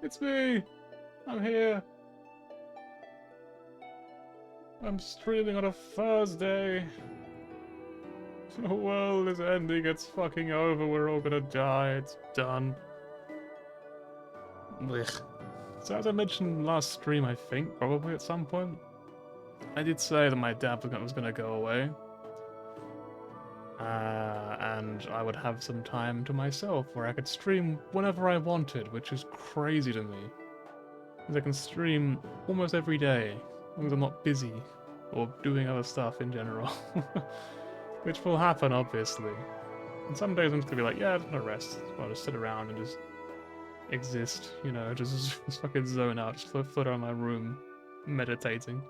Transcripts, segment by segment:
It's me! I'm here! I'm streaming on a Thursday! The world is ending, it's fucking over, we're all gonna die, it's done. Blech. So as I mentioned last stream, I think, probably at some point, I did say that my dad was gonna go away. And I would have some time to myself where I could stream whenever I wanted, which is crazy to me. Because I can stream almost every day, as long as I'm not busy or doing other stuff in general. Which will happen, obviously. And some days I'm just gonna be like, yeah, I'm gonna rest. I'll just sit around and just exist, you know, just fucking zone out, just float around my room, meditating.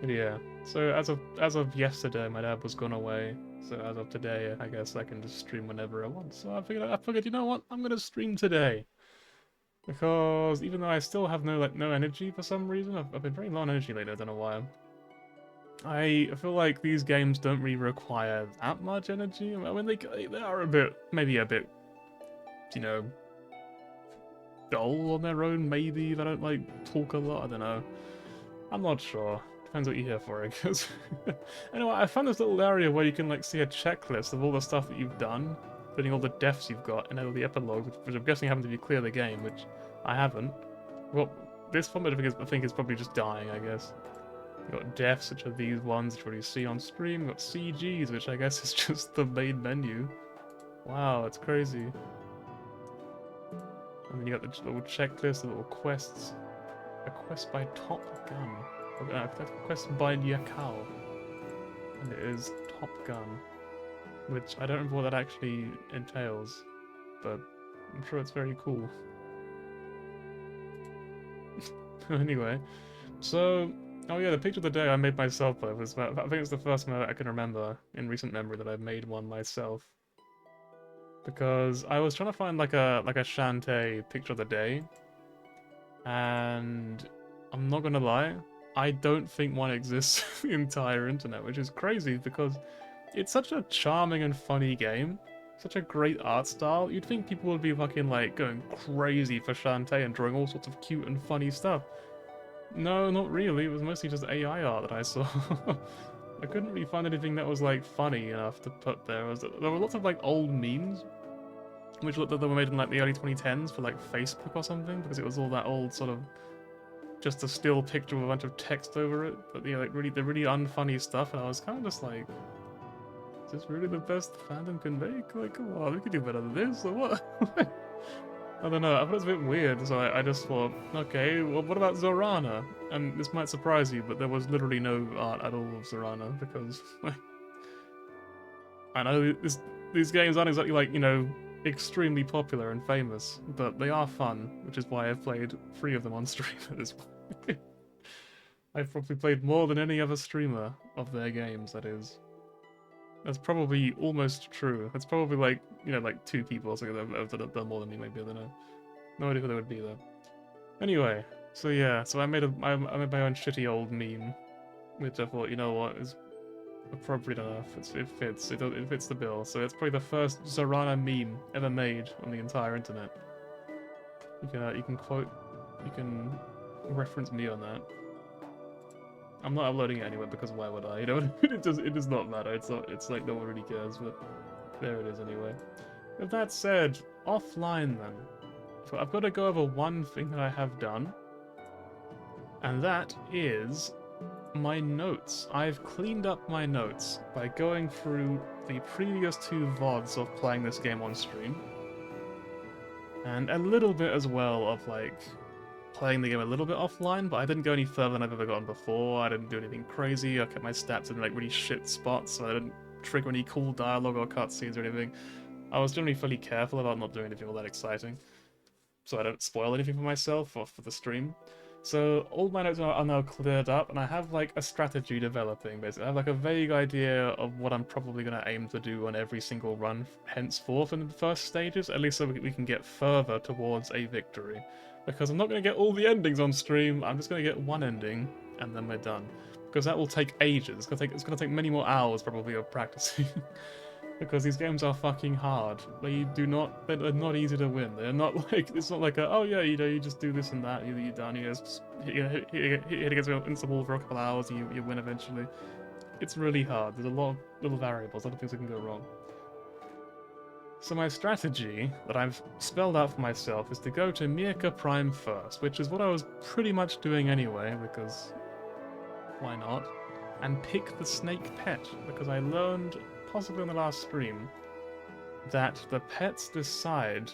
But yeah, so as of yesterday, my dad was gone away. So as of today, I guess I can just stream whenever I want. So I figured, you know what? I'm gonna stream today because even though I still have no energy for some reason, I've been very low on energy lately. I don't know why. I feel like these games don't really require that much energy. I mean, they are maybe a bit, you know, dull on their own. Maybe they don't like talk a lot. I don't know. I'm not sure. Depends what you hear for, I guess. Anyway, I found this little area where you can like see a checklist of all the stuff that you've done, including all the deaths you've got, and all the epilogue, which I'm guessing happened to be clear the game, which I haven't. Well, this format I think is probably just dying, I guess. You've got deaths, which are these ones, which you already see on stream. You've got CGs, which I guess is just the main menu. Wow, it's crazy. And then you got the little checklist, the little quests. A quest by Top Gun. A quest by Yakao. And it is Top Gun. Which I don't remember what that actually entails. But I'm sure it's very cool. Anyway. So, oh yeah, the picture of the day I made myself by was I think it's the first one I can remember in recent memory that I made one myself. Because I was trying to find like a Shantae picture of the day. And I'm not gonna lie, I don't think one exists on the entire internet, which is crazy because it's such a charming and funny game, such a great art style. You'd think people would be fucking like going crazy for Shantae and drawing all sorts of cute and funny stuff. No, not really. It was mostly just AI art that I saw. I couldn't really find anything that was like funny enough to put there. There were lots of like old memes, which looked like they were made in like the early 2010s for like Facebook or something, because it was all that old sort of just a still picture with a bunch of text over it. But yeah, like the really unfunny stuff, and I was kind of just like, is this really the best fandom can make? Like, come on, we could do better than this, or what? I don't know, I thought it was a bit weird, so I just thought, okay, well, what about Zorana? And this might surprise you, but there was literally no art at all of Zorana, because, like, I know these games aren't exactly like, you know, extremely popular and famous, but they are fun, which is why I've played 3 of them on stream at this point. I've probably played more than any other streamer of their games, that is. That's probably almost true. It's probably like, you know, like 2 people or something that have done more than me, maybe, I don't know. No idea who they would be, though. Anyway, so yeah, so I made my own shitty old meme, which I thought, you know what, is appropriate enough. It fits the bill. So it's probably the first Zorana meme ever made on the entire internet. You can reference me on that. I'm not uploading it anywhere because why would I? You know, it does not matter. It's like no one really cares, but there it is anyway. With that said, offline then. So I've got to go over one thing that I have done, and that is my notes. I've cleaned up my notes by going through the previous 2 VODs of playing this game on stream, and a little bit as well of like playing the game a little bit offline, but I didn't go any further than I've ever gotten before. I didn't do anything crazy. I kept my stats in like really shit spots, so I didn't trigger any cool dialogue or cutscenes or anything. I was generally fairly careful about not doing anything all that exciting, so I don't spoil anything for myself or for the stream. So all my notes are now cleared up, and I have like a strategy developing, basically. I have like a vague idea of what I'm probably going to aim to do on every single run henceforth in the first stages, at least so we can get further towards a victory. Because I'm not going to get all the endings on stream, I'm just going to get one ending, and then we're done. Because that will take ages. It's going to take many more hours, probably, of practicing. Because these games are fucking hard. They're not easy to win. They're not like, it's not like oh yeah, you know, you just do this and that, you're done, you just hit against the wall for a couple hours, you win eventually. It's really hard. There's a lot of little variables, a lot of things that can go wrong. So my strategy that I've spelled out for myself is to go to Mirka Prime first, which is what I was pretty much doing anyway, because why not? And pick the snake pet, because I learned, possibly in the last stream, that the pets decide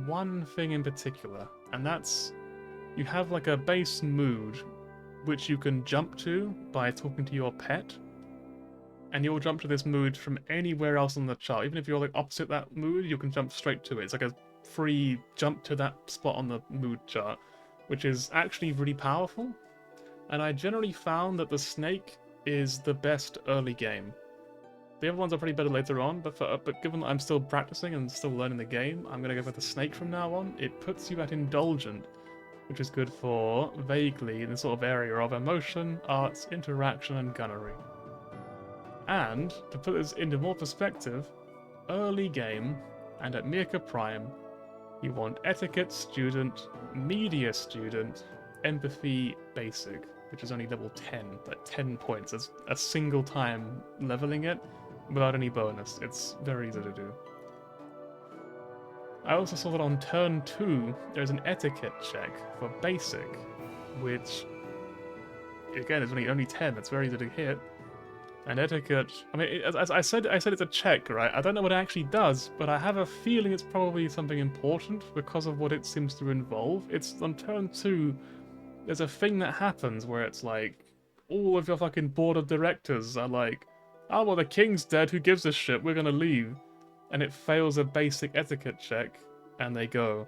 one thing in particular, and that's you have like a base mood which you can jump to by talking to your pet, and you'll jump to this mood from anywhere else on the chart. Even if you're like opposite that mood, you can jump straight to it. It's like a free jump to that spot on the mood chart, which is actually really powerful. And I generally found that the snake is the best early game. The other ones are pretty better later on, but given that I'm still practicing and still learning the game, I'm going to go for the snake from now on. It puts you at indulgent, which is good for vaguely the sort of area of emotion, arts, interaction, and gunnery. And, to put this into more perspective, early game, and at Mirka Prime, you want etiquette student, media student, empathy basic, which is only level 10, like 10 points. It's a single time leveling it without any bonus. It's very easy to do. I also saw that on turn 2, there's an etiquette check for basic, which, again, is only 10. It's very easy to hit. And etiquette, I mean, as I said it's a check, right? I don't know what it actually does, but I have a feeling it's probably something important because of what it seems to involve. It's on turn 2, there's a thing that happens where it's like, all of your fucking board of directors are like, oh, well, the king's dead, who gives a shit, we're gonna leave. And it fails a basic etiquette check, and they go.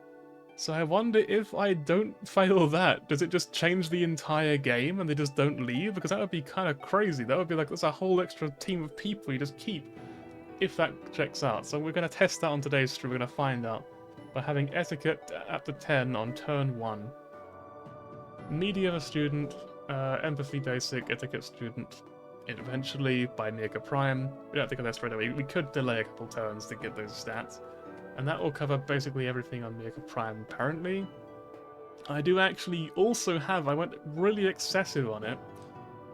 So I wonder if I don't fail that, does it just change the entire game and they just don't leave? Because that would be kind of crazy. That would be like, that's a whole extra team of people you just keep, if that checks out. So we're going to test that on today's stream. We're going to find out by having etiquette up to 10 on turn 1. Media student, empathy basic, etiquette student, eventually by Mirka Prime. We don't have to go there straight away. We could delay a couple turns to get those stats. And that will cover basically everything on Mirka Prime, apparently. I do actually also have, I went really excessive on it.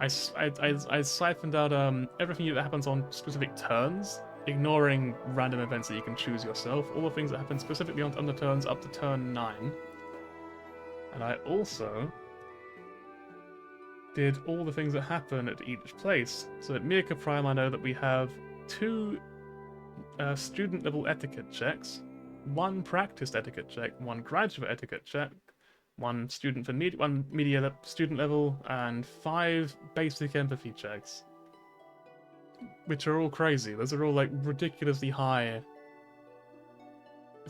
I siphoned out everything that happens on specific turns, ignoring random events that you can choose yourself, all the things that happen specifically on the turns up to turn 9. And I also did all the things that happen at each place. So at Mirka Prime I know that we have 2 student level etiquette checks, 1 practiced etiquette check, 1 graduate etiquette check, 1 student for one media student level, and 5 basic empathy checks, which are all crazy. Those are all like ridiculously high.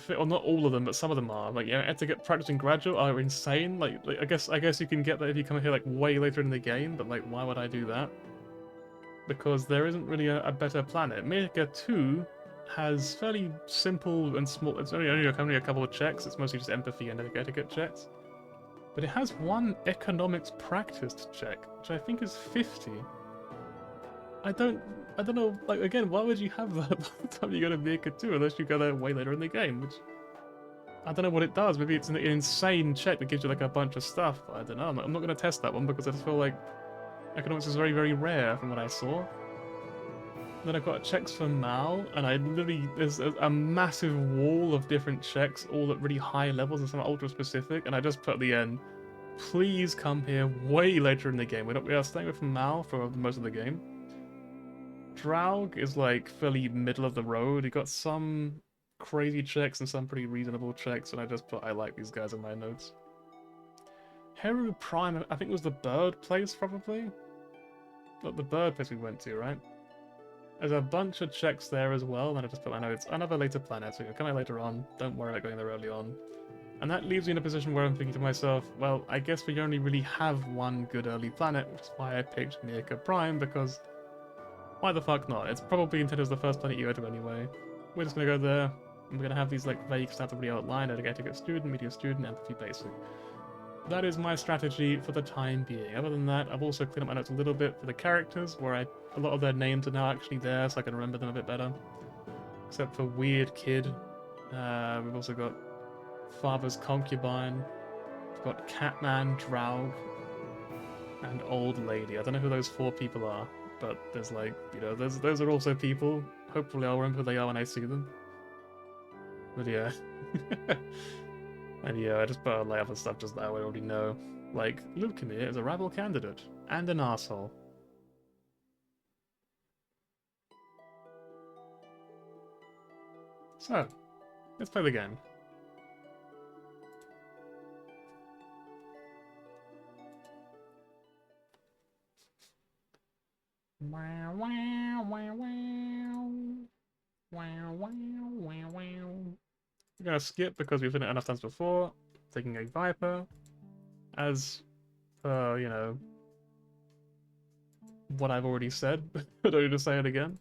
Well, not all of them, but some of them are. Like, etiquette practice and graduate are insane. Like I guess you can get that if you come here like way later in the game, but like, why would I do that? Because there isn't really a better planet. Mirka 2 has fairly simple and small. It's only a couple of checks. It's mostly just empathy and etiquette checks. But it has 1 economics practiced check, which I think is 50. I don't know. Like, again, why would you have that by the time you go to Mirka 2 unless you go there way later in the game? Which I don't know what it does. Maybe it's an insane check that gives you like a bunch of stuff. I don't know. I'm not going to test that one because I just feel like economics is very, very rare from what I saw. Then I've got checks for Mao, and there's a massive wall of different checks, all at really high levels and some ultra specific, and I just put at the end, please come here way later in the game. We are staying with Mao for most of the game. Draug is like fairly middle of the road. He got some crazy checks and some pretty reasonable checks, and I just put I like these guys in my notes. Heru Prime, I think it was the bird place probably? Not the bird place we went to, right? There's a bunch of checks there as well, and I just put my notes. Another later planet, so you're coming later on. Don't worry about going there early on. And that leaves me in a position where I'm thinking to myself, well, I guess we only really have 1 good early planet, which is why I picked Mirka Prime, because why the fuck not? It's probably intended as the first planet you go to anyway. We're just gonna go there, and we're gonna have these like vague stats that we outline, etiquette student, media student, empathy basic. that is my strategy for the time being. Other than that, I've also cleaned up my notes a little bit for the characters, where a lot of their names are now actually there, so I can remember them a bit better. Except for Weird Kid. We've also got Father's Concubine. We've got Catman, Draug, and Old Lady. I don't know who those 4 people are, but there's like, you know, those are also people. Hopefully I'll remember who they are when I see them. But yeah. And yeah, I just put a layout of stuff just that way I already know. Like, Lukemir is a rival candidate, and an asshole. So, let's play the game. Wow, wow, wow, wow. Wow, wow, wow, wow. We're gonna skip because we've done it enough times before. Taking a Viper. As, you know, what I've already said. I don't need to say it again.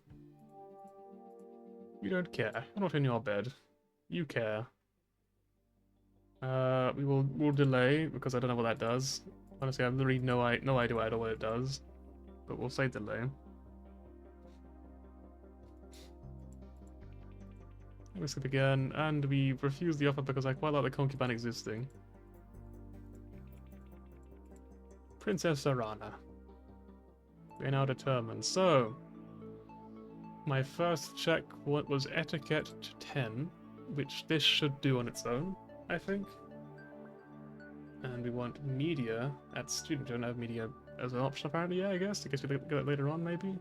You don't care. You're not in your bed. You care. We'll delay because I don't know what that does. Honestly, I have literally no idea at all what it does. But we'll say delay. We skip again, and we refuse the offer because I quite like the concubine existing. Princess Zorana. We're now determined. So, my first check was etiquette to 10, which this should do on its own, I think. And we want media at student. We don't have media as an option apparently, yeah, I guess. I guess we get it later on, maybe.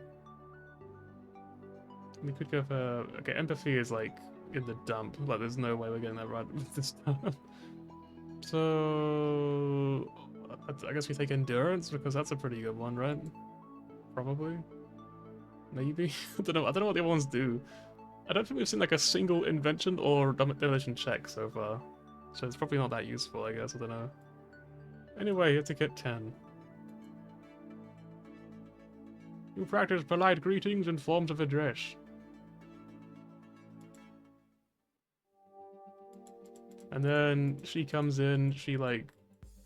We could go for... Okay, empathy is like in the dump. Like, there's no way we're getting that right with this time. So... I guess we take endurance, because that's a pretty good one, right? Probably. Maybe? I don't know what the other ones do. I don't think we've seen like a single invention or demolition check so far. So it's probably not that useful, I guess, I don't know. Anyway, you have to get 10. You practice polite greetings and forms of address. And then she comes in, she like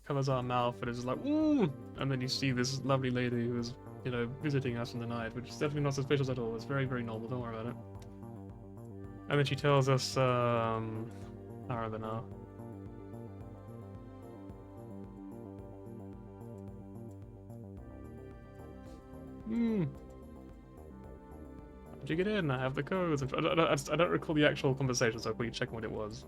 covers our mouth and is just like, ooh! And then you see this lovely lady who is, you know, visiting us in the night, which is definitely not suspicious at all. It's very, very normal, don't worry about it. And then she tells us, I don't remember now. How'd you get in? I have the codes. I don't recall the actual conversation, so I'll quickly check what it was.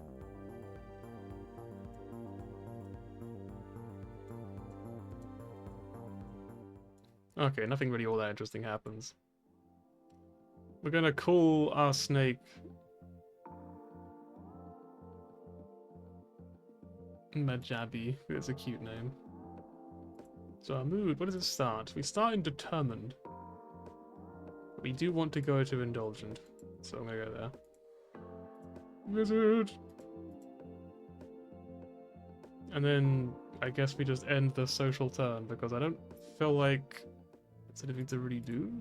Okay, nothing really all that interesting happens. We're gonna call our snake Majabi. It's a cute name. So our mood, what does it start? We start in determined. But we do want to go to indulgent. So I'm gonna go there. Wizard! And then I guess we just end the social turn because I don't feel like it's anything to really do.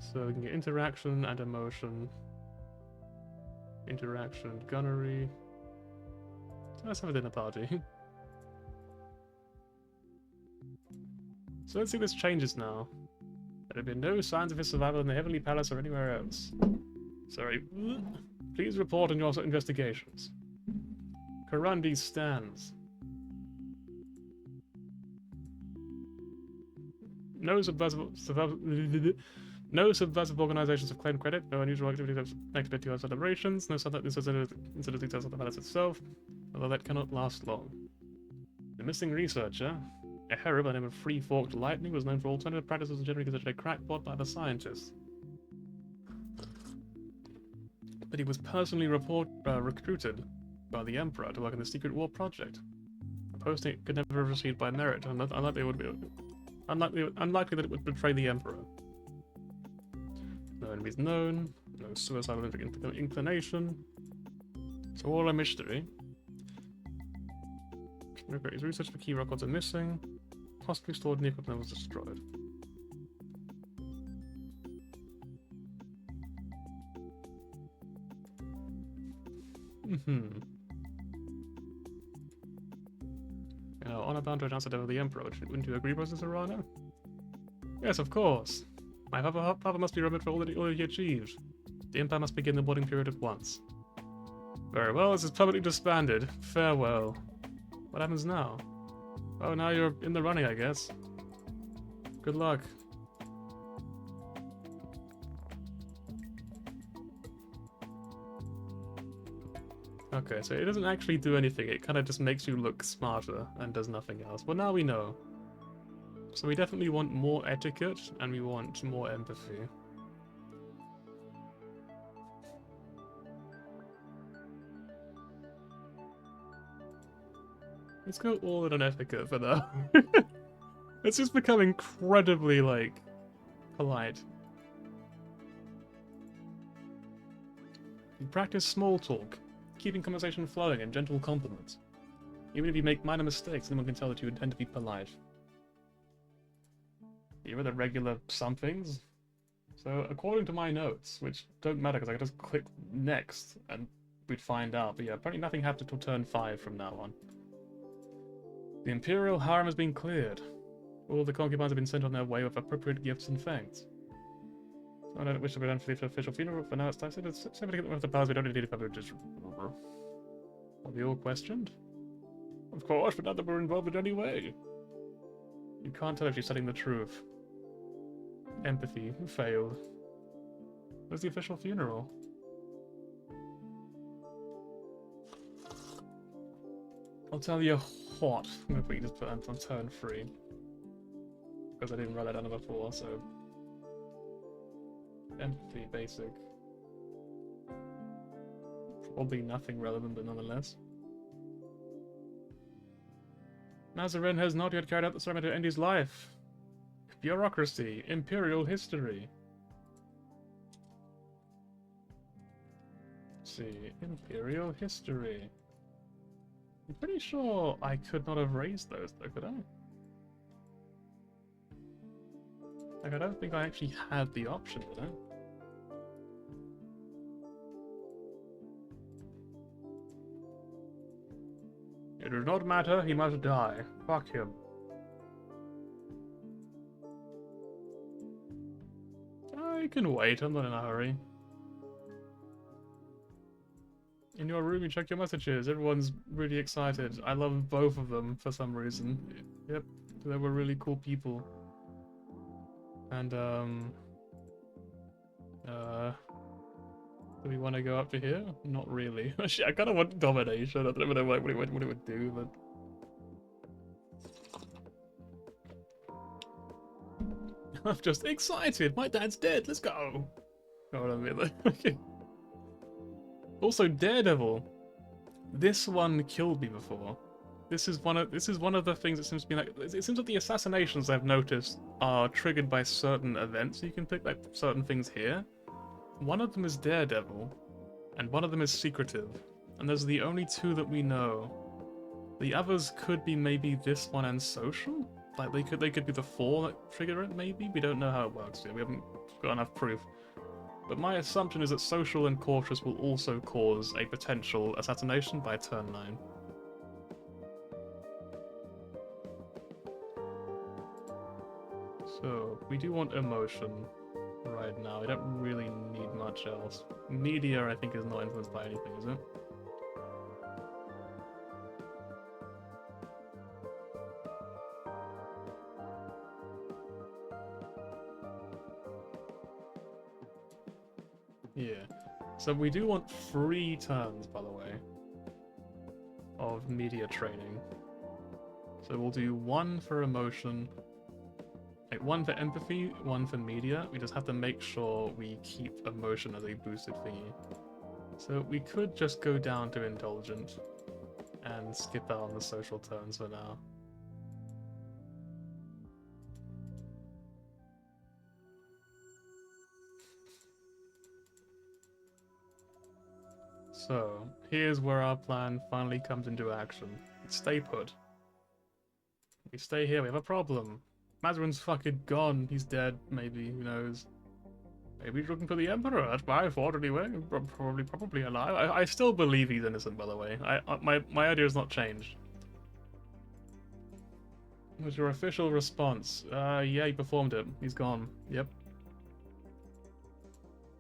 So we can get interaction and emotion. Interaction, gunnery. So let's have a dinner party. So let's see if this changes now. There have been no signs of his survival in the Heavenly Palace or anywhere else. Sorry. Please report on your investigations. Karundi stands. No subversive organizations have claimed credit, no unusual activities have connected to our celebrations, no incident details of the palace itself, although that cannot last long. The missing researcher, a hero by the name of Free Forked Lightning, was known for alternative practices and generally considered a crackpot by the scientists. But he was personally recruited by the Emperor to work on the Secret War project. A posting it could never have received by merit, unlikely that it would betray the Emperor. No enemies known, no suicidal inclination. So all a mystery. His research for key records are missing. Possibly stored near equipment was destroyed. You know, honor bound to announce the death of the Emperor. Wouldn't you agree, Princess Zorana? Yes, of course. My father must be remembered for all that he achieved. The Empire must begin the mourning period at once. Very well, this is publicly disbanded. Farewell. What happens now? Oh, now you're in the running, I guess. Good luck. Okay, so it doesn't actually do anything, it kind of just makes you look smarter and does nothing else. Well, now we know. So we definitely want more etiquette, and we want more empathy. Let's go all in on etiquette for now. It's just become incredibly, like, polite. You practice small talk, keeping conversation flowing and gentle compliments. Even if you make minor mistakes, anyone can tell that you intend to be polite. Here are the regular somethings. So, according to my notes, which don't matter because I can just click next and we'd find out. But yeah, apparently nothing happened until turn 5 from now on. The Imperial harem has been cleared. All the concubines have been sent on their way with appropriate gifts and thanks. I don't wish to be done for the official funeral, but now it's time to get one of the powers we don't need to just... Are we all questioned? Of course, but not that we're involved in any way. You can't tell if she's telling the truth. Empathy failed. Where's the official funeral? I'll tell you what. I'm gonna put you just put on turn 3. Because I didn't write that down before, so... Empathy, basic. Probably nothing relevant, but nonetheless. Mazarin has not yet carried out the ceremony to end his life. Bureaucracy, Imperial history. Let's see, Imperial history. I'm pretty sure I could not have raised those though, could I? Like, I don't think I actually had the option, did I? It does not matter, he must die. Fuck him. I can wait, I'm not in a hurry. In your room, you check your messages. Everyone's really excited. I love both of them for some reason. Yep, they were really cool people. And, do we want to go up to here? Not really. Actually, I kind of want domination. I don't know what it would do, but... I'm just excited! My dad's dead! Let's go! Know what I mean? Like, also, Daredevil. This one killed me before. This is one of the things that seems to be like... It seems like the assassinations I've noticed are triggered by certain events. You can pick like certain things here. One of them is Daredevil, and one of them is Secretive. And those are the only two that we know. The others could be maybe this one and Social? Like, they could be the 4 that trigger it, maybe? We don't know how it works yet. We haven't got enough proof. But my assumption is that Social and Cautious will also cause a potential assassination by turn 9. So, we do want emotion right now. We don't really need much else. Media, I think, is not influenced by anything, is it? Yeah. So we do want 3 turns, by the way, of media training. So we'll do 1 for emotion, like 1 for empathy, 1 for media. We just have to make sure we keep emotion as a boosted thingy. So we could just go down to indulgent and skip out on the social turns for now. So, here's where our plan finally comes into action. Stay put. We stay here, we have a problem. Mazarin's fucking gone, he's dead, maybe, who knows. Maybe he's looking for the Emperor. That's my fault anyway. Probably alive. I still believe he's innocent, by the way. My idea has not changed. What's your official response? Yeah, he performed it. He's gone. Yep.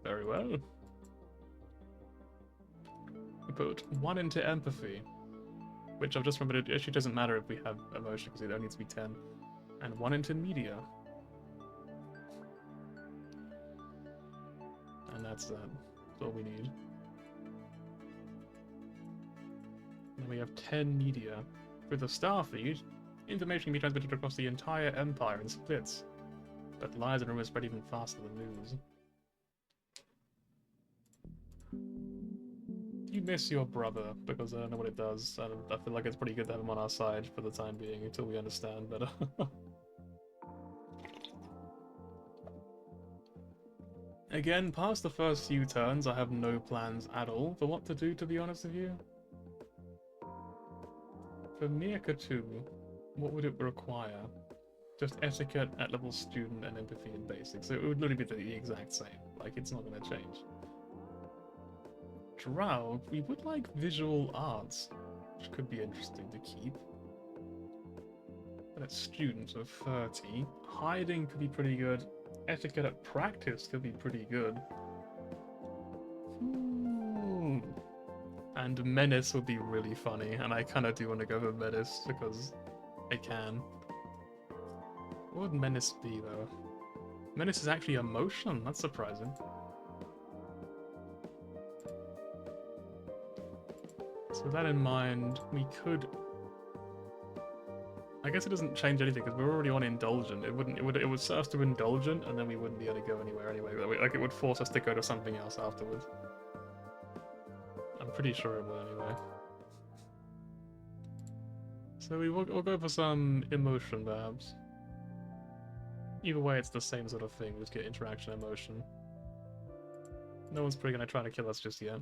Very well. We put 1 into empathy, which I've just remembered it actually doesn't matter if we have emotion because it only needs to be 10. And 1 into media. And that's that. That's all we need. And we have 10 media. With the star feed, information can be transmitted across the entire empire in splits. But lies and rumors spread even faster than news. You miss your brother, because I don't know what it does. I feel like it's pretty good to have him on our side for the time being, until we understand better. Again, past the first few turns, I have no plans at all for what to do, to be honest with you. For Mirka 2, what would it require? Just etiquette at level student and empathy in basic, so it would literally be the exact same. Like, it's not going to change. Drow, we would like visual arts, which could be interesting to keep. But at students of 30, hiding could be pretty good. Etiquette at practice could be pretty good. And menace would be really funny, and I kind of do want to go for menace because I can. What would menace be though? Menace is actually emotion. That's surprising. So with that in mind, we could. I guess it doesn't change anything because we're already on indulgent. It would set us to indulgent, and then we wouldn't be able to go anywhere anyway. Like it would force us to go to something else afterwards. I'm pretty sure it will anyway. So we'll go for some emotion perhaps. Either way, it's the same sort of thing. We just get interaction emotion. No one's probably gonna try to kill us just yet.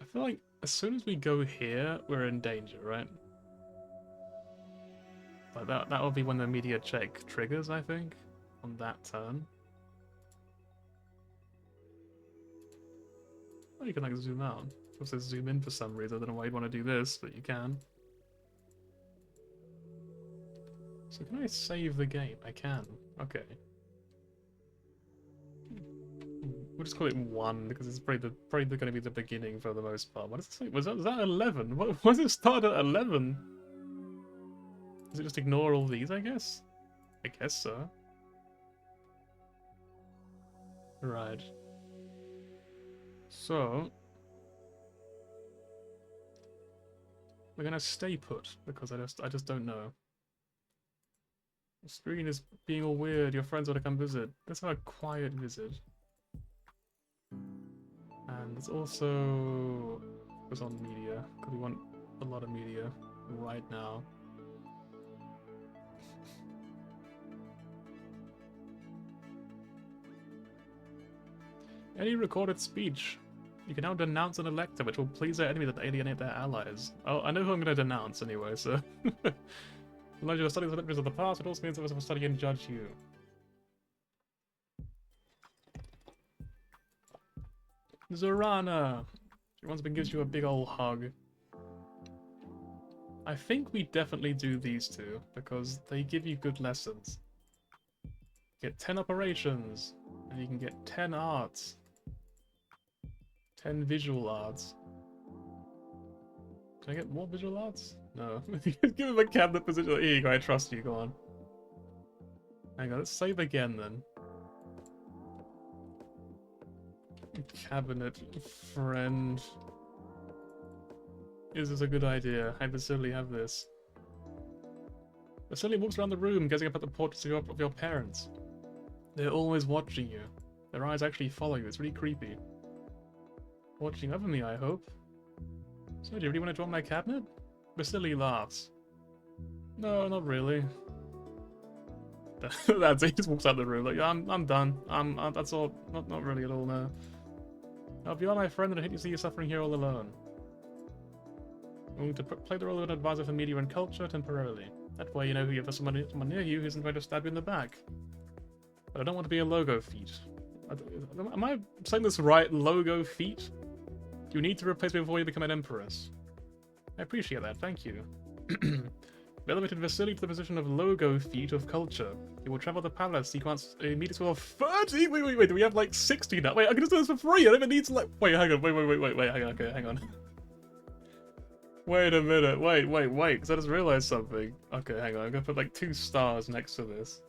I feel like as soon as we go here, we're in danger, right? Like that will be when the media check triggers, I think, on that turn. Oh, you can like zoom out. Of course, zoom in for some reason. I don't know why you'd want to do this, but you can. So can I save the game? I can. Okay. We'll just call it 1 because it's probably going to be the beginning for the most part. What does it say? Was that 11? What does it start at 11? Does it just ignore all these? I guess. I guess so. Right. So we're gonna stay put because I just don't know. The screen is being all weird. Your friends want to come visit. Let's have a quiet visit. And it's also goes on media because we want a lot of media right now. Any recorded speech. You can now denounce an elector, which will please their enemy that alienate their allies. Oh, I know who I'm going to denounce anyway, so. Allows you to study the victories of the past, it also means that we will study and judge you. Zorana! She once again gives you a big ol' hug. I think we definitely do these two, because they give you good lessons. Get 10 operations, and you can get 10 arts. 10 visual arts. Can I get more visual arts? No. Give him a cabinet position. Here you go, I trust you, go on. Hang on, let's save again then. Cabinet friend. Is this a good idea? I Vasily have this. Vasily walks around the room, gazing up at the portraits of your parents. They're always watching you. Their eyes actually follow you. It's really creepy. Watching over me, I hope. So, do you really want to join my cabinet? Vasily laughs. No, not really. That's it. He just walks out the room like, I'm done. That's all. Not really at all. No. I'll be my friend, and I hate to see you suffering here all alone. I'm going to play the role of an advisor for media and culture temporarily. That way, you know, if you have someone near you who isn't going to stab you in the back. But I don't want to be a logo feat. Am I saying this right? Logo feat? You need to replace me before you become an empress. I appreciate that, thank you. Elevated Vasily to the position of logo feat of culture. You will travel the palace, sequence a meeting score of 30? Wait, do we have like 60 now? Wait, I can just do this for free, I don't even need to like... Wait, hang on, wait, hang on, okay, hang on. Wait a minute, wait, because I just realized something. Okay, hang on, I'm gonna put like 2 stars next to this.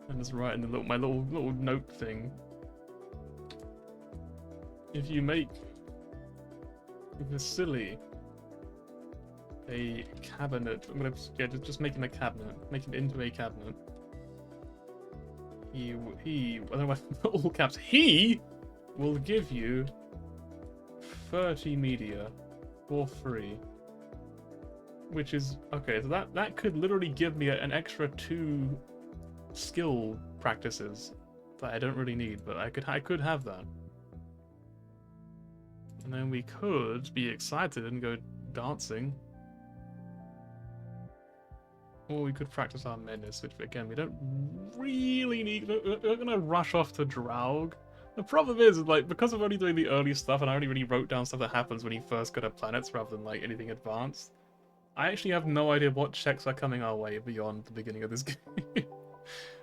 And just write in my little note thing. If you make Vasily a cabinet, I'm gonna just make him a cabinet, make him into a cabinet. He, I don't know why all caps. He will give you 30 media for free, which is okay. So that could literally give me an extra 2 skill practices that I don't really need, but I could have that. And then we could be excited and go dancing. Or we could practice our menace, which again, we don't really need. We're gonna rush off to Draug. The problem is, like, because I'm only doing the early stuff and I only really wrote down stuff that happens when you first go to planets rather than, like, anything advanced, I actually have no idea what checks are coming our way beyond the beginning of this game.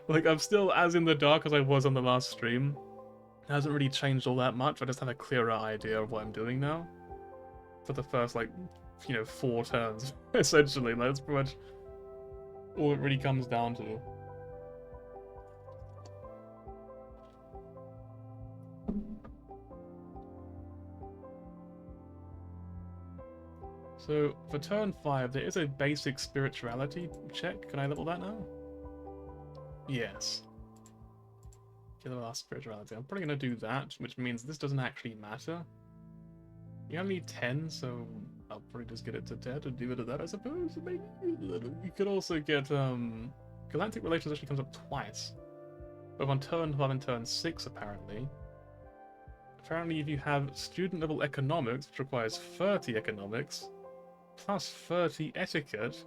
Like, I'm still as in the dark as I was on the last stream. It hasn't really changed all that much. I just have a clearer idea of what I'm doing now. For the first, like, 4 turns, essentially. That's pretty much all it really comes down to. So, for turn 5, there is a basic spirituality check. Can I level that now? Yes. Get the last spirituality. I'm probably going to do that, which means this doesn't actually matter. You only need 10, so I'll probably just get it to 10 and leave it at that, I suppose. Maybe. You could also get, Galactic Relations actually comes up twice. Both on turn 12 and turn 6, apparently. Apparently, if you have student level economics, which requires 30 economics, plus 30 etiquette,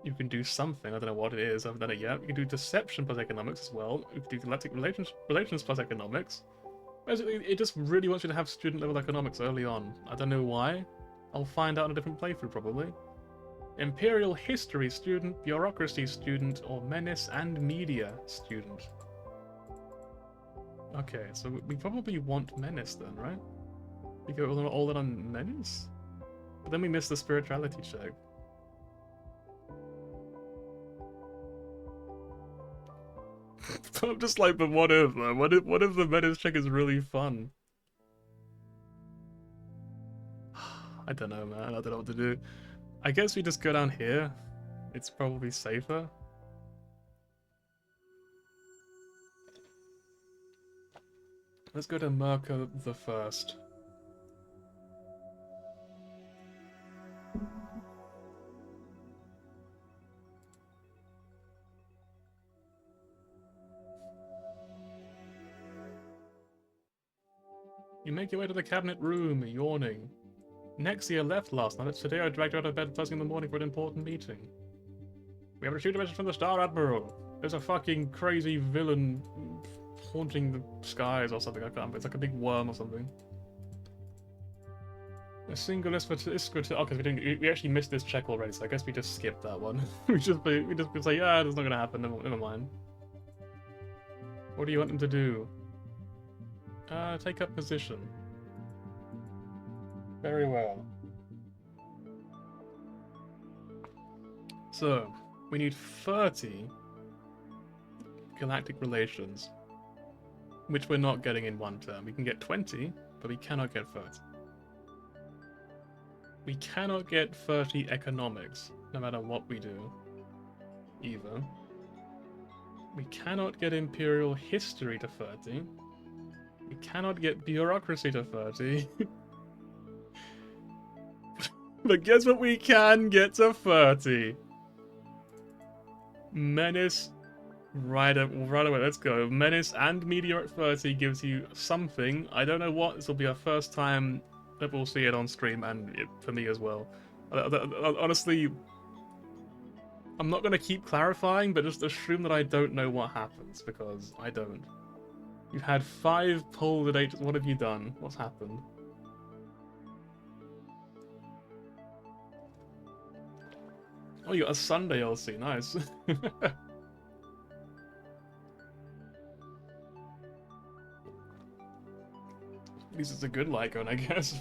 you can do something. I don't know what it is, I haven't done it yet. You can do deception plus economics as well. You can do galactic relations plus economics. Basically, it just really wants you to have student level economics early on. I don't know why. I'll find out in a different playthrough, probably. Imperial history student, bureaucracy student, or menace and media student. Okay, so we probably want menace then, right? We go all in on menace? But then we miss the spirituality check. I'm just like, but what if, though? What if the menace check is really fun? I don't know, man. I don't know what to do. I guess we just go down here. It's probably safer. Let's go to Merca the First. You make your way to the cabinet room, yawning. Nexia left last night. Today I dragged her out of bed first thing in the morning for an important meeting. We have received a message from the Star Admiral. There's a fucking crazy villain haunting the skies or something. I can't remember. It's like a big worm or something. A single okay, we actually missed this check already, so I guess we just skipped that one. we just say, yeah, it's not gonna happen. Never mind. What do you want them to do? Take up position. Very well. So, we need 30 galactic relations, which we're not getting in one turn. We can get 20, but we cannot get 30. We cannot get 30 economics, no matter what we do, either. We cannot get imperial history to 30. We cannot get bureaucracy to 30. But guess what we can get to 30? Menace. Right away, let's go. Menace and media at 30 gives you something. I don't know what. This will be our first time that we'll see it on stream, and for me as well. Honestly, I'm not gonna keep clarifying, but just assume that I don't know what happens, because I don't. You've had 5 pulled at 8. What have you done? What's happened? Oh, you got a Sunday LC. Nice. At least it's a good Lycon, I guess.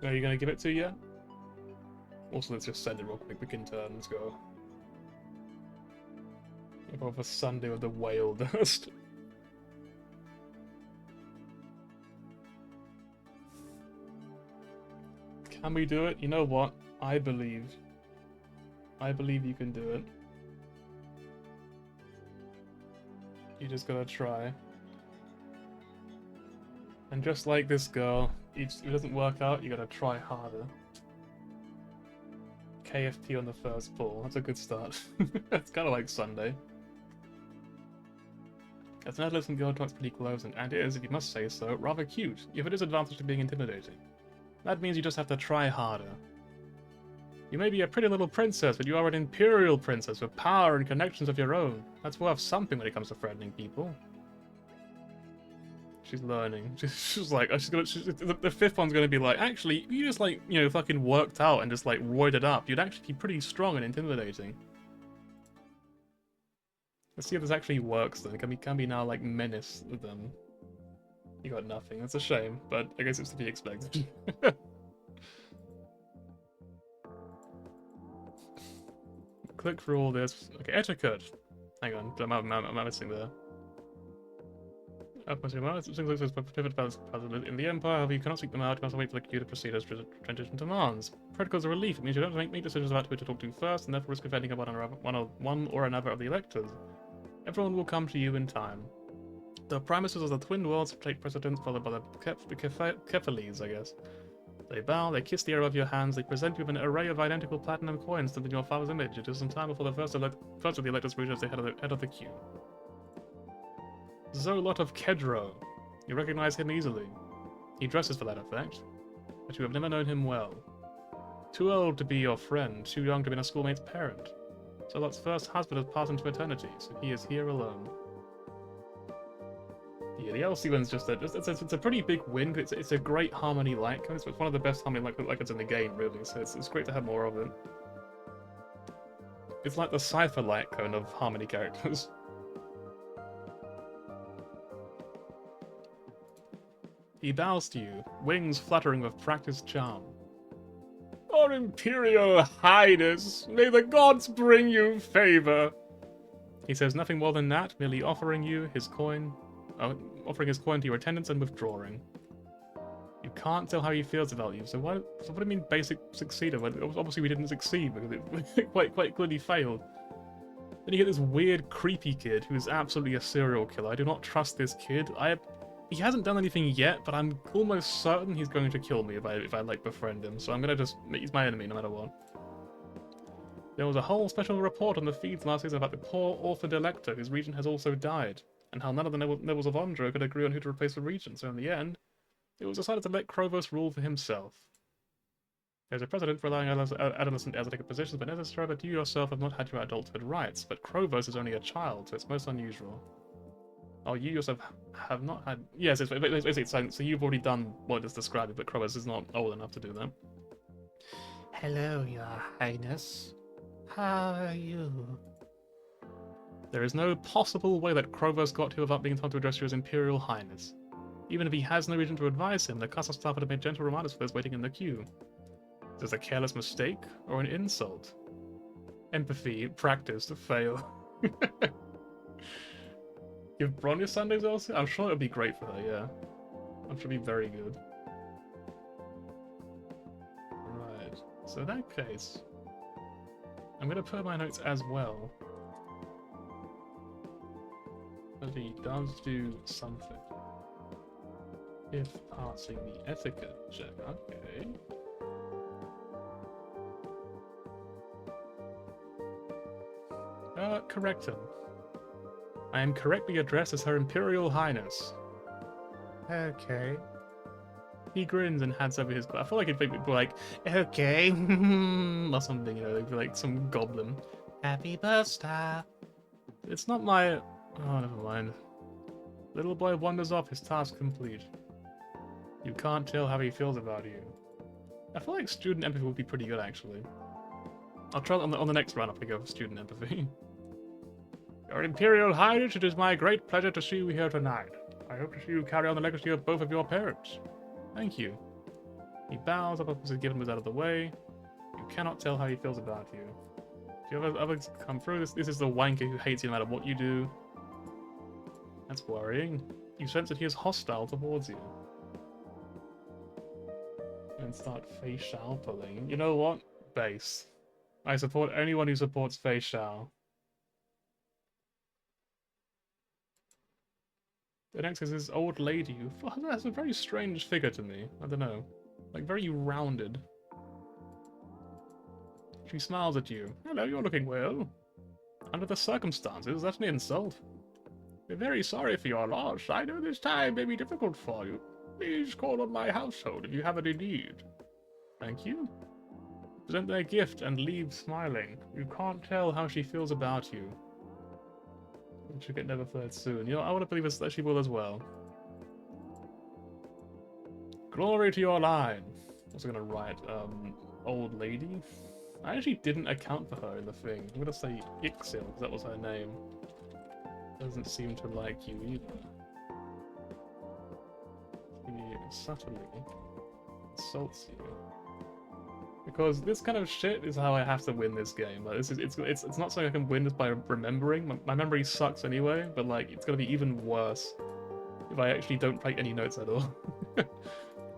Are you gonna give it to you? Also, let's just send it real quick. We can turn. Let's go. Go for Sunday with the whale dust. Can we do it? You know what? I believe. I believe you can do it. You just gotta try. And just like this girl, if it doesn't work out, you gotta try harder. KFP on the first pull. That's a good start. It's kind of like Sunday. As an adolescent girl talks pretty close, and is, if you must say so, rather cute. You have a disadvantage to being intimidating. That means you just have to try harder. You may be a pretty little princess, but you are an imperial princess with power and connections of your own. That's worth something when it comes to threatening people. She's learning. She's like, the 5th one's gonna be like, actually, if you just like, you know, fucking worked out and just like roided up, you'd actually be pretty strong and intimidating. Let's see if this actually works then. Can we now like menace them? You got nothing. That's a shame, but I guess it's to be expected. Click through all this. Okay, etiquette. Hang on, I'm missing there. In the Empire, however, you cannot seek them out. You must wait for the queue to proceed as transition demands. Protocols are relief. It means you don't have to make decisions about who to talk to first, and therefore risk offending one or another of the electors. Everyone will come to you in time. The premises of the Twin Worlds take precedence, followed by the Kephales, I guess. They bow, they kiss the air of your hands, they present you with an array of identical platinum coins stamped in your father's image. It is in time before the first of the electors reach as the head of the queue. Zolot of Kedro. You recognize him easily. He dresses for that effect, but you have never known him well. Too old to be your friend, too young to be a schoolmate's parent. Zolot's first husband has passed into eternity, so he is here alone. Yeah, the LC one's just it's a pretty big win. It's a great harmony Lycon. It's one of the best harmony Lycons in the game, really. So it's great to have more of it. It's like the Cypher Lycon of harmony characters. He bows to you, wings fluttering with practiced charm. Our Imperial Highness, may the gods bring you favor. He says nothing more than that, merely offering his coin to your attendants and withdrawing. You can't tell how he feels about you, so what do you mean basic succeeded? Well, obviously we didn't succeed because it quite clearly failed. Then you get this weird, creepy kid who's absolutely a serial killer. I do not trust this kid. He hasn't done anything yet, but I'm almost certain he's going to kill me if I like befriend him. So I'm gonna he's my enemy no matter what. There was a whole special report on the feeds last season about the poor orphaned elector whose regent has also died, and how none of the nobles of Ondro could agree on who to replace the regent. So in the end, it was decided to let Krovos rule for himself. There's a precedent for allowing adolescent heirs to take positions, but necessary that you yourself have not had your adulthood rights. But Krovos is only a child, so it's most unusual. Oh, you yourself have not had... Yes, it's basically silent, so you've already done what is described, but Krovos is not old enough to do that. Hello, Your Highness. How are you? There is no possible way that Krovos got here without being told to address you as Imperial Highness. Even if he has no reason to advise him, the castle staff would have made gentle reminders for those waiting in the queue. Is this a careless mistake or an insult? Empathy, practice, to fail. Give Bronya Sundays also? I'm sure it would be great for her, yeah. I'm sure it'd be very good. Right, so in that case, I'm going to put my notes as well. But he does do something. If passing the etiquette check, okay. Correct him. I am correctly addressed as Her Imperial Highness. Okay. He grins and hands over his. I feel like it'd be people like, okay, or something, you know, they'd be like some goblin. Happy birthday. It's not my. Oh, never mind. Little boy wanders off, his task complete. You can't tell how he feels about you. I feel like student empathy would be pretty good, actually. I'll try on the next run up to go for student empathy. Your Imperial Highness, it is my great pleasure to see you here tonight. I hope to see you carry on the legacy of both of your parents. Thank you. He bows up as given was out of the way. You cannot tell how he feels about you. Do you have others come through? This is the wanker who hates you no matter what you do. That's worrying. You sense that he is hostile towards you. And start facial pulling. You know what? Base. I support anyone who supports facial. The next is this old lady who has a very strange figure to me. I don't know. Like, very rounded. She smiles at you. Hello, you're looking well. Under the circumstances, that's an insult. We're very sorry for your loss. I know this time may be difficult for you. Please call on my household if you have any need. Thank you. Present their gift and leave smiling. You can't tell how she feels about you. She'll get never fled soon. You know, I want to believe that she will as well. Glory to your line. I was gonna write, old lady. I actually didn't account for her in the thing. I'm gonna say Ixil, because that was her name. Doesn't seem to like you either. She subtly insults you. Because this kind of shit is how I have to win this game. Like, it's not something I can win just by remembering. My memory sucks anyway, but like it's gonna be even worse if I actually don't take any notes at all.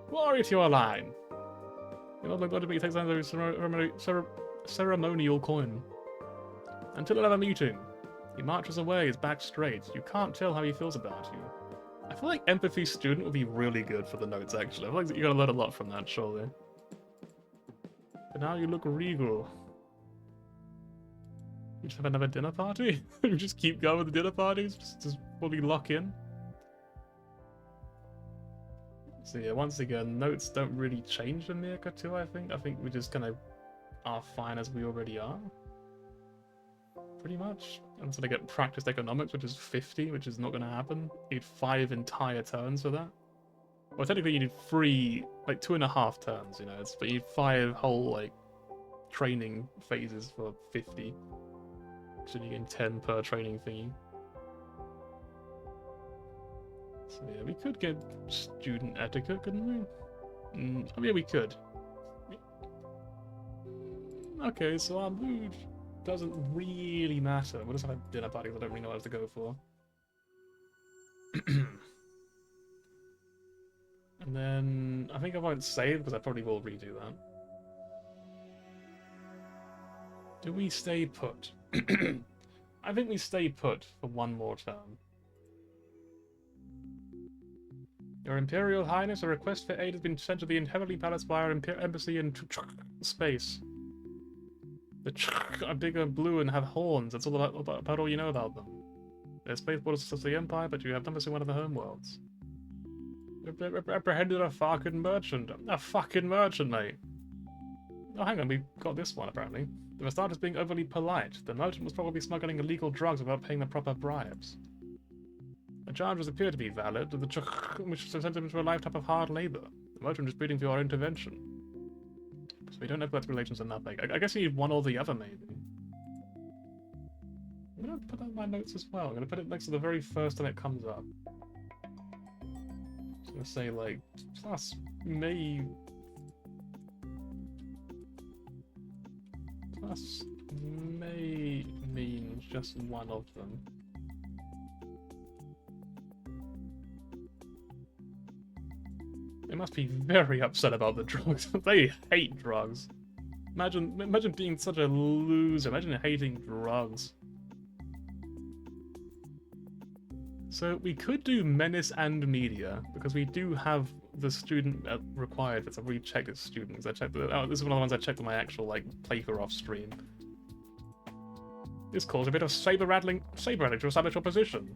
Glory to your line. You're not going to be takes down the ceremonial coin. Until another meeting. He marches away, his back straight. You can't tell how he feels about you. I feel like empathy student would be really good for the notes actually. I feel like you're gonna learn a lot from that, surely. But now you look regal. You just have another dinner party? You just keep going with the dinner parties? Just fully lock in? So yeah, once again, notes don't really change in Mirka 2, I think. I think we just kind of are fine as we already are. Pretty much. Until I get practiced economics, which is 50, which is not going to happen. You need 5 entire turns for that. Well, technically you need 3, like 2.5 turns, you know, but you need 5 whole, like, training phases for 50. So you get 10 per training thingy. So yeah, we could get student etiquette, couldn't we? Oh yeah, we could. Okay, so our mood doesn't really matter. We'll just have a dinner party, I don't really know what else to go for. And then I think I won't save because I probably will redo that. Do we stay put? I think we stay put for one more term. Your Imperial Highness, a request for aid has been sent to the Heavenly Palace via our embassy in space. The are big and blue and have horns. That's all about all you know about them. Their space borders of the Empire, but you have never seen one of the homeworlds. Apprehended a fucking merchant. A fucking merchant, mate. Oh, hang on, we got this one, apparently. The Vastard is being overly polite. The merchant was probably smuggling illegal drugs without paying the proper bribes. The charges appear to be valid, which sent him to a lifetime of hard labor. The merchant is pleading for your intervention. So we don't know if that's relations or nothing. I guess you need one or the other, maybe. I'm gonna put that in my notes as well. I'm gonna put it next to the very first time it comes up. I'm gonna say, like, plus may mean just one of them. They must be very upset about the drugs. They hate drugs. Imagine being such a loser. Imagine hating drugs. So we could do menace and media, because we do have the student required. I've already checked its students. I checked this is one of the ones I checked on my actual playthrough off stream. This caused a bit of saber rattling to establish your position.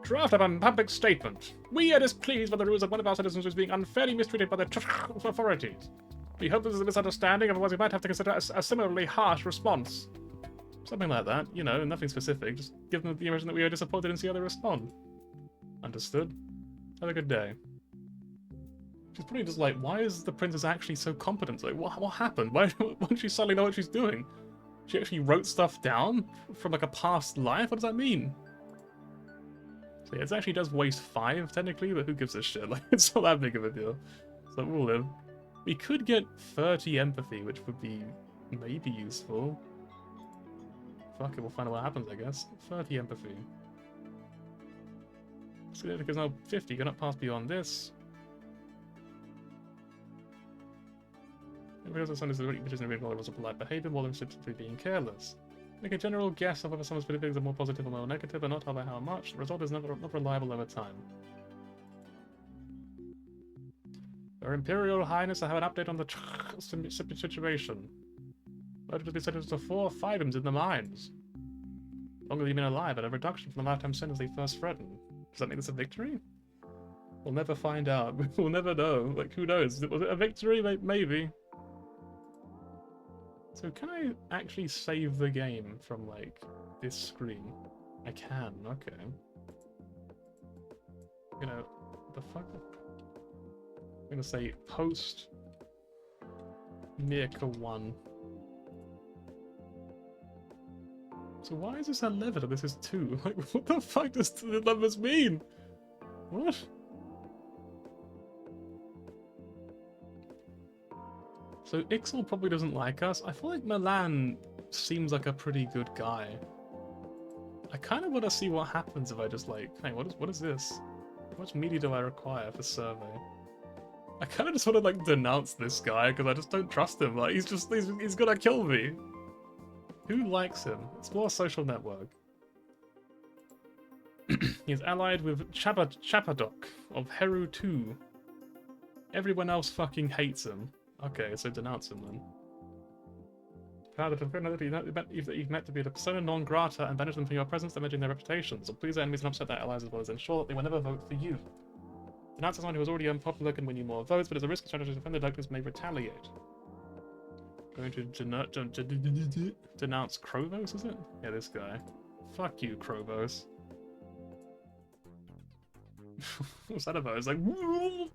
Draft up a public statement. We are displeased by the rules that one of our citizens is being unfairly mistreated by the authorities. We hope this is a misunderstanding, otherwise we might have to consider a similarly harsh response. Something like that, you know, nothing specific, just give them the impression that we are disappointed and see how they respond. Understood. Have a good day. She's probably just like, why is the princess actually so competent? Like, what happened? Why doesn't she suddenly know what she's doing? She actually wrote stuff down from like a past life? What does that mean? So yeah, it actually does waste 5 technically, but who gives a shit? Like, it's not that big of a deal. So we'll live. We could get 30 empathy, which would be maybe useful. Fuck it, we'll find out what happens, I guess. 30 empathy. Significance now 50, cannot pass beyond this. Because son is the reason was a polite behavior more than simply being careless. Make a general guess of whether someone's feelings are more positive or more negative, but not by how much. The result is never not reliable over time. Her Imperial Highness, I have an update on the situation. Voted to be sentenced to 4 or 5 in the mines. Longer than you've been alive, but a reduction from the lifetime sentence they first threatened. Does that mean it's a victory? We'll never find out. We'll never know. Like, who knows? Was it a victory? Maybe. So can I actually save the game from, like, this screen? I can, okay. You know, the fuck? I'm gonna say post Mirka 1. So why is this 11 and this is 2? Like, what the fuck does the numbers mean? What? So Ixel probably doesn't like us. I feel like Milan seems like a pretty good guy. I kind of want to see what happens if I just like, hey, what is this? How much media do I require for survey? I kind of just want to like denounce this guy because I just don't trust him. Like he's gonna kill me. Who likes him? Explore social network. He's allied with Chapadok of Heru 2. Everyone else fucking hates him. Okay, so denounce him then. Proud that you've met to be a persona non grata and banish them from your presence, damaging their reputations. So please enemies and upset their allies as well as ensure that they will never vote for you. Denounce someone who is already unpopular can win you more votes, but as a risk of strategy to defend the darkness may retaliate. Going to denounce Krovos, is it? Yeah, this guy. Fuck you, Krovos. What's that about? It's like, woo!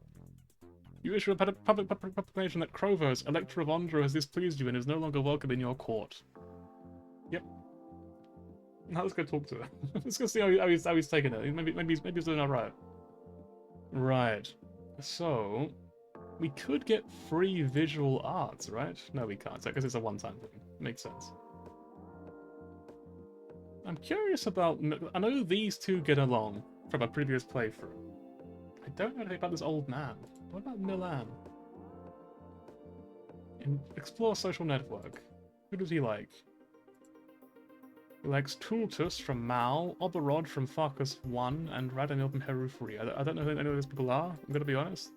You issue a public proclamation that Krovos, Elector of Ondra, has displeased you and is no longer welcome in your court. Yep. Now let's go talk to her. Let's go see how he's taking it. Maybe he's doing alright. Right. So we could get free visual arts, right? No, we can't, because it's a one-time thing. Makes sense. I'm curious about... I know these two get along from a previous playthrough. I don't know anything about this old man. What about Milan? Explore social network. Who does he like? He likes Tultus from Mal, Oberod from Farkas 1, and Radomil from Heru 3. I don't know who any of these people are, I'm gonna be honest.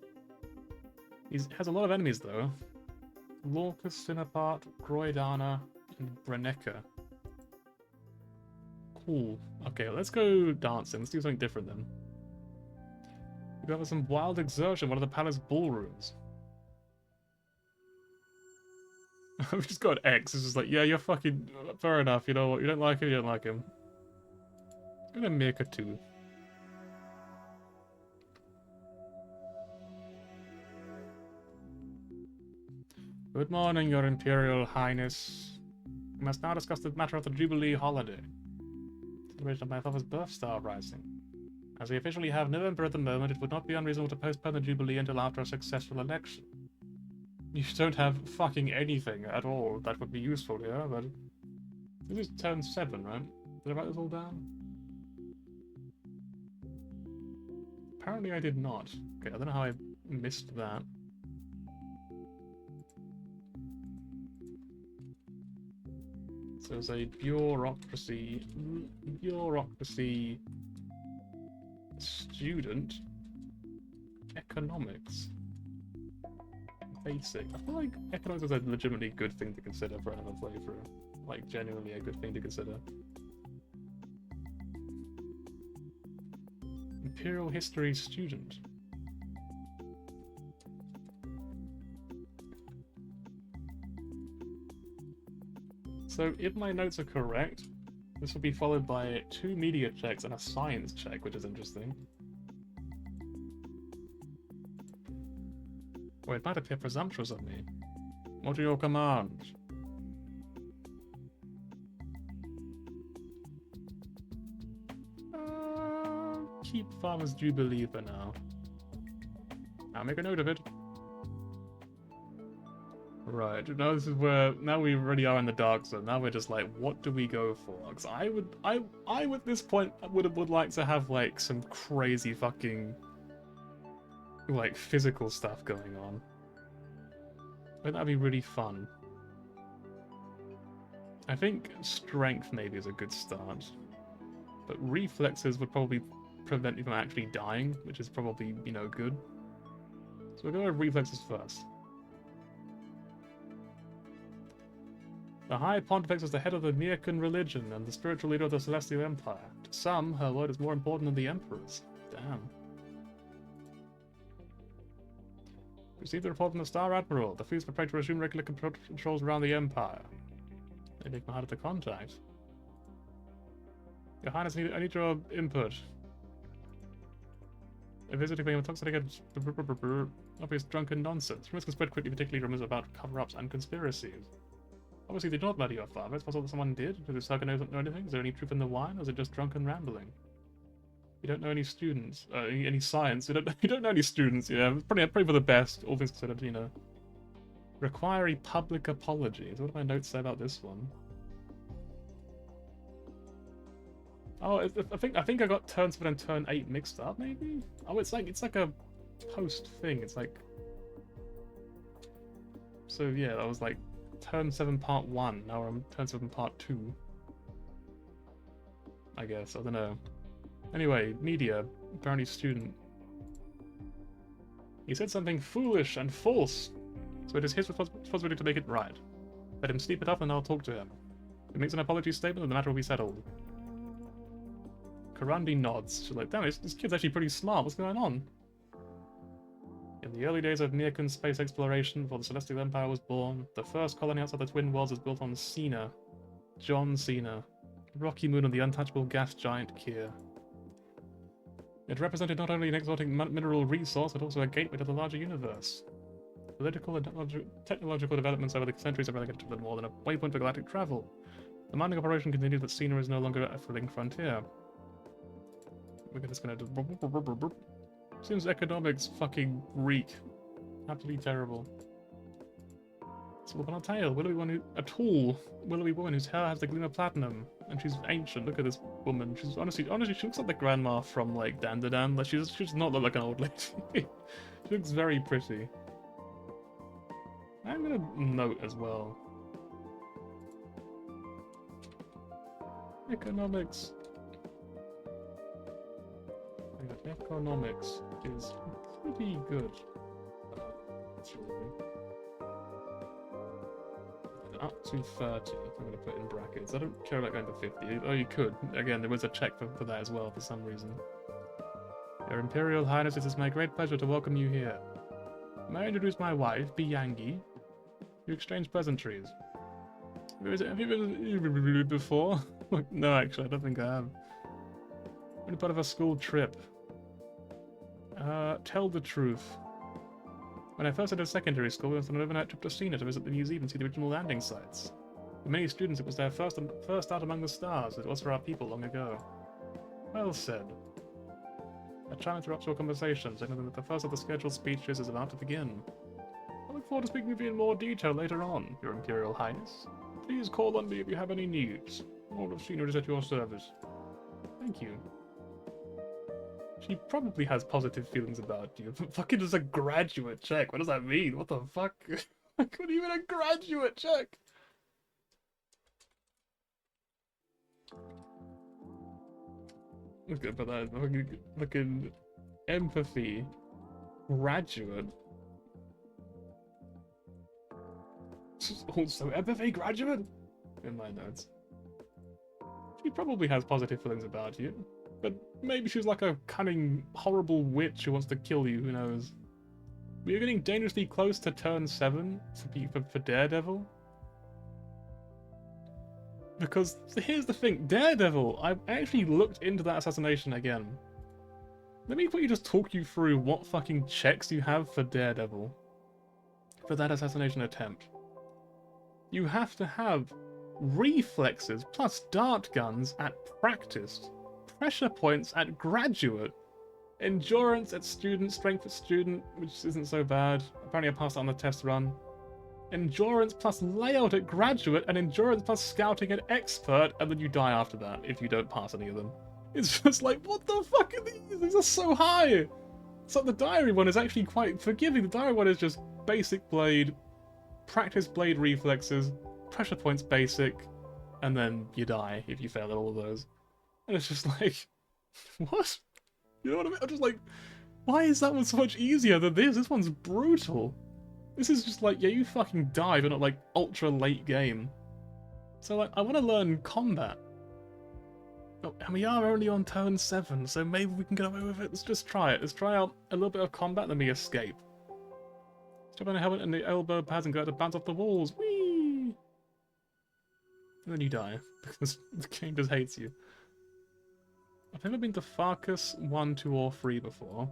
He has a lot of enemies though. Raucous, Cinepart, Groidana, and Breneka. Cool. Okay, let's go dancing. Let's do something different then. We got some wild exertion, one of the palace ballrooms. I've just got X. It's just like, yeah, you're fucking... Fair enough, you know what? You don't like him, you don't like him. I'm gonna make a 2. Good morning, Your Imperial Highness. We must now discuss the matter of the Jubilee holiday. Celebration of my father's birth star rising. As we officially have no emperor at the moment, it would not be unreasonable to postpone the Jubilee until after a successful election. You don't have fucking anything at all that would be useful here, but... This is turn 7, right? Did I write this all down? Apparently I did not. Okay, I don't know how I missed that. So there's a bureaucracy... student. Economics. Basic. I feel like economics is a legitimately good thing to consider for another playthrough. Like, genuinely a good thing to consider. Imperial History student. So, if my notes are correct, this will be followed by 2 media checks and a science check, which is interesting. Well, it might appear presumptuous of me. What are your commands? Keep Farmer's Jubilee for now. I'll make a note of it. Right, now this is where, now we already are in the dark zone. Now we're just like, what do we go for? Because I at this point would like to have like some crazy fucking like physical stuff going on. I think that'd be really fun. I think strength maybe is a good start, but reflexes would probably prevent me from actually dying, which is probably, you know, good. So we'll go with reflexes first. The High Pontifex was the head of the Neocan religion and the spiritual leader of the Celestial Empire. To some, her word is more important than the Emperor's. Damn. Received the report from the Star Admiral. The fleets prepare to resume regular controls around the Empire. They make me harder to contact. Your Highness, I need your input. A visitor being intoxicated, obvious drunken nonsense. Rumors can spread quickly, particularly rumors about cover-ups and conspiracies. Obviously, they do not murder your father. It's possible that someone did. Does this sucker know anything? Is there any truth in the wine, or is it just drunken rambling? You don't know any students, any science. You don't know any students. Yeah, probably for the best. All things considered, you know. Require a public apology. So what do my notes say about this one? Oh, I think I got turn 7 and turn 8 mixed up. Maybe. Oh, it's like a post thing. It's like. So yeah, that was like turn 7 part 1. Now we're on turn 7 part 2. I guess. I don't know. Anyway, media, apparently student. He said something foolish and false, so it is his responsibility to make it right. Let him sleep it up and I'll talk to him. If he makes an apology statement, then the matter will be settled. Karandi nods. She's like, damn, this kid's actually pretty smart. What's going on? In the early days of Neocan space exploration, before the Celestial Empire was born, the first colony outside the Twin Worlds was built on Cena. John Cena. Rocky moon of the untouchable gas giant Kier. It represented not only an exotic mineral resource, but also a gateway to the larger universe. Political and technological developments over the centuries have relegated to little more than a waypoint for galactic travel. The mining operation continues, but Cena is no longer a thrilling frontier. We're just gonna do... Seems economics fucking reek. Absolutely terrible. It's all upon our tail. Willowy one who... A tall, willowy woman whose hair has the gleam of platinum. And she's ancient. Look at this woman. She's honestly, she looks like the grandma from like Dandadan. Like she's not look like an old lady. She looks very pretty. I'm gonna note as well. Economics. Economics is pretty good. Up to 30, I'm going to put in brackets. I don't care about going to 50. Oh, you could. Again, there was a check for that as well for some reason. Your Imperial Highness, it is my great pleasure to welcome you here. May I introduce my wife, Biyangi? You exchange pleasantries. Have you been before? No, actually, I don't think I have. Only part of a school trip. Tell the truth. When I first entered secondary school, we went on an overnight trip to Cena to visit the museum and see the original landing sites. For many students, it was their first out among the stars, as it was for our people long ago. Well said. I shall interrupt your conversations, saying that the first of the scheduled speeches is about to begin. I look forward to speaking with you in more detail later on, Your Imperial Highness. Please call on me if you have any needs. All of Cena is at your service. Thank you. She probably has positive feelings about you. Fucking just a graduate check. What does that mean? What the fuck? What even a graduate check? Let's go put that fucking empathy graduate. Also, empathy graduate? In my notes. She probably has positive feelings about you. But maybe she's like a cunning, horrible witch who wants to kill you, who knows. We're getting dangerously close to turn 7 for Daredevil. Because here's the thing, Daredevil, I've actually looked into that assassination again. Let me quickly just talk you through what fucking checks you have for Daredevil. For that assassination attempt. You have to have reflexes plus dart guns at practice, pressure points at graduate, endurance at student, strength at student, which isn't so bad. Apparently I passed that on the test run. Endurance plus layout at graduate, and endurance plus scouting at expert, and then you die after that if you don't pass any of them. It's just like, what the fuck are these? These are so high! So the diary one is actually quite forgiving. The diary one is just basic blade, practice blade reflexes, pressure points basic, and then you die if you fail at all of those. And it's just like, what? You know what I mean? I'm just like, why is that one so much easier than this? This one's brutal. This is just like, yeah, you fucking die, but not like ultra late game. So like, I want to learn combat. Oh, and we are only on turn 7, so maybe we can get away with it. Let's just try it. Let's try out a little bit of combat, then we escape. Jump on the helmet and the elbow pads and go to bounce off the walls. Whee! And then you die, because the game just hates you. I've never been to Farkas 1, 2, or 3 before.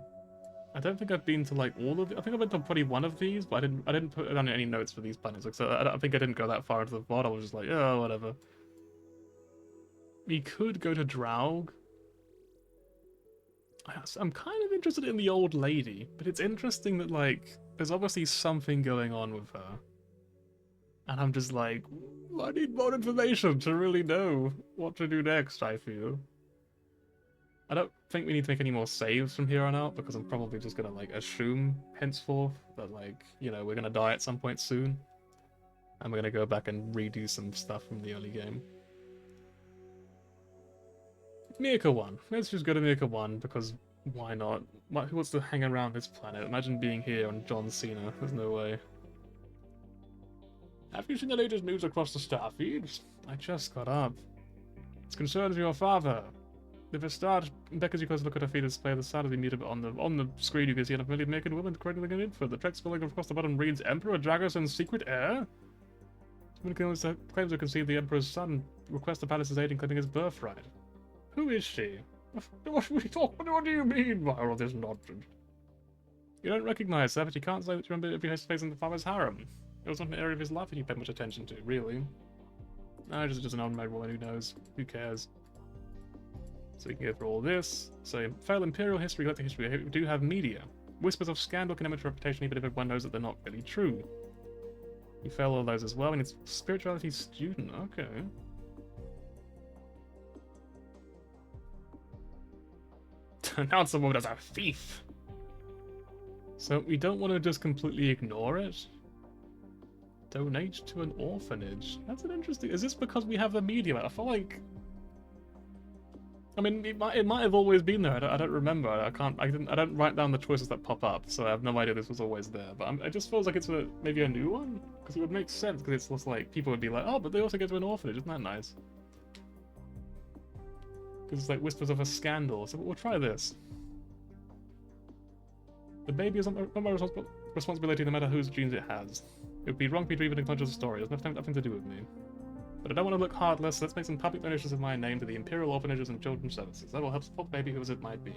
I don't think I've been to like all of it. I think I've been to probably one of these, but I didn't put down any notes for these planets. Like, so I think I didn't go that far into the VOD. I was just like, oh, whatever. We could go to Draug. I'm kind of interested in the old lady, but it's interesting that like there's obviously something going on with her. And I'm just like, I need more information to really know what to do next, I feel. I don't think we need to make any more saves from here on out, because I'm probably just gonna like assume henceforth that like, you know, we're gonna die at some point soon. And we're gonna go back and redo some stuff from the early game. Mirka 1. Let's just go to Mirka 1, because why not? Who wants to hang around this planet? Imagine being here on John Cena. There's no way. Have you seen the latest news across the star feeds? I just got up. It's concerns your father. If it starts, beckons you close look at her feed display the side of the meter on the screen you can see an familiar American woman cradling an infant. The text filling across the bottom reads Emperor Dragoson's secret heir? Someone claims to conceive the Emperor's son, requests the palace's aid in claiming his birthright. Who is she? What do you mean by all this nonsense? You don't recognize her, but you can't say that you remember every face in the father's harem. It was not an area of his life that you paid much attention to, really. No, just an unmarried woman, who knows? Who cares? So we can go through all this. So, fail imperial history, galactic history. We do have media. Whispers of scandal can damage reputation even if everyone knows that they're not really true. You fail all those as well, and it's spirituality student. Okay. Announce the woman as a thief. So we don't want to just completely ignore it. Donate to an orphanage. That's an interesting. Is this because we have the media? I feel like. I mean, it might have always been there. I don't remember. I don't write down the choices that pop up, so I have no idea this was always there. But it just feels like it's maybe a new one, because it would make sense. Because it's just like people would be like, oh, but they also go to an orphanage. Isn't that nice? Because it's like whispers of a scandal. So we'll try this. The baby is not my responsibility, no matter whose genes it has. It would be wrong for me to even acknowledge the story. It has nothing to do with me. But I don't want to look heartless, so let's make some public donations of my name to the Imperial Orphanages and Children's Services. That will help support the baby, whoever it might be.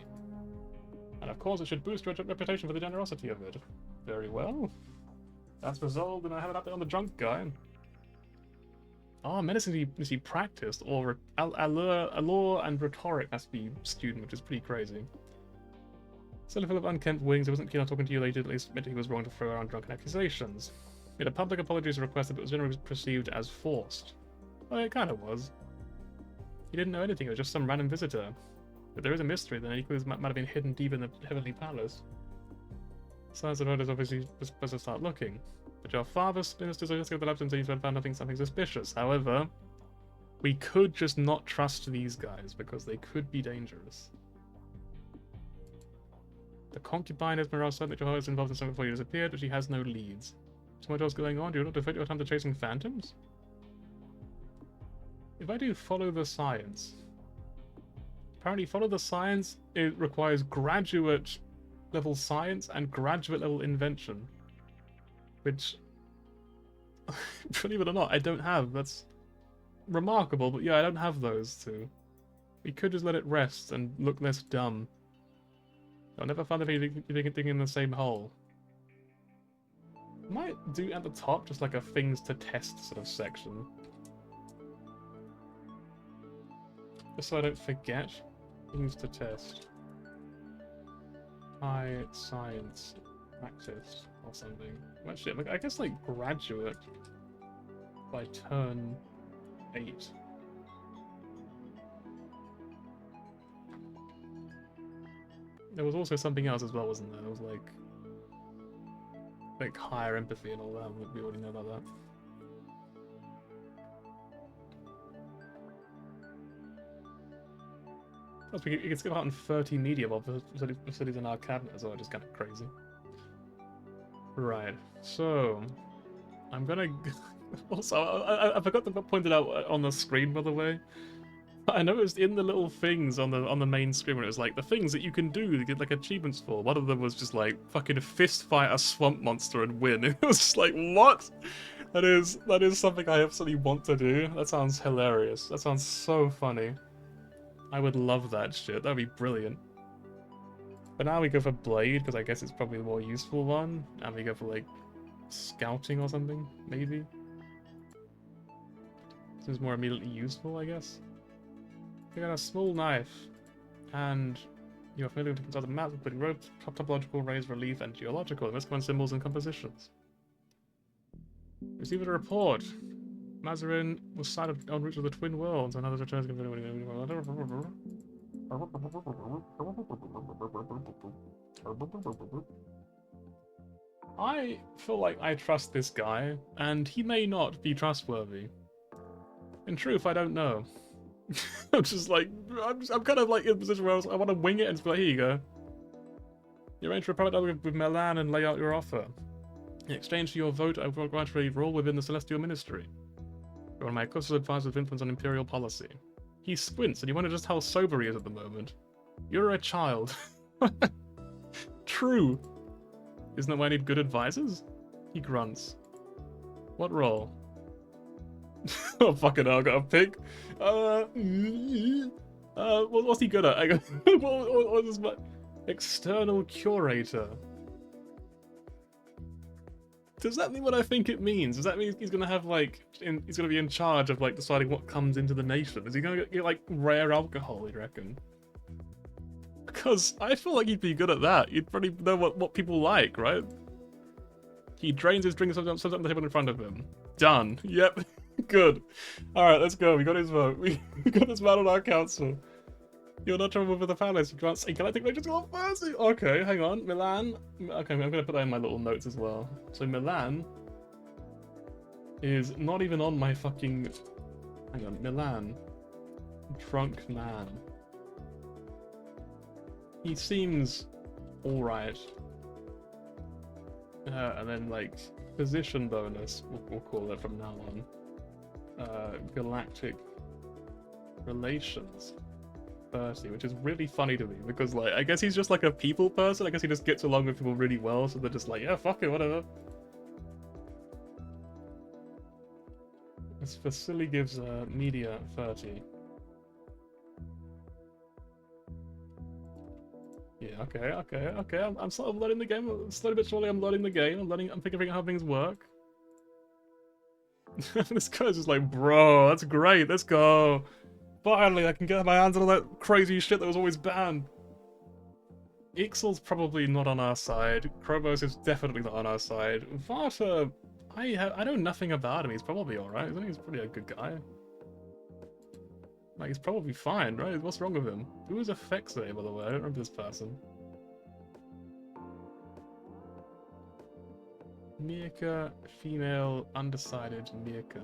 And of course, it should boost your reputation for the generosity of it. Very well. That's resolved, and I have an update on the drunk guy. Oh, medicine needs to be practiced, or allure and rhetoric has to be student, which is pretty crazy. Still full of unkempt wings, he wasn't keen on talking to you later, at least admitted he was wrong to throw around drunken accusations. He had a public apologies requested, but was generally perceived as forced. Well, it kind of was. He didn't know anything, it was just some random visitor. But there is a mystery, then he might have been hidden deep in the Heavenly Palace. Science and is obviously supposed to start looking. But your father's ministers are just going to labs and he's found something suspicious. However, we could just not trust these guys because they could be dangerous. The concubine Esmeralda Mitchell is involved in something before you disappeared, but she has no leads. So what else going on? Do you not devote your time to chasing phantoms? If I do follow the science... Apparently follow the science, it requires graduate level science and graduate level invention. Which, believe it or not, I don't have. That's remarkable, but yeah, I don't have those two. We could just let it rest and look less dumb. I'll never find anything in the same hole. Might do at the top just like a things to test sort of section. Just so I don't forget. Things to test. High science practice or something. Actually, like, I guess like graduate by turn 8. There was also something else as well, wasn't there? There was like higher empathy and all that. We already know about that. Plus, you can skip out in 30 media while facilities in our cabinet as well, which is kind of crazy. Right, so I'm gonna. Also, I forgot to point it out on the screen, by the way. I noticed in the little things on the main screen where it was like the things that you can do to get like achievements for. One of them was just like fucking fist fight a swamp monster and win. It was just like, what? That is something I absolutely want to do. That sounds hilarious. That sounds so funny. I would love that shit. That'd be brilliant. But now we go for Blade, because I guess it's probably the more useful one. And we go for, like, Scouting or something, maybe. This is more immediately useful, I guess. We got a small knife. And you're familiar with the map, including ropes, topological, rays, relief, and geological, and this one symbols and compositions. Received a report. Mazarin was sighted en route to the Twin Worlds, and others returns. I feel like I trust this guy, and he may not be trustworthy. In truth, I don't know. I'm just like, I'm kind of like in a position where I want to wing it and just be like, here you go. You arrange for a private dialogue with Milan and lay out your offer. In exchange for your vote, I will grant you a role within the Celestial Ministry. You're one of my closest advisors with influence on Imperial policy. He squints, and you wonder just how sober he is at the moment. You're a child. True. Isn't that why I need good advisors? He grunts. What role? Oh, fucking hell, I got a pig. What's he good at? I go, what is my... External curator. Does that mean what I think it means? Does that mean he's gonna have like, he's gonna be in charge of like deciding what comes into the nation? Is he gonna get like rare alcohol, you reckon? Because I feel like he'd be good at that. He'd probably know what people like, right? He drains his drink and sets up the table in front of him. Done. Yep. Good. Alright, let's go. We got his vote. We got this man on our council. You're not trouble with the palace. You can't say galactic nations go first. Okay, hang on. Milan. Okay, I'm gonna put that in my little notes as well. So Milan is not even on my fucking. Hang on, Milan. Drunk man. He seems alright. And then like position bonus, we'll call it from now on. Galactic relations. 30, which is really funny to me because like I guess he's just like a people person. I guess he just gets along with people really well, so they're just like, yeah, fuck it, whatever. This facility gives media 30. Yeah, okay. I'm sort of learning the game. Slowly but surely I'm learning the game. I'm figuring out how things work. This guy's just like, bro, that's great, let's go. Finally, I can get my hands on all that crazy shit that was always banned. Ixel's probably not on our side. Krobos is definitely not on our side. Varta, I know nothing about him. He's probably alright. I think he's probably a good guy. Like, he's probably fine, right? What's wrong with him? Who is Afexe, by the way? I don't remember this person. Mirka, female, undecided, Mirkan.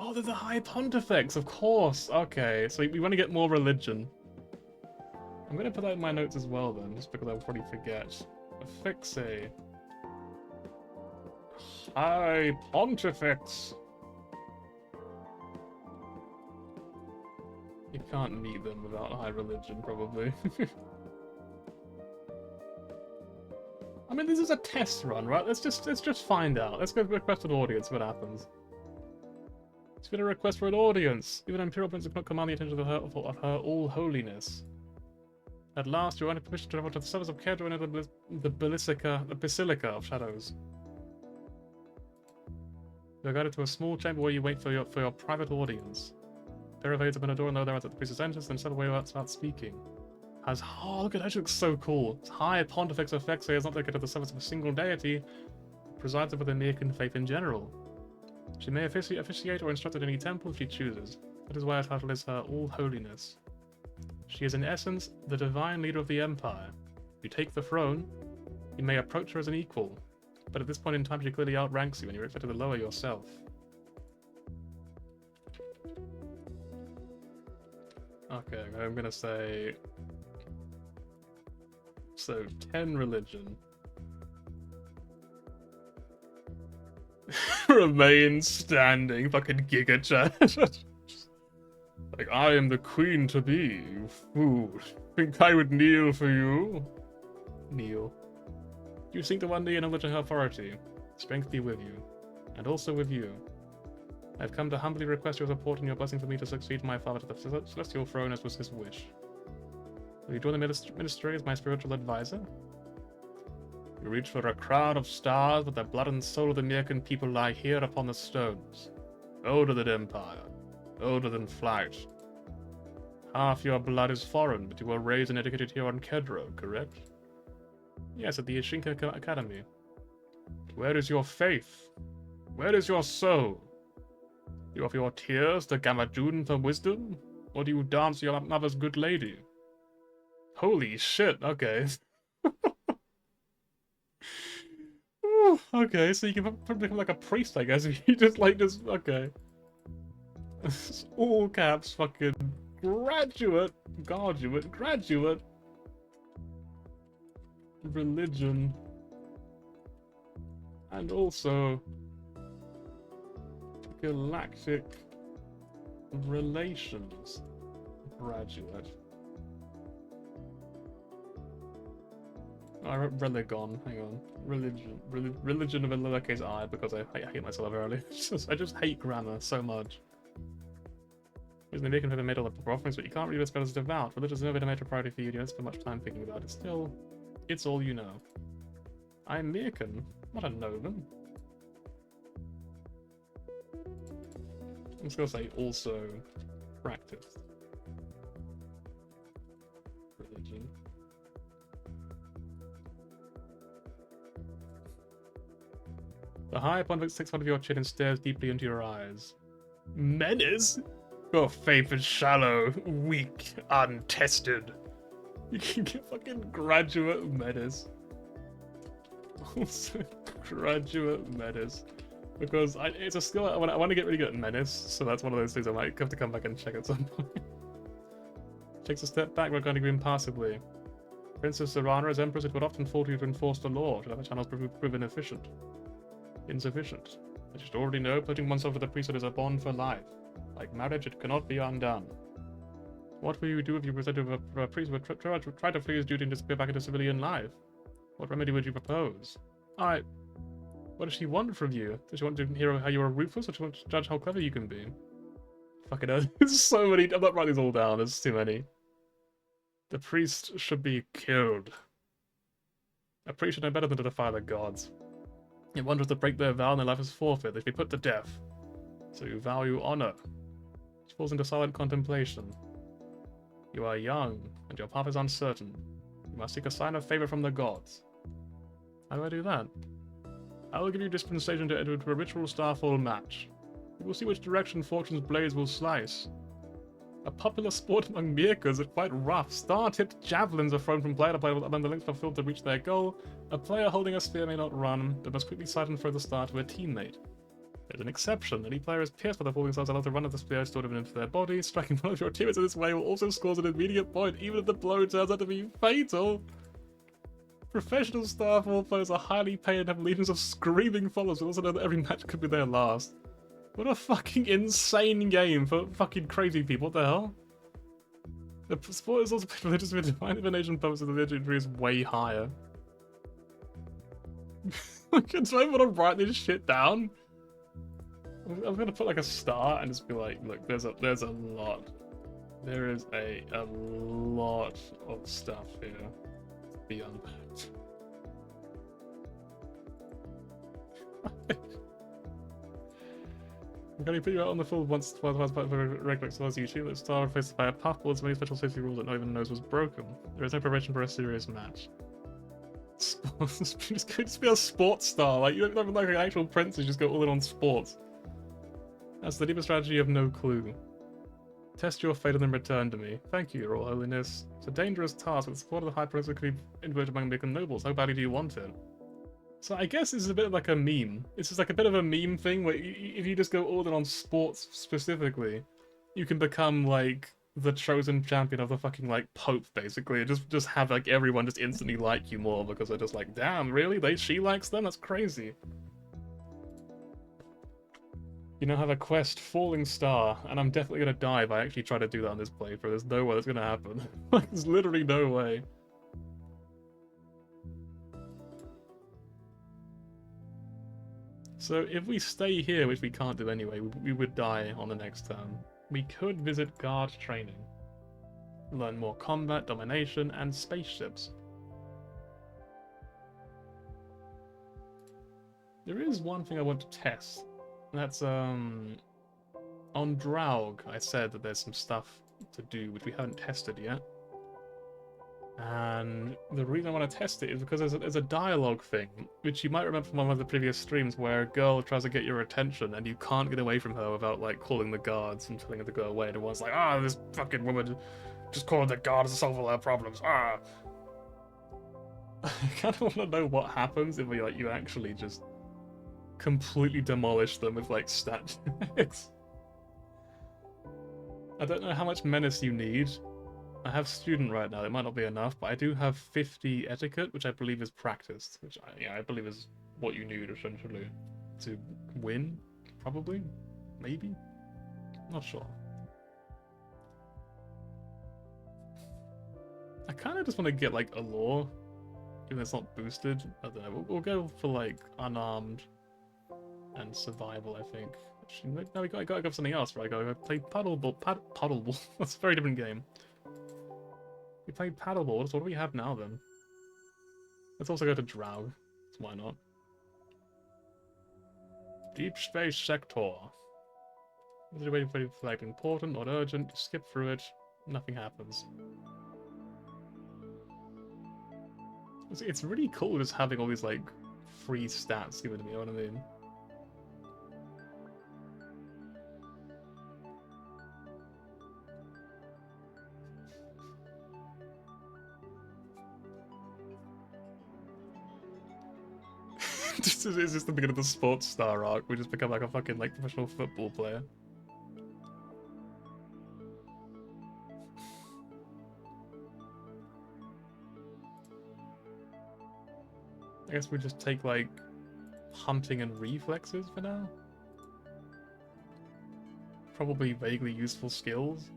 Oh, they're the High Pontifex, of course. Okay, so we want to get more religion. I'm gonna put that in my notes as well then, just because I'll probably forget. Affix a High Pontifex. You can't meet them without high religion, probably. I mean, this is a test run, right? Let's just find out. Let's go request an audience. What happens? It's been a request for an audience. Even Imperial Prince cannot command the attention of her all holiness. At last, you are permission to travel to the service of care to enter the Basilica of Shadows. You are guided to a small chamber where you wait for your private audience. There evades open a door and lower there at the priestess entrance, then settle where you start speaking. Oh, look at that, she looks so cool. It's High Pontifex Affexa is not dedicated to the service of a single deity, presides over the American faith in general. She may officiate or instruct at any temple if she chooses. That is why her title is her All Holiness. She is in essence the divine leader of the Empire. You take the throne, you may approach her as an equal, but at this point in time she clearly outranks you and you're expected to lower yourself. Okay, I'm gonna say... So, 10 religion. Remain standing, fucking giga chat. Like, I am the queen to be, you fool. Think I would kneel for you? Kneel. You seek the one knee and acknowledge her authority. Strength be with you. And also with you. I have come to humbly request your support and your blessing for me to succeed my father to the celestial throne as was his wish. Will you join the ministry as my spiritual advisor? You reach for a crown of stars, but the blood and soul of the American people lie here upon the stones. Older than empire. Older than flight. Half your blood is foreign, but you were raised and educated here on Kedro, correct? Yes, at the Ishinka Academy. Where is your faith? Where is your soul? You offer your tears to Gamadun for wisdom? Or do you dance your mother's good lady? Holy shit, okay. Ooh, okay, so you can become like a priest, I guess, if you just okay. All caps, fucking graduate, religion, and also galactic relations graduate. I wrote Religon, hang on. Religion with a lowercase I because I hate myself early. I just hate grammar so much. Reason they can have made all the offerings, but you can't really spell as devout. Religion is never been a major priority for you, you don't spend much time thinking about it. Still, it's all you know. I'm Mirkan, not a Novan. I'm just gonna say also practice. Religion. The High Pontifex takes hold of your chin and stares deeply into your eyes. Menace? Your faith is shallow, weak, untested. You can get fucking graduate menace. Also, graduate menace. Because it's a skill I want to get really good at menace, so that's one of those things I might have to come back and check at some point. Takes a step back, regarding you impassively. Princess Zorana, as Empress, it would often fall to you to enforce the law, should have the channels proven insufficient. I should already know, putting oneself to the priesthood is a bond for life. Like marriage, it cannot be undone. What will you do if you presented with a priest who would try to flee his duty and disappear back into civilian life? What remedy would you propose? What does she want from you? Does she want to hear how you are ruthless, or does she want to judge how clever you can be? Fucking hell, there's so many. I'm not writing these all down, there's too many. The priest should be killed. A priest should know better than to defy the gods. If one was to break their vow and their life is forfeit, they should be put to death. So you value honor. She falls into silent contemplation. You are young, and your path is uncertain. You must seek a sign of favor from the gods. How do I do that? I will give you dispensation to enter into a ritual starfall match. You will see which direction fortune's blades will slice. A popular sport among Mirkas is quite rough. Star-tipped javelins are thrown from player to player when the links are filled to reach their goal. A player holding a spear may not run, but must quickly sight and throw the star to a teammate. There's an exception. Any player is pierced by the falling stars allowed to run at the spear stored into their body. Striking one of your teammates in this way will also score an immediate point, even if the blow turns out to be fatal. Professional Star 4 players are highly paid and have legions of screaming followers, but also know that every match could be their last. What a fucking insane game for fucking crazy people. What the hell? The sport is also played religious with divine divination purposes, the legendary is way higher. Do I want to write this shit down? I'm gonna put like a star and just be like, look, there's a lot. There is a lot of stuff here to be unpacked. I'm going to put you out on the field once for regular stars YouTube. Let's start faced by a puffball. There's many special safety rules that no one knows was broken. There is no preparation for a serious match. Sports, just be a sports star. Like, you don't have like an actual princess, just go all in on sports. That's the deepest strategy, you have no clue. Test your fate and then return to me. Thank you, Your Royal Holiness. It's a dangerous task, but the support of the High Prince could be inverted among the nobles. How badly do you want it? So I guess this is a bit like a meme. It's just like a bit of a meme thing where if you just go all in on sports specifically, you can become like the chosen champion of the fucking like Pope basically, and just have like everyone just instantly like you more because they're just like, damn, really? She likes them? That's crazy. You now have a quest, Falling Star, and I'm definitely gonna die if I actually try to do that on this playthrough. There's no way that's gonna happen. Like, there's literally no way. So if we stay here, which we can't do anyway, we would die on the next turn. We could visit guard training. Learn more combat, domination, and spaceships. There is one thing I want to test. And that's, on Draug, I said that there's some stuff to do which we haven't tested yet. And the reason I want to test it is because there's a dialogue thing, which you might remember from one of the previous streams, where a girl tries to get your attention and you can't get away from her without like calling the guards and telling her to go away. And everyone's like, ah, this fucking woman just called the guards to solve all her problems. Ah. I kind of want to know what happens if you actually just completely demolish them with like stat checks. I don't know how much menace you need. I have student right now, it might not be enough, but I do have 50 etiquette, which I believe is practiced, which I believe is what you need essentially to win, probably, maybe, not sure. I kind of just want to get like a lore, even though it's not boosted. I don't know, we'll go for like unarmed and survival, I think. Actually, no, I gotta go for something else, right? I gotta play paddleball. Paddleball. That's a very different game. We played paddleball. What do we have now then? Let's also go to Draug. Why not? Deep space sector. Is there a way to flag important, not urgent? Skip through it. Nothing happens. It's really cool just having all these like free stats given to me. You know what I mean? This is just the beginning of the sports star arc. We just become like a fucking like professional football player. I guess we just take like hunting and reflexes for now. Probably vaguely useful skills.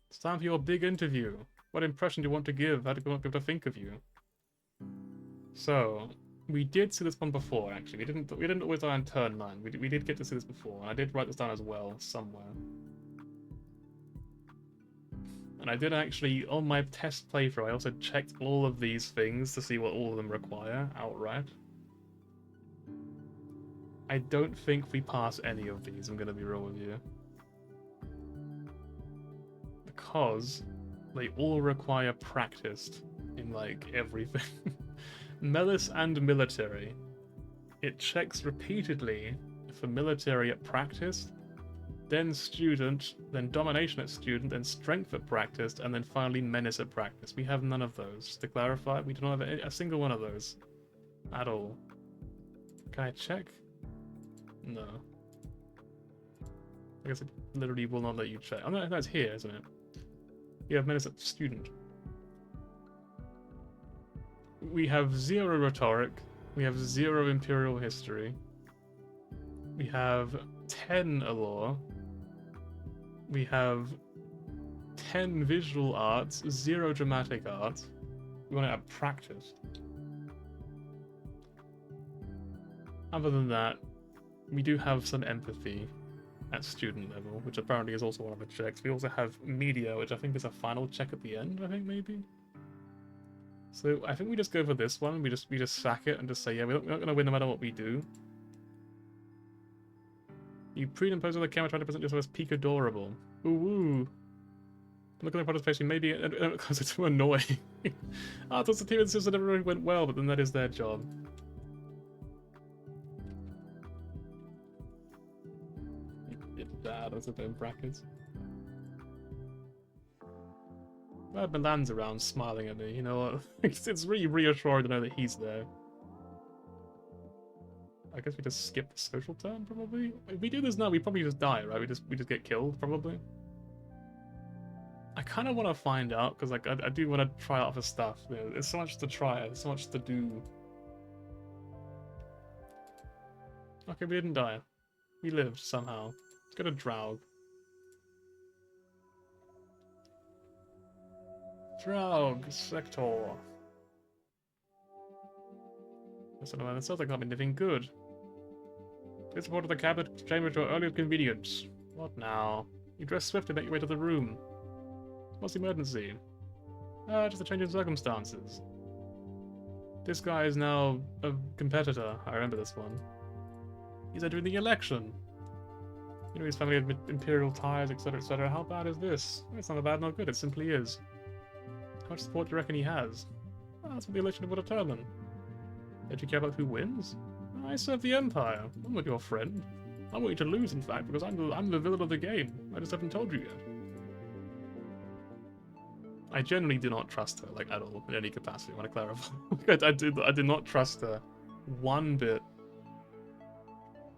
It's time for your big interview. What impression do you want to give? How do you want people to think of you? So, we did see this one before, actually. We didn't always die on turn 9. We did get to see this before, and I did write this down as well, somewhere. And I did actually, on my test playthrough, I also checked all of these things to see what all of them require, outright. I don't think we pass any of these, I'm gonna be real with you. Because they all require practiced in, like, everything. Melis and military. It checks repeatedly for military at practice. then student, then domination at student, then strength at practice, and then finally menace at practice. We have none of those. Just to clarify, we do not have a single one of those. At all. Can I check? No. I guess it literally will not let you check. Oh no, that's here, isn't it? You have menace at student. We have 0 rhetoric. We have 0 imperial history. We have 10 allure. We have 10 visual arts, 0 dramatic arts. We want to add practice. Other than that, we do have some empathy at student level, which apparently is also one of the checks. We also have media, which I think is a final check at the end, I think, maybe? So I think we just go for this one. We just sack it and just say, yeah, we're not going to win no matter what we do. You pre-impose on the camera trying to present yourself as peak adorable. Ooh, woo. Look at the participation, maybe it comes to annoying. Ah, it's a team that never really went well, but then that is their job. That's a bit in brackets. Well, Milan's around smiling at me, you know what? It's really reassuring to know that he's there. I guess we just skip the social turn, probably? If we do this now, we probably just die, right? We just get killed, probably. I kind of want to find out, because like I do want to try out other stuff. You know, there's so much to try, there's so much to do. Okay, we didn't die. We lived, somehow. Let's go to Draug. Draug, Sector. That sounds like I'm anything good. Please report to the cabinet chamber to your earliest convenience. What now? You dress swift and make your way to the room. What's the emergency? Just a change in circumstances. This guy is now a competitor. I remember this one. He's entering the election. You know, his family had imperial ties, etc., etc. How bad is this? It's not bad, not good. It simply is. How much support do you reckon he has? Well, that's what the election will determine. Don't you care about who wins? I serve the Empire. I'm not your friend. I want you to lose, in fact, because I'm the villain of the game. I just haven't told you yet. I generally do not trust her, like, at all, in any capacity. I want to clarify. I did not trust her one bit.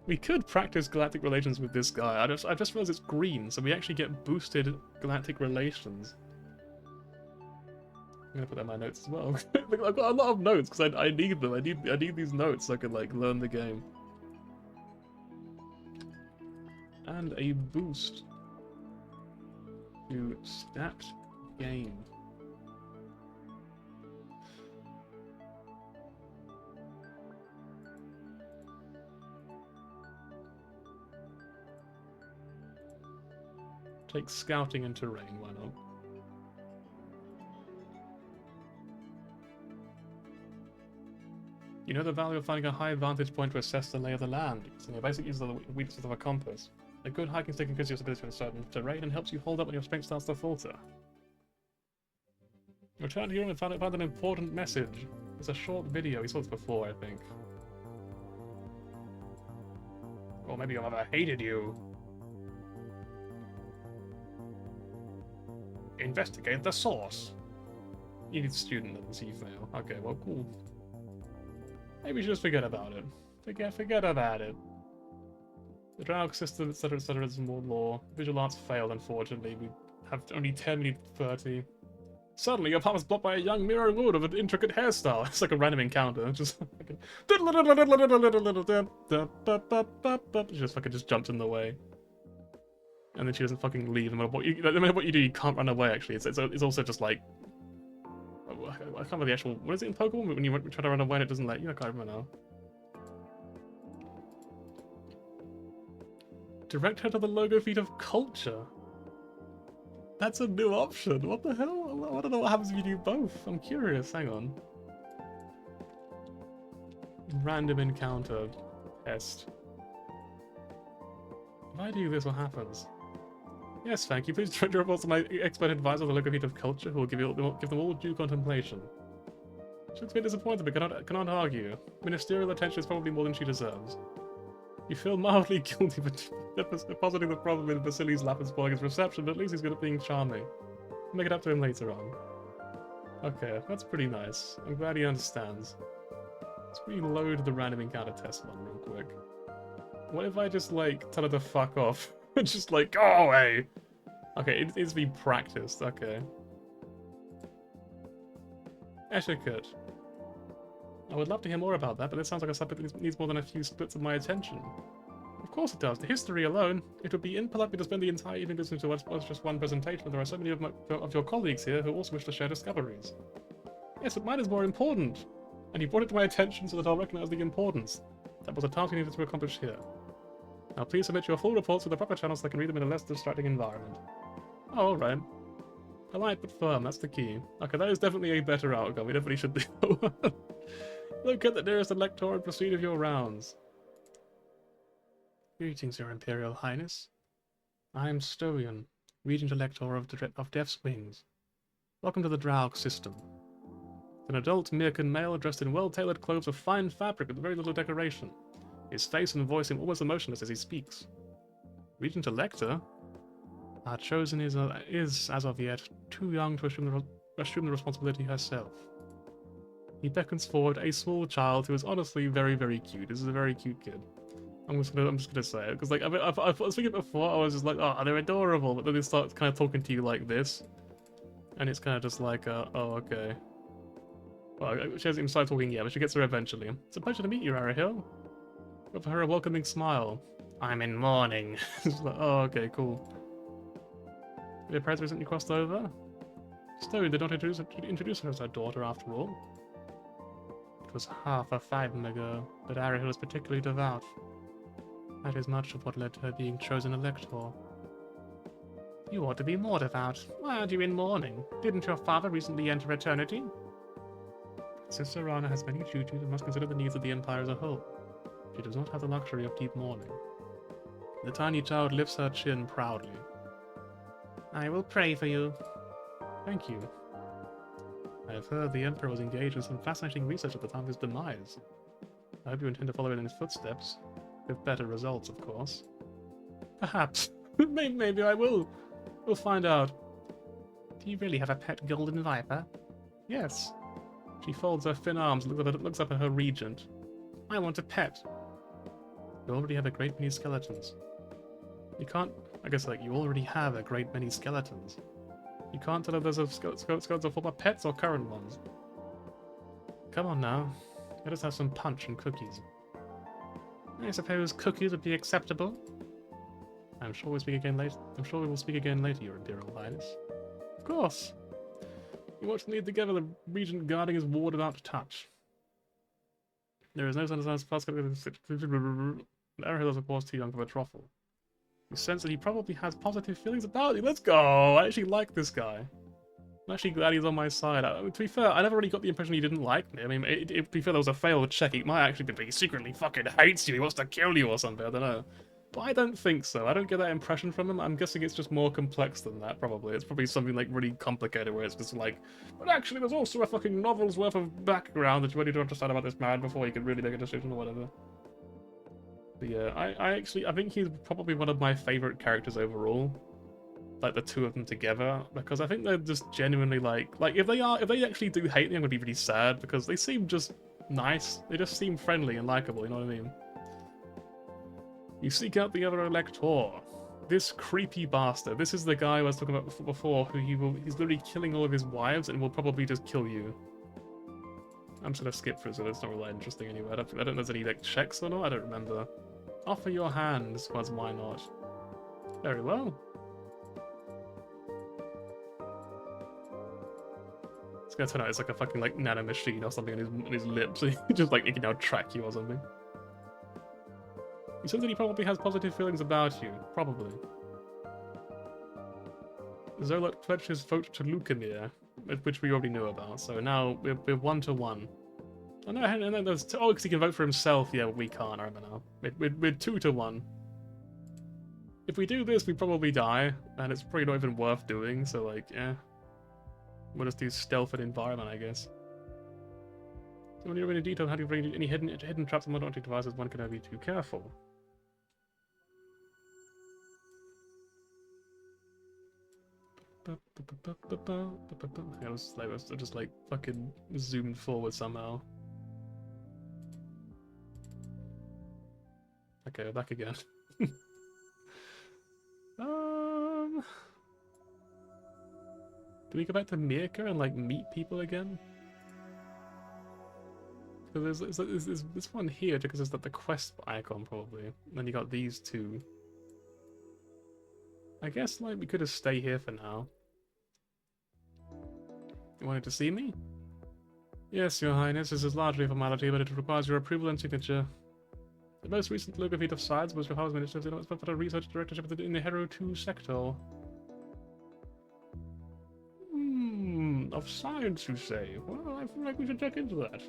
We could practice galactic relations with this guy. I just realized it's green, so we actually get boosted galactic relations. I'm gonna put that in my notes as well. I've got a lot of notes because I need them. I need these notes so I can like learn the game. And a boost to stat game. Take scouting and terrain, why not? You know the value of finding a high vantage point to assess the lay of the land. So your basic use of the weaknesses of a compass. A good hiking stick increases your ability to certain terrain and helps you hold up when your strength starts to falter. Return to your room and found an important message. It's a short video. We saw this before, I think. Or maybe your mother hated you. Investigate the source. You need student level, so you fail. Okay, well, cool. Maybe we should just forget about it. Forget about it. The Draug system, etc., is more law. Visual arts failed, unfortunately. We have only 10, we need 30. Suddenly, your path is blocked by a young mirror wood of an intricate hairstyle. It's like a random encounter. Just fucking... She just fucking just jumps in the way. And then she doesn't fucking leave. No matter what you do, you can't run away, actually. It's also just like... I can't remember the actual... What is it in Pokemon? When you try to run away and it doesn't let you? I can't remember now. Direct her to the logo feed of culture. That's a new option. What the hell? I don't know what happens if you do both. I'm curious. Hang on. Random encounter test. If I do this, what happens? Yes, thank you. Please direct your reports to my expert advisor, the logo feed of culture, who will give them all due contemplation. She looks a bit disappointed, but cannot argue. Ministerial attention is probably more than she deserves. You feel mildly guilty for positing the problem with Vasily's laugh and spoiling his reception, but at least he's good at being charming. Make it up to him later on. Okay, that's pretty nice. I'm glad he understands. Let's reload the random encounter test one real quick. What if I just, like, tell her to fuck off? Just, like, go away! Okay, it needs to be practiced, okay. Etiquette. I would love to hear more about that, but this sounds like a subject that needs more than a few splits of my attention. Of course it does. The history alone. It would be impolite to spend the entire evening listening to what's just one presentation, but there are so many of your colleagues here who also wish to share discoveries. Yes, but mine is more important. And you brought it to my attention so that I'll recognize the importance. That was a task you needed to accomplish here. Now please submit your full reports to the proper channels so I can read them in a less distracting environment. Oh, alright. Polite but firm, that's the key. Okay, that is definitely a better outcome. We definitely should do that. Locate the nearest elector and proceed with your rounds. Greetings, Your Imperial Highness. I am Stoian, Regent Elector of Death's Wings. Welcome to the Draug system. An adult Mirkan male dressed in well-tailored clothes of fine fabric with very little decoration. His face and voice seem almost emotionless as he speaks. Regent Elector? Our chosen is, as of yet, too young to assume the responsibility herself. He beckons forward a small child who is honestly very, very cute. This is a very cute kid. I'm just gonna say it because, like, I was thinking before, I was just like, oh, they're adorable, but then they start kind of talking to you like this, and it's kind of just like, oh, okay. Well, she hasn't even started talking yet, but she gets there eventually. It's a pleasure to meet you, Arahil. Give her a welcoming smile. I'm in mourning. Like, oh, okay, cool. Your parents recently crossed over? Stowe did not introduce her as her daughter, after all. It was half a fighting ago, but Arahil is particularly devout. That is much of what led to her being chosen elector. You ought to be more devout. Why aren't you in mourning? Didn't your father recently enter eternity? Princess Zorana has many duties and must consider the needs of the Empire as a whole. She does not have the luxury of deep mourning. The tiny child lifts her chin proudly. I will pray for you. Thank you. I have heard the Emperor was engaged in some fascinating research at the time of his demise. I hope you intend to follow in his footsteps. With better results, of course. Perhaps. Maybe I will. We'll find out. Do you really have a pet golden viper? Yes. She folds her thin arms and looks up at her regent. I want a pet. You already have a great many skeletons. You can't... I guess, like, you already have a great many skeletons. You can't tell if those are skeletons are for pets or current ones. Come on now. Let us have some punch and cookies. I suppose cookies would be acceptable. I'm sure we'll speak again later. I'm sure we will speak again later, Your Imperial Highness. Of course. You watch them lead together, the regent guarding his ward about to touch. There is no sense of fast. Arahil is of course too young for a truffle. You sense that he probably has positive feelings about you. Let's go! I actually like this guy. I'm actually glad he's on my side. To be fair, I never really got the impression he didn't like me. I mean, to be fair, that was a failed check. He might actually be he secretly fucking hates you. He wants to kill you or something. I don't know. But I don't think so. I don't get that impression from him. I'm guessing it's just more complex than that, probably. It's probably something, like, really complicated where it's just like, but actually there's also a fucking novel's worth of background that you really don't understand about this man before you can really make a decision or whatever. But yeah, I think he's probably one of my favorite characters overall. Like the two of them together, because I think they're just genuinely like if they actually do hate me, I'm gonna be really sad because they seem just nice. They just seem friendly and likable, you know what I mean? You seek out the other elector. This creepy bastard. This is the guy I was talking about before, who he's literally killing all of his wives and will probably just kill you. I'm just gonna skip through, so it's not really interesting anyway. I don't know if there's any like checks or not. I don't remember. Offer your hand. Was why not? Very well. It's gonna turn out it's like a fucking like nano machine or something on his lips. So he just like he can now track you or something. He says that he probably has positive feelings about you. Probably. Zolot pledged his vote to Lukemir, which we already knew about. So now we're 1-1. Oh no, and then there's oh, because he can vote for himself. Yeah, we can't. I remember now. We're 2-1. If we do this, we probably die, and it's probably not even worth doing. So like, yeah. We'll just do stealth and environment, I guess. So when you're in detail, how do you bring any hidden traps and monitoring devices? One can never be too careful. I was just like fucking zoomed forward somehow. Okay, back again. Do we go back to Mirka and like meet people again? Because there's this one here because it's like the quest icon probably. And then you got these two. I guess like we could just stay here for now. You wanted to see me? Yes, Your Highness. This is largely a formality, but it requires your approval and signature. The most recent local feat of science was your husband initiative for a research directorship in the Hero 2 sector. Of science, you say? Well, I feel like we should check into that.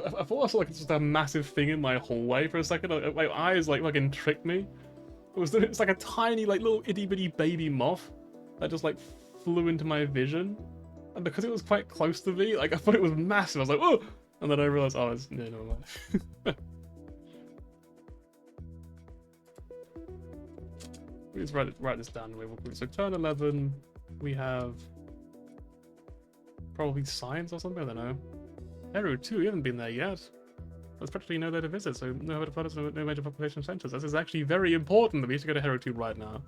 I thought I saw like just a massive thing in my hallway for a second. My eyes like fucking tricked me. It's like a tiny, like little itty bitty baby moth that just like flew into my vision, and because it was quite close to me, like I thought it was massive. I was like, oh, and then I realized, oh, it's no, never mind. We just write this down. So turn 11, we have probably science or something. I don't know. Hero 2, you haven't been there yet. There's practically nowhere to visit, so no major population centers. This is actually very important that we need to go to Hero 2 right now.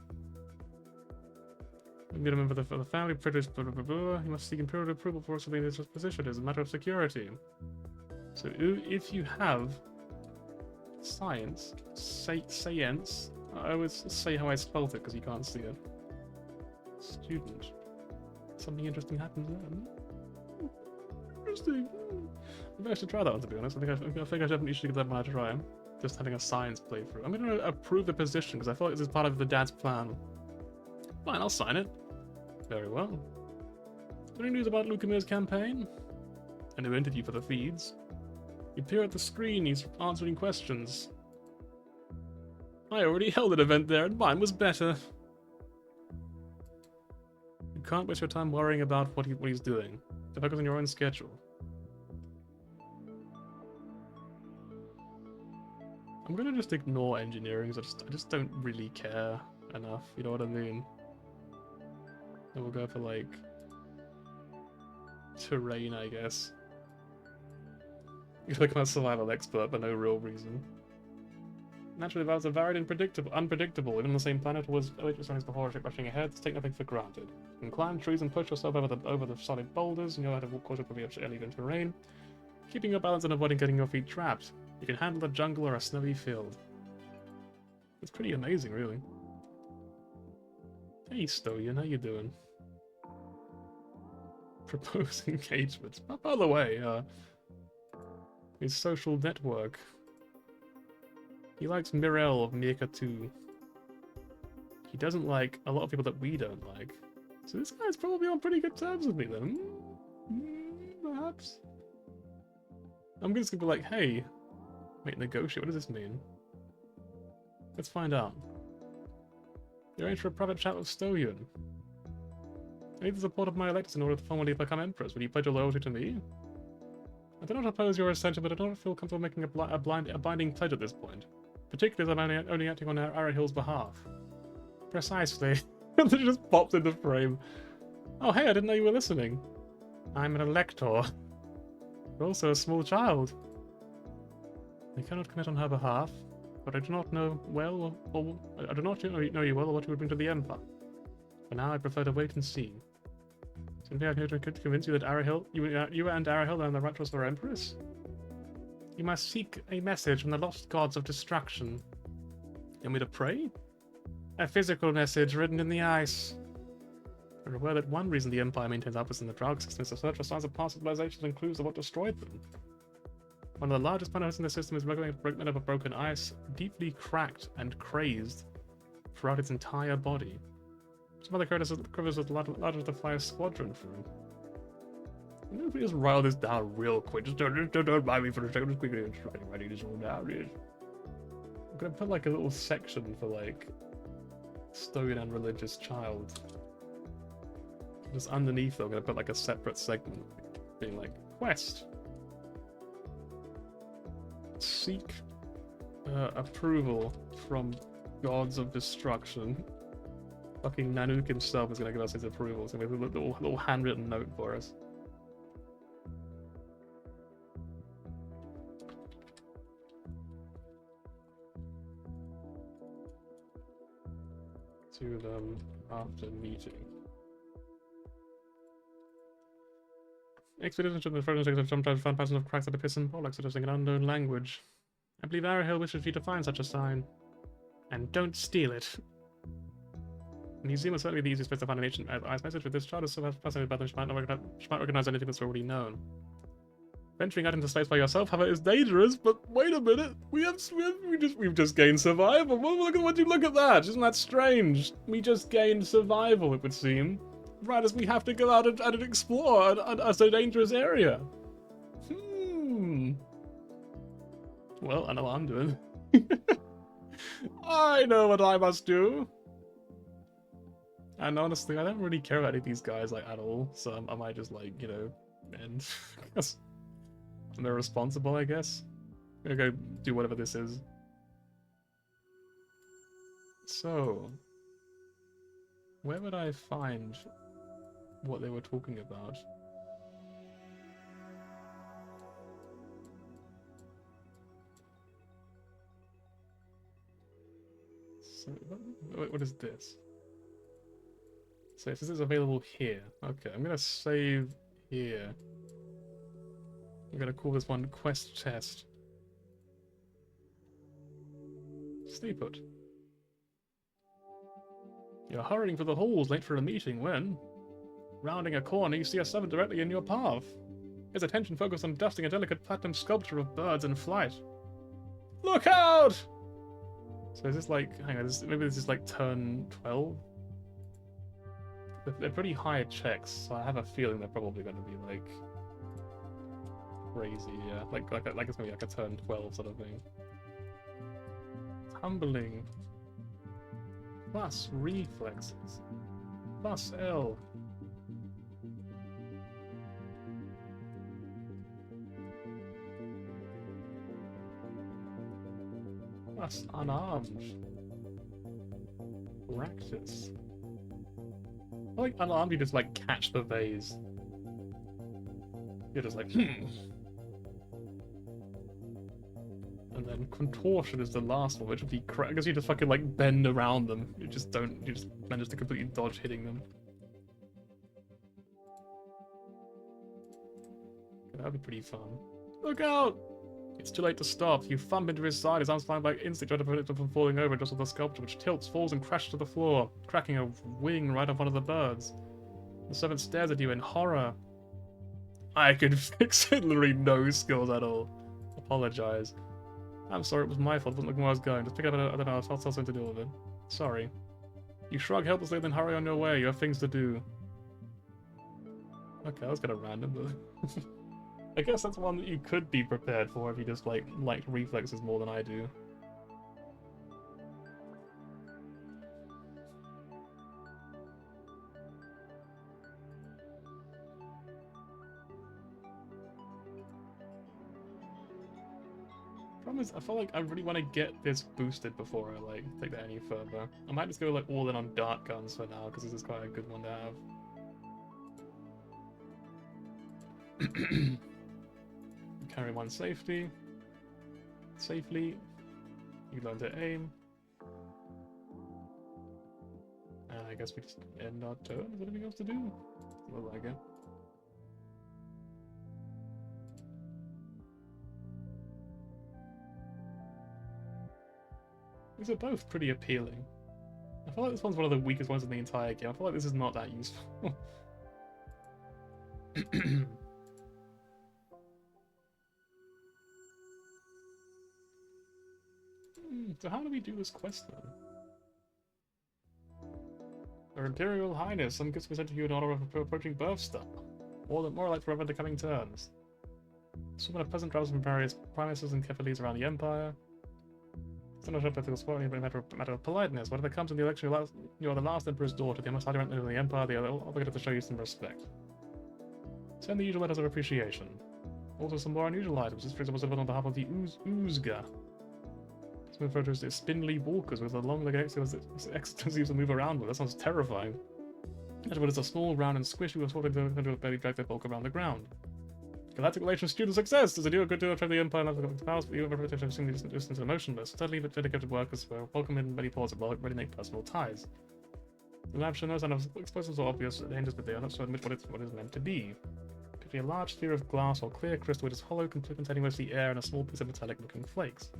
I'm gonna remember the family privilege, blah, blah, blah, blah. You must seek imperial approval for something in this position. It's a matter of security. So if you have science, science, I always say how I spelled it because you can't see it. Student. Something interesting happens there. Interesting. Maybe I should try that one, to be honest. I think I definitely should give that one a try. Just having a science playthrough. I'm going to approve the position because I feel like this is part of the dad's plan. Fine, I'll sign it. Very well. Any news about Lucamir's campaign? A new interview for the feeds. You appear at the screen, he's answering questions. I already held an event there and mine was better. You can't waste your time worrying about what he's doing. To focus on your own schedule. I'm gonna just ignore engineering, I just don't really care enough, you know what I mean? And we'll go for like terrain, I guess. You look like a survival expert for no real reason. Natural events are varied and unpredictable. Even on the same planet was electronics before rushing ahead, take nothing for granted. You can climb trees and push yourself over the solid boulders, and you'll have to walk cautiously over uneven terrain, keeping your balance and avoiding getting your feet trapped. You can handle a jungle or a snowy field. It's pretty amazing, really. Hey, Stoyan, how you doing? Propose engagements. By the way, his social network. He likes Mirel of Mirka 2. He doesn't like a lot of people that we don't like. So this guy's probably on pretty good terms with me then. Perhaps. I'm just gonna be like, hey, wait, negotiate, what does this mean? Let's find out. You arranged for a private chat with Stoyan. I need the support of my electors in order to formally become Empress. Will you pledge your loyalty to me? I do not oppose your ascension, but I don't feel comfortable making a binding pledge at this point. Particularly as I'm only acting on Arahil's behalf. Precisely. They just popped into frame. Oh hey, I didn't know you were listening. I'm an elector. You're also a small child. I cannot commit on her behalf, but I do not know well, or I do not know you well or what you would bring to the Empire. For now, I prefer to wait and see. Simply I could convince you that Arahil, you and Arahil are the right choice for Empress. You must seek a message from the lost gods of destruction. You want me to pray? A physical message written in the ice. You're aware that one reason the Empire maintains outposts in the Drug system is to search for signs of past civilizations and clues of what destroyed them. One of the largest planets in the system is made up of broken ice, deeply cracked and crazed throughout its entire body. Some other crevices with larger to fly a squadron through. If we just write this down real quick, just don't mind me for a second, just quickly writing this all down. I'm gonna put like a little section for like Stoyan and religious child. Just underneath though, I'm gonna put like a separate segment being like quest. Seek approval from gods of destruction. Fucking Nanook himself is gonna give us his approval. It's gonna be a little handwritten note for us. To them after meeting. Expedition to the frozen of sometimes found patterns of cracks at the piss and bollocks suggesting an unknown language. I believe Arrowhill wishes you to find such a sign. And don't steal it. The museum is certainly the easiest place to find an ancient ice message, but this child is so fascinated by them she might not recognize anything that's already known. Venturing out into space by yourself, however, is dangerous, but wait a minute. We've just gained survival. Well, look at that. Isn't that strange? We just gained survival, it would seem. Right as we have to go out and explore a dangerous area. Well, I know what I'm doing. I know what I must do. And honestly, I don't really care about any of these guys, like, at all. So I might just, like, you know, end. And they're responsible, I guess. I'm gonna go do whatever this is. So, where would I find what they were talking about? So, what is this? So it says it's available here. Okay, I'm gonna save here. I'm gonna call this one Quest Test. Stay put. You're hurrying for the halls, late for a meeting when, rounding a corner, you see a servant directly in your path. His attention focused on dusting a delicate platinum sculpture of birds in flight. Look out! So is this like, hang on, maybe this is like turn 12? They're pretty high checks, so I have a feeling they're probably going to be like crazy, yeah. Like it's going to be like a turn 12 sort of thing. Tumbling. Plus reflexes. Plus L. Plus unarmed. Practice. I like unarmed, you just like catch the vase. You're just like, And then contortion is the last one, which would be I guess you just fucking like bend around them. You just manage to completely dodge hitting them. That'd be pretty fun. Look out! It's too late to stop. You thump into his side, his arms flying by instinct, trying to prevent it from falling over just with the sculpture, which tilts, falls, and crashes to the floor, cracking a wing right off one of the birds. The servant stares at you in horror. I could fix it, literally no skills at all. Apologize. I'm sorry, it was my fault. I wasn't looking where I was going. Just pick it up, I don't know, I'll tell something to do with it. Sorry. You shrug helplessly, then hurry on your way. You have things to do. Okay, that was kind of random, but... I guess that's one that you could be prepared for if you just, like reflexes more than I do. Problem is, I feel like I really want to get this boosted before I, like, take that any further. I might just go, like, all in on dart guns for now, because this is quite a good one to have. Carry one safely. You learn to aim. And I guess we just end our turn. Is there anything else to do? Look like it. These are both pretty appealing. I feel like this one's one of the weakest ones in the entire game. I feel like this is not that useful. So how do we do this quest then? Her Imperial Highness, some gifts presented to you in honor of her approaching birth star. More like forever the coming turns. Summon a peasant travels from various primacies and kephales around the Empire. It's not a political sport, but a matter of politeness. Whenever it comes to the election, you are the last Emperor's daughter. They must highly rank in the Empire. They are obligated to show you some respect. Send the usual letters of appreciation. Also some more unusual items. This, for example, was on behalf of the Oozga. the photos is spindly walkers with a long leg explosives to move around with. That sounds terrifying. But it's a small, round, and squishy with sort of a belly drag their bulk around the ground. Galactic relations student success! Does a deal good deal of the Empire and other powers, but you have a reputation of seeming distant and emotionless. Suddenly, the dedicated workers were welcome in many ports of ready make personal ties. The lab shows no sign of explosives or obvious dangers, but they are not so admit what it's meant to be. It could be a large sphere of glass or clear crystal which is hollow, containing mostly air and a small piece of metallic-looking flakes.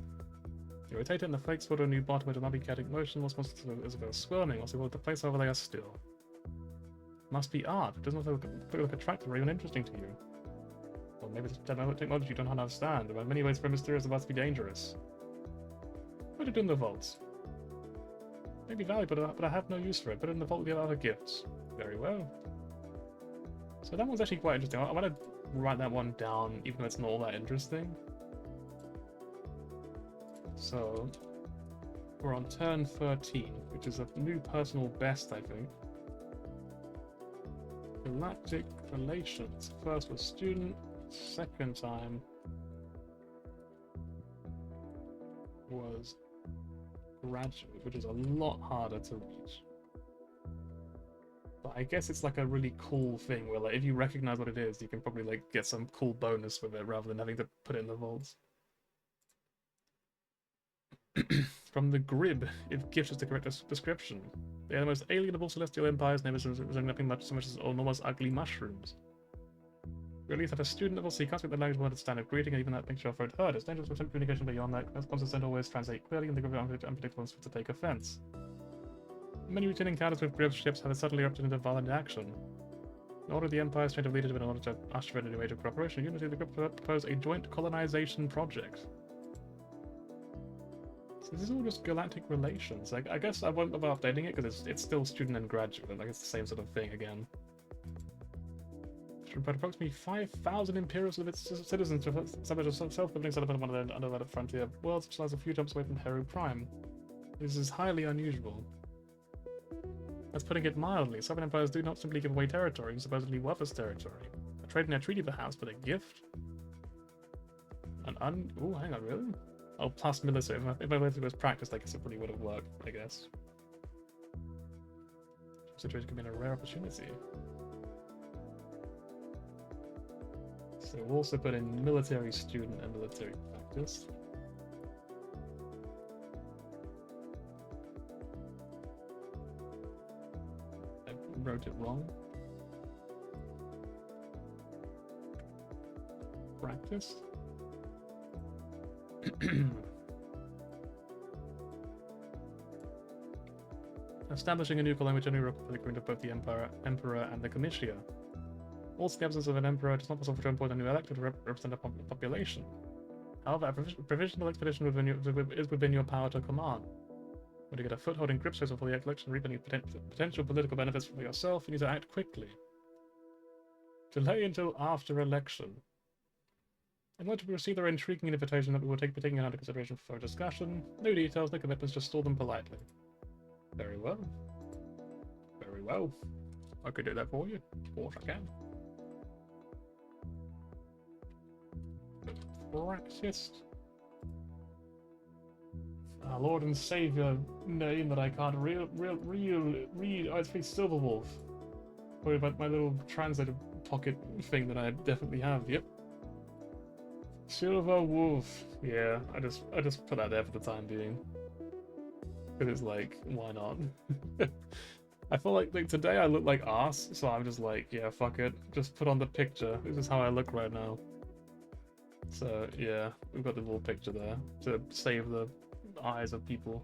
You rotate it, and the flakes fall to a new bottom with a non-chaotic motion, responsive as if they were squirming, or so the place however they are still. Must be art. It doesn't look like attractive or even interesting to you. Or maybe it's technology you don't understand. There are many ways for a mysterious device to be dangerous. Put it in the vaults. Maybe valuable, but I have no use for it. Put it in the vault with the other gifts. Very well. So that one's actually quite interesting. I want to write that one down, even though it's not all that interesting. So, we're on turn 13, which is a new personal best, I think. Galactic relations. First was student, second time was graduate, which is a lot harder to reach. But I guess it's like a really cool thing where, like, if you recognize what it is, you can probably like get some cool bonus with it rather than having to put it in the vaults. From the Grib, if gift is the correct description. They are the most alienable celestial empires, never resembling nothing much so much as enormous ugly mushrooms. We at least have a student level, so you can't speak the language word standard greeting, and even that makes your throat hurt. It's dangerous to attempt communication beyond that. Responses don't always translate clearly, and the Grib are unpredictable to take offense. Many routine encounters with Grib ships have suddenly erupted into violent action. In order the Empire's change of leadership in order to usher in a new age of cooperation, unity, the Grib propose a joint colonization project. So this is all just galactic relations. Like, I guess I won't bother updating it because it's still student and graduate. Like, it's the same sort of thing again. Should put approximately 5,000 Imperials of its citizens to establish a self-governing settlement on one of the underdeveloped frontier worlds, which lies a few jumps away from Heru Prime. This is highly unusual. That's putting it mildly. Sovereign empires do not simply give away territory, supposedly worthless territory. A trade and a treaty perhaps, but a gift? Ooh, hang on, really? Oh, plus military. If my military was practiced, I guess it probably would have worked, I guess. Situation could be a rare opportunity. So we'll also put in military student and military practice. I wrote it wrong. Practice? Establishing a new colony which only requires the agreement of both the Emperor and the Comitia. Also, the absence of an Emperor, it is not possible to appoint a new elector to represent a population. However, a provisional expedition is within your power to command. When you get a foothold in grip space before the election, reap any potential political benefits for yourself, you need to act quickly. Delay until after election. In order to receive their intriguing invitation that we will be taking into consideration for discussion, no details, no commitments, just store them politely. Very well. Very well. I could do that for you. Of course I can. Practiced. Our Lord and Savior name that I can't read. Oh, it's pretty Silverwolf. Worry about my little translator pocket thing that I definitely have. Yep. Silver Wolf. Yeah, I just put that there for the time being. Because it's like, why not? I feel like today I look like arse, so I'm just like, yeah, fuck it. Just put on the picture. This is how I look right now. So yeah, we've got the little picture there to save the eyes of people.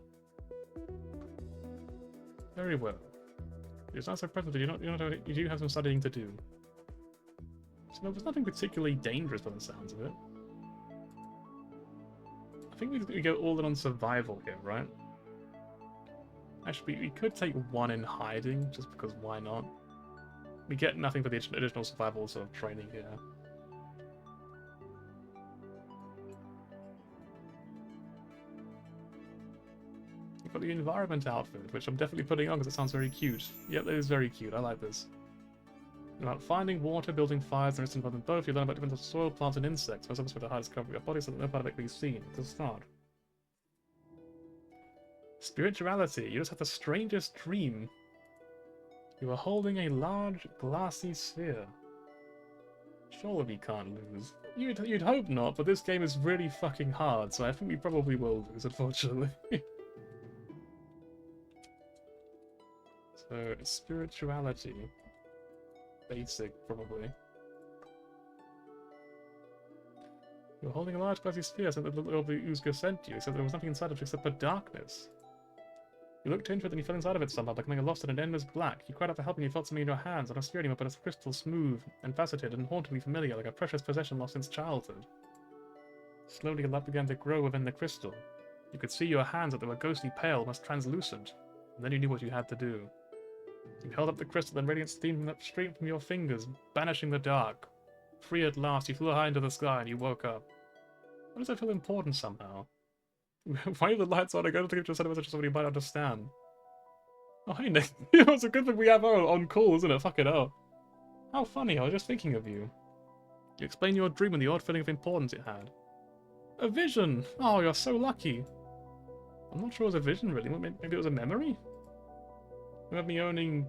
Very well. It's not so present. You do have some studying to do. So there's nothing particularly dangerous by the sounds of it. I think we go all in on survival here, right? Actually, we could take one in hiding, just because why not? We get nothing for the additional survival sort of training here. We've got the environment outfit, which I'm definitely putting on because it sounds very cute. Yep, it is very cute. I like this. About finding water, building fires, and resting them both, you learn about different soil, plants, and insects. Most of us with the hardest cover of your body so that no part of it can be seen. It's a start. Spirituality. You just had the strangest dream. You are holding a large, glassy sphere. Surely we can't lose. You'd hope not, but this game is really fucking hard, so I think we probably will lose, unfortunately. So, spirituality. Basic, probably. You're holding a large glassy sphere, so that the little Uzga sent you, except there was nothing inside of it except for darkness. You looked into it, then you fell inside of it somehow, becoming lost in an endless black. You cried out for help and you felt something in your hands, not a sphere anymore, but a crystal, smooth and faceted and hauntingly familiar, like a precious possession lost since childhood. Slowly a light began to grow within the crystal. You could see your hands that they were ghostly pale, almost translucent, and then you knew what you had to do. You held up the crystal, then radiance streamed from your fingers, banishing the dark. Free at last, you flew high into the sky and you woke up. Why does that feel important somehow? Why are the lights on? I go to give you a send a message to somebody who might understand. Oh, hey, Nick. It's a good thing we have on call, isn't it? Fuck it up. How funny, I was just thinking of you. You explained your dream and the odd feeling of importance it had. A vision! Oh, you're so lucky. I'm not sure it was a vision, really. Maybe it was a memory? You have me owning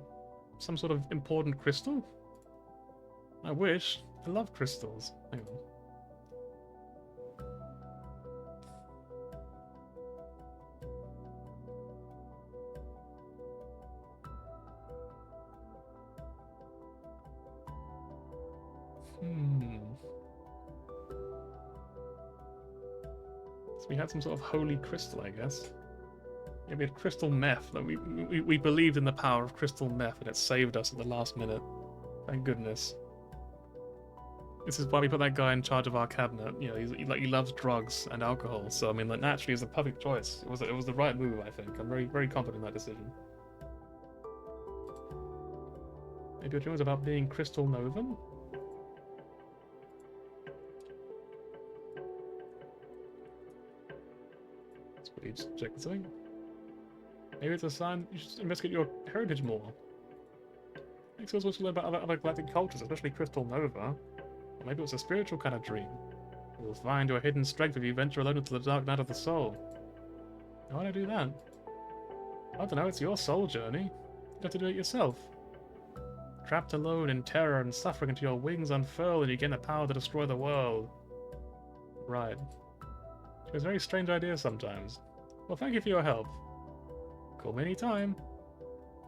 some sort of important crystal? I wish. I love crystals. Hang on. So we had some sort of holy crystal, I guess. Yeah, we had crystal meth. Like we believed in the power of crystal meth, and it saved us at the last minute. Thank goodness. This is why we put that guy in charge of our cabinet. You know, he loves drugs and alcohol. So I mean, like naturally, it's the perfect choice. It was the right move, I think. I'm very confident in that decision. Maybe your dream was about being Crystal Novan? Let's quickly check something. Maybe it's a sign you should investigate your heritage more. Makes us want to learn about other galactic cultures, especially Crystal Nova. Or maybe it was a spiritual kind of dream. You will find your hidden strength if you venture alone into the dark night of the soul. How would I do that? I don't know, it's your soul journey. You have to do it yourself. Trapped alone in terror and suffering until your wings unfurl and you gain the power to destroy the world. Right. She has very strange ideas sometimes. Well, thank you for your help. Call me anytime.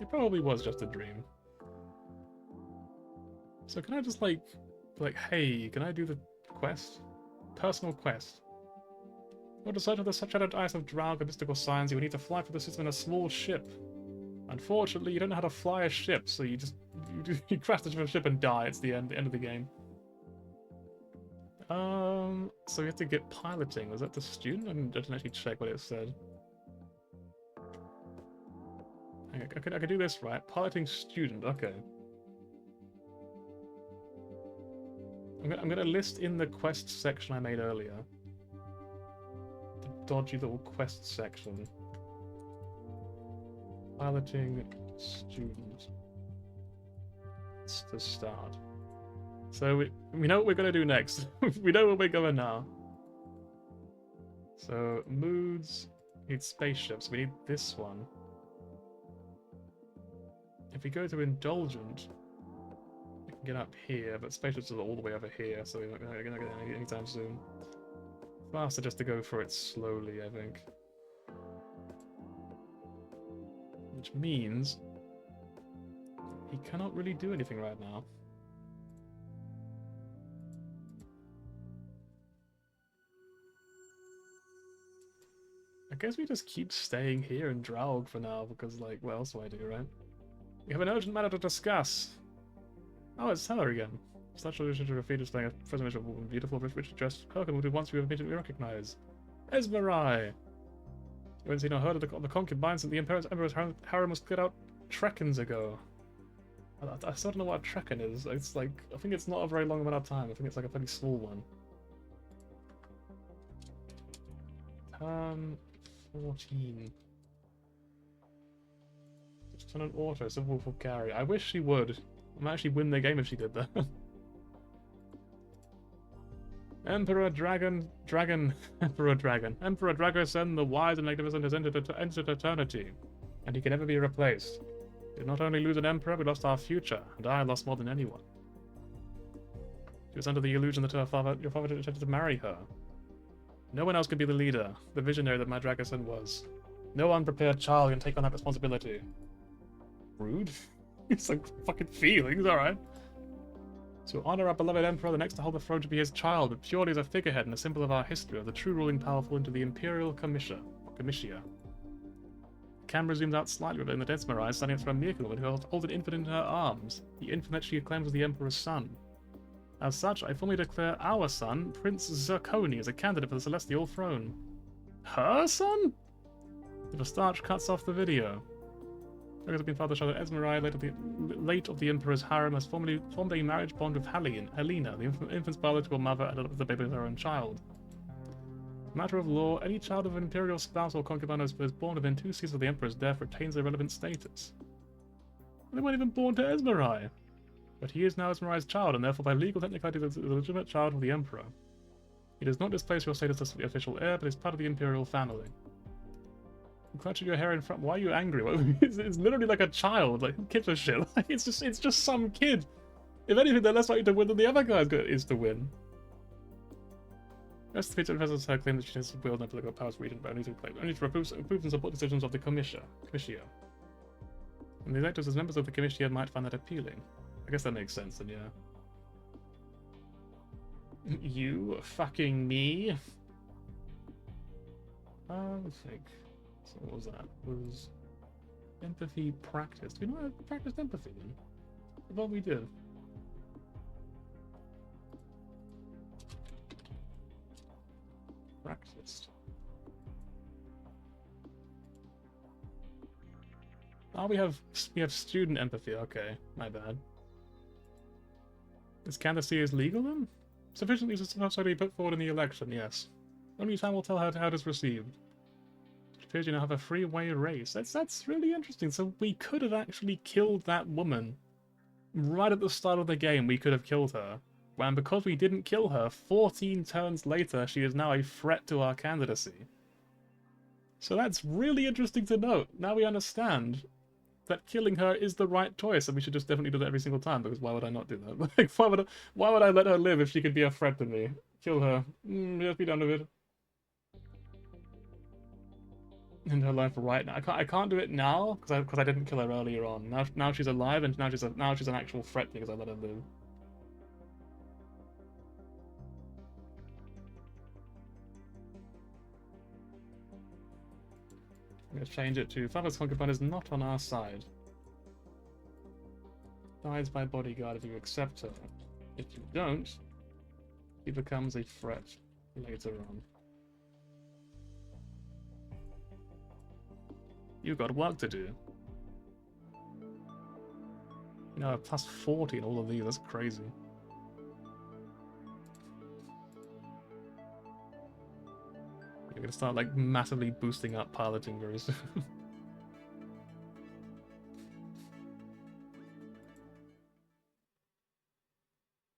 It probably was just a dream. So can I just like, hey, can I do the quest? Personal quest. Or to search for the shattered ice of Draug and mystical signs, you will need to fly through the system in a small ship. Unfortunately, you don't know how to fly a ship, so you crash the ship and die. It's the end of the game. So you have to get piloting. Was that the student? I didn't actually check what it said. I could do this, right? Piloting student, okay. I'm gonna list in the quest section I made earlier. The dodgy little quest section. Piloting student. It's the start. So we know what we're gonna do next. We know where we're going now. So moods need spaceships. We need this one. If we go to indulgent, we can get up here, but spaceships are all the way over here, so we're not gonna get any anytime soon. Faster just to go for it slowly, I think. Which means he cannot really do anything right now. I guess we just keep staying here in Draug for now, because, like, what else do I do, right? We have an urgent matter to discuss. Oh, it's Teller again. Such a relationship of features playing a presentation of a beautiful, rich dressed Kirkham who once we have immediately recognized. Esmerai! You haven't seen or heard of the concubines that the Emperor's harem was cleared out Trekkins ago. I still don't know what a Trekkin is. It's like, I think it's not a very long amount of time. I think it's like a pretty small one. 14. Just on an auto, civil for carry. I wish she would. I might actually win the game if she did that. Emperor Dragon, Emperor Dragon. Emperor Dragosen, the wise and magnificent, has entered eternity, and he can never be replaced. We not only lose an emperor, we lost our future, and I lost more than anyone. She was under the illusion that your father intended to marry her. No one else could be the leader, the visionary that my Dragosen was. No unprepared child can take on that responsibility. Rude? It's like fucking feelings, alright. To honor our beloved emperor, the next to hold the throne should be his child, but purely as a figurehead and a symbol of our history, of the true ruling power fall into the imperial comitia. The camera zooms out slightly within the mesmerized, standing up for a miracle woman who holds an infant in her arms, the infant that she claims was the emperor's son. As such, I formally declare our son, Prince Zorana, as a candidate for the celestial throne. Her son? The moustache cuts off the video. There has been father shot at Esmerai, late of the Emperor's harem, has formed a marriage bond with Helena, the infant's biological mother, and adopted the baby as her own child. Matter of law, any child of an imperial spouse or concubine who is born within 2 seasons of the Emperor's death retains their relevant status. They weren't even born to Esmerai. But he is now Esmerai's child, and therefore by legal technicality is the legitimate child of the Emperor. He does not displace your status as the official heir, but is part of the imperial family. Clutching your hair in front. Why are you angry? It's literally like a child. Like, who gives a shit? Like, it's just some kid. If anything, they're less likely to win than the other guy is to win. Rest of the feature professors her claim that she has will never look at powers region, but only to approve and support decisions of the comitia. And the electors as members of the comitia might find that appealing. I guess that makes sense, then, yeah. You fucking me? Let's think. So what was that? Was empathy practiced? Do we know how to practice empathy then? I thought we did. Practiced. Oh, we have student empathy. Okay, my bad. Is candidacy is legal then? Sufficiently to be put forward in the election, yes. Only time will tell how it is received. It appears you now have a freeway race. That's really interesting. So we could have actually killed that woman. Right at the start of the game, we could have killed her. And because we didn't kill her, 14 turns later, she is now a threat to our candidacy. So that's really interesting to note. Now we understand that killing her is the right choice, and we should just definitely do that every single time, because why would I not do that? Like, why would I let her live if she could be a threat to me? Kill her. Just be done with it. In her life right now. I can't do it now, because I didn't kill her earlier on. Now she's alive, and now she's an actual threat because I let her live. I'm going to change it to Father's concubine is not on our side. Dies by bodyguard if you accept her. If you don't, he becomes a threat later on. You've got work to do. You know, plus 40 in all of these, that's crazy. You're gonna start like massively boosting up piloting very soon.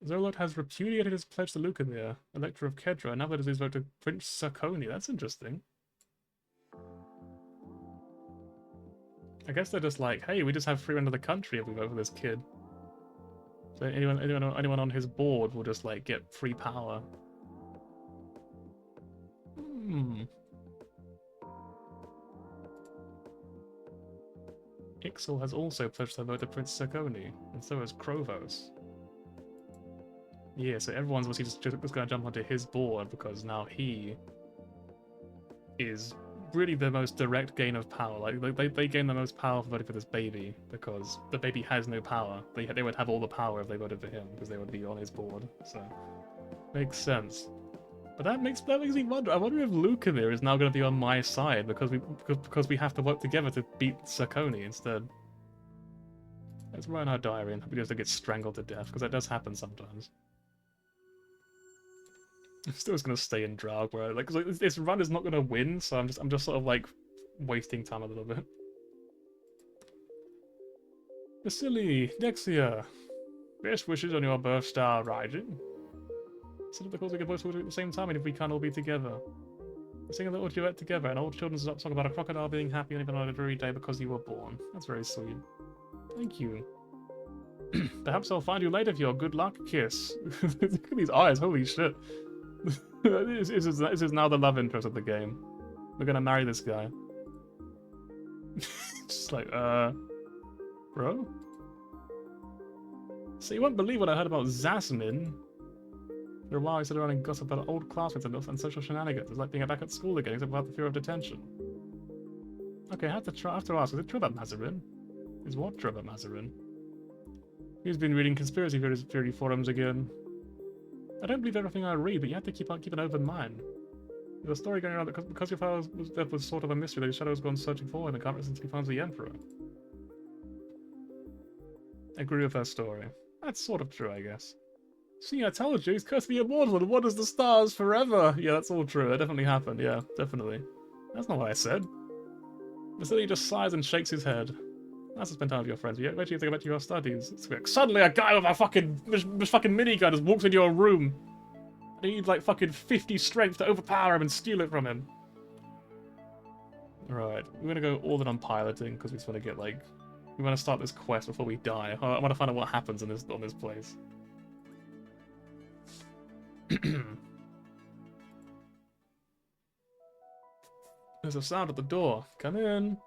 Zerlot has repudiated his pledge to Lucamere, Elector of Kedra, and now that is his vote to Prince Zorana. That's interesting. I guess they're just like, hey, we just have free run of the country if we vote for this kid. So anyone on his board will just like get free power. Ixel has also pledged their vote to Prince Zorana, and so has Krovos. Yeah, so everyone's obviously just going to jump onto his board because now he is really the most direct gain of power. Like they gain the most power for voting for this baby because the baby has no power. They would have all the power if they voted for him because they would be on his board. So makes sense. But that makes me wonder. I wonder if Lucamere is now going to be on my side because we have to work together to beat Zorana instead. Let's write in our diary and hope he doesn't get strangled to death because that does happen sometimes. I'm still just gonna stay in Drag where like this run is not gonna win, so I'm just sort of like wasting time a little bit. Vasily, Dexia, best wishes on your birth star rising. Instead of the calls we can both talk at the same time, and if we can't all be together. Sing a little duet together, an old children's song about a crocodile being happy even on a dreary day because you were born. That's very sweet. Thank you. Perhaps I'll find you later for your good luck kiss. Look at these eyes, holy shit. This is now the love interest of the game. We're gonna marry this guy. Just like, bro? So you won't believe what I heard about Zasmin. For a while I sat around and gossiped about old classmates and social shenanigans. It's like being back at school again, except without the fear of detention. Okay, I have to ask, is it true about Mazarin? Is what true about Mazarin? He's been reading conspiracy theory forums again. I don't believe everything I read, but you have to keep an open mind. There's a story going around that because your father's death was sort of a mystery, that his shadow has gone searching for him and can't resist until he finds the Emperor. I agree with her story. That's sort of true, I guess. See, I told you, he's cursed to be immortal and wanders the stars forever! Yeah, that's all true. It definitely happened, yeah, definitely. That's not what I said. Instead, he just sighs and shakes his head. Nice to spend time with your friends, but eventually you have to go back to your studies. It's like, suddenly a guy with a fucking minigun just walks into your room. And you need like fucking 50 strength to overpower him and steal it from him. Alright, we're gonna go all in on piloting, because we just want to get like... We want to start this quest before we die. I want to find out what happens on this place. There's a sound at the door. Come in.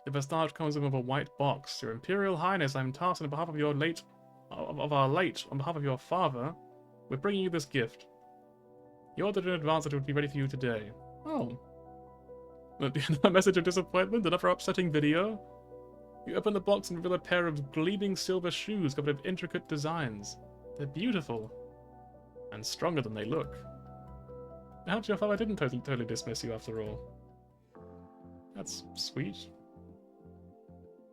The Vestige comes in with a white box. Your Imperial Highness, I'm tasked on behalf of your on behalf of your father, we're bringing you this gift. You ordered in advance that it would be ready for you today. Oh. A message of disappointment? Another upsetting video? You open the box and reveal a pair of gleaming silver shoes covered with intricate designs. They're beautiful. And stronger than they look. Perhaps your father didn't totally dismiss you after all. That's sweet.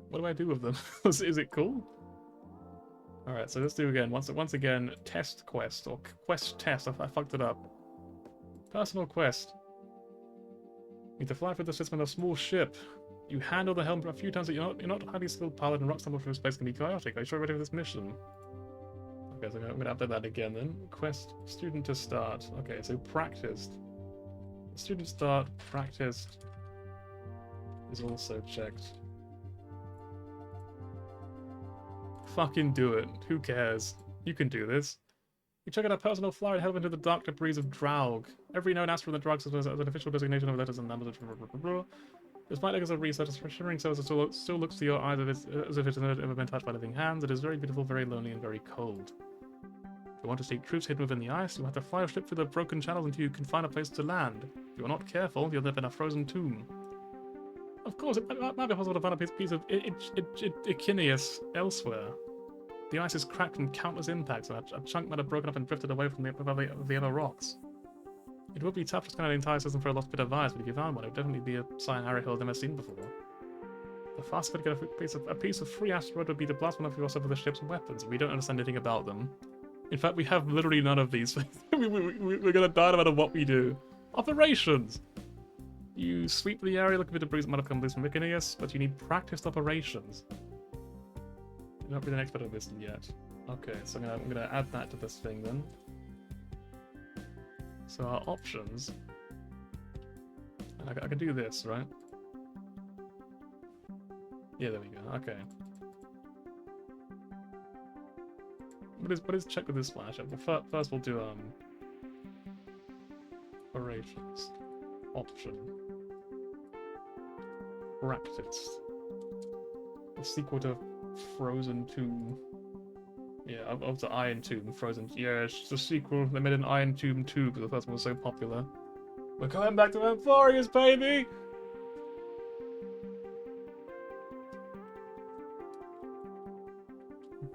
What do I do with them? Is it cool? Alright, so let's do again. Once again, test quest, or quest test. I fucked it up. Personal quest. You need to fly through the system on a small ship. You handle the helm a few times, but you're not a highly skilled pilot, and rock stumble through space can be chaotic. Are you sure you're ready for this mission? Okay, so I'm gonna update that again then. Quest, student to start. Okay, so practiced. Student start, practiced is also checked. Fucking do it. Who cares? You can do this. You check out a personal flyer and help into the dark debris of Draug. Every known asteroid in the Draug system has an official designation of letters and numbers. Despite legacy of research, the shimmering surface still looks to your eyes as if it's never been touched by living hands. It is very beautiful, very lonely, and very cold. If you want to seek truths hidden within the ice, you'll have to fly your ship through the broken channels until you can find a place to land. If you're not careful, you'll live in a frozen tomb. Of course, it might be possible to find a piece of Echinius elsewhere. The ice is cracked from countless impacts, and a chunk might have broken up and drifted away from the other rocks. It would be tough to scan the entire system for a lost bit of ice, but if you found one, it would definitely be a sign Harry Hill had never seen before. The fastest way to get a piece of free asteroid would be to blast one of yourself with the ship's weapons. We don't understand anything about them. In fact, we have literally none of these. We're gonna die no matter what we do. Operations! You sweep the area looking for debris that might have come loose from Echinius, but you need practiced operations. You're not really an expert at this yet. Okay, so I'm gonna add that to this thing then. So our options. And I can do this, right? Yeah, there we go. Okay. What is check with this flash? Well, first we'll do operations. Option. Practice. The sequel to Frozen Tomb. Yeah, of the Iron Tomb, Frozen. Yeah, it's the sequel. They made an Iron Tomb 2 because the first one was so popular. We're coming back to Amphorius, baby!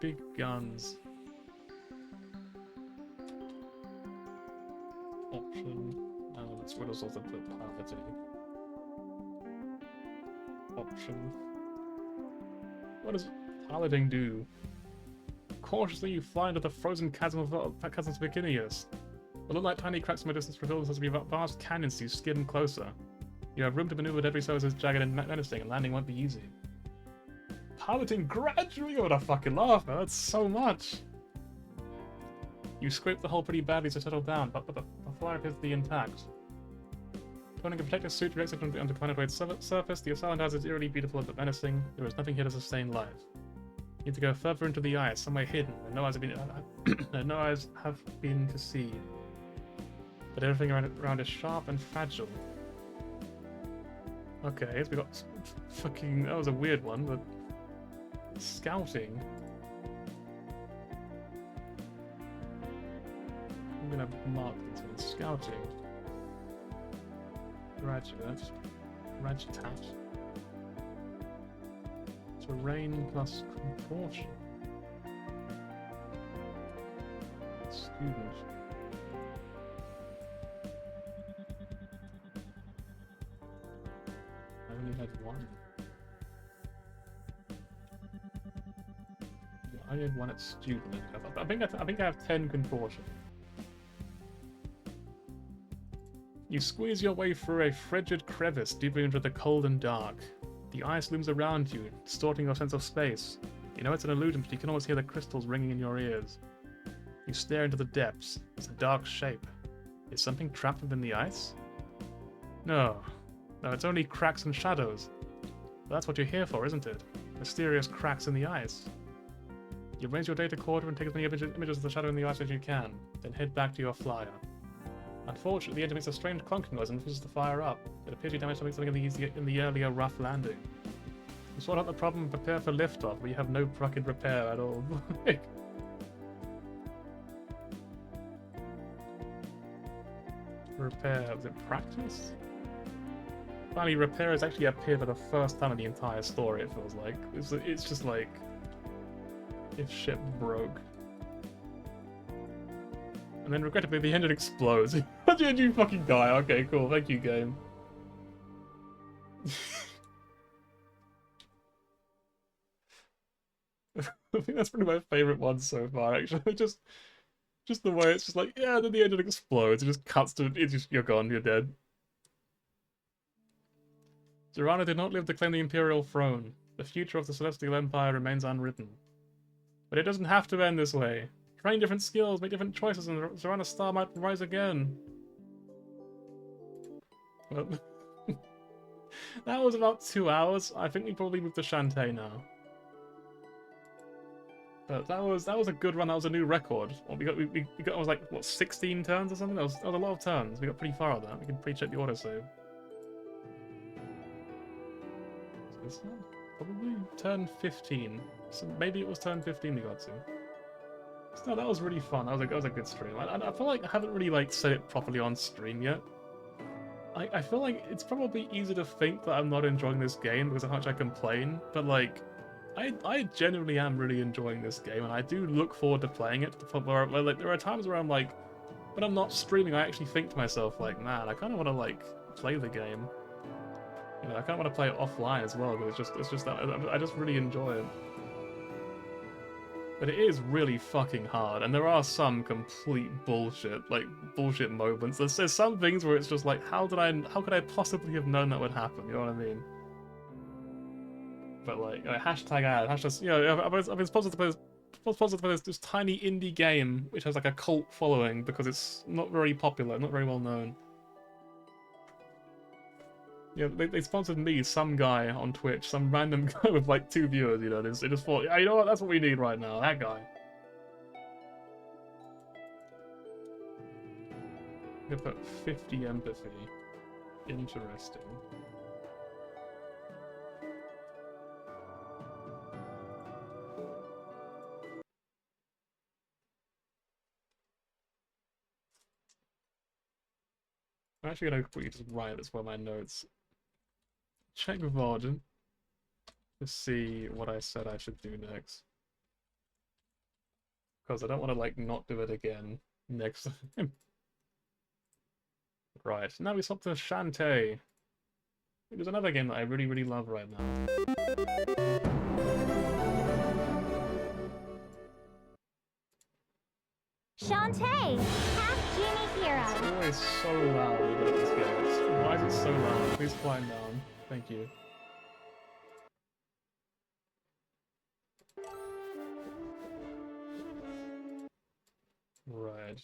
Big guns. Option. What else was the piloting? Option. What does piloting do? Cautiously, you fly into the frozen chasms of Echinius. What look like tiny cracks from a distance reveal themselves to be vast canyons so you skim closer. You have room to maneuver debris surfaces jagged and menacing, and landing won't be easy. Piloting gradually? You're gonna fucking laugh, man. That's so much. You scrape the hull pretty badly to settle down, but the flyer appears to be intact. Donning a protective suit directs it onto the planetoid surface, the assailant has is eerily beautiful but menacing. There is nothing here to sustain life. You need to go further into the ice, somewhere hidden, where no eyes have been, no eyes have been to see. But everything around is sharp and fragile. Okay, so we got fucking... That was a weird one, but... Scouting. I'm gonna mark this one. Scouting. Graduate. Ragitat. Terrain plus compulsion. Student. I only had one. Yeah, I only had one at student. I think I have 10 contortion. You squeeze your way through a frigid crevice deeply into the cold and dark. The ice looms around you, distorting your sense of space. You know it's an illusion, but you can almost hear the crystals ringing in your ears. You stare into the depths. It's a dark shape. Is something trapped within the ice? No. No, it's only cracks and shadows. But that's what you're here for, isn't it? Mysterious cracks in the ice. You raise your data quarter and take as many images of the shadow in the ice as you can, then head back to your flyer. Unfortunately, the engine makes a strange clunking noise and refuses to fire up. It appears you damaged something in the earlier rough landing. You sort out the problem and prepare for liftoff, but you have no fucking repair at all. Repair, was it practice? Finally, repair has actually appeared for the first time in the entire story, it feels like. It's just like... if shit broke. And then regrettably the engine explodes. Did you fucking die? Okay, cool. Thank you, game. I think that's probably my favourite one so far, actually. Just the way it's just like, yeah, then the engine explodes. It just cuts to it's just you're gone, you're dead. Zorana did not live to claim the Imperial throne. The future of the Celestial Empire remains unwritten. But it doesn't have to end this way. Train different skills, make different choices, and Zorana's star might rise again. Well, that was about 2 hours. I think we probably moved to Shantae now. But that was a good run. That was a new record. We got it was like what 16 turns or something. That was a lot of turns. We got pretty far on that. We can pre-check the autosave. Is this one? Probably turn 15. So maybe it was turn 15 we got to. No, that was really fun. That was a good stream. I feel like I haven't really like said it properly on stream yet. I feel like it's probably easy to think that I'm not enjoying this game because of how much I complain, but like I genuinely am really enjoying this game, and I do look forward to playing it to the point where like there are times where I'm like, when I'm not streaming, I actually think to myself like, man, I kind of want to like play the game. You know, I kind of want to play it offline as well, but it's just that I just really enjoy it. But it is really fucking hard, and there are some complete bullshit moments. There's some things where it's just like, how could I possibly have known that would happen? You know what I mean? But like, hashtag ad, hashtag, you know, I've been sponsored to play this tiny indie game which has like a cult following because it's not very popular, not very well known. Yeah, they sponsored me, some guy on Twitch, some random guy with like 2 viewers, you know, they just thought, yeah, you know what, that's what we need right now, that guy. I'm gonna put 50 empathy. Interesting. I'm actually gonna quickly just write this for my notes. Check VOD to see what I said I should do next. Because I don't want to like not do it again next time. Right, now we swap to Shantae. It is another game that I really, really love right now. Shantae, half genie hero. It's always so loud when you go to this game. Why is it so loud? Please quiet down. Thank you. Right.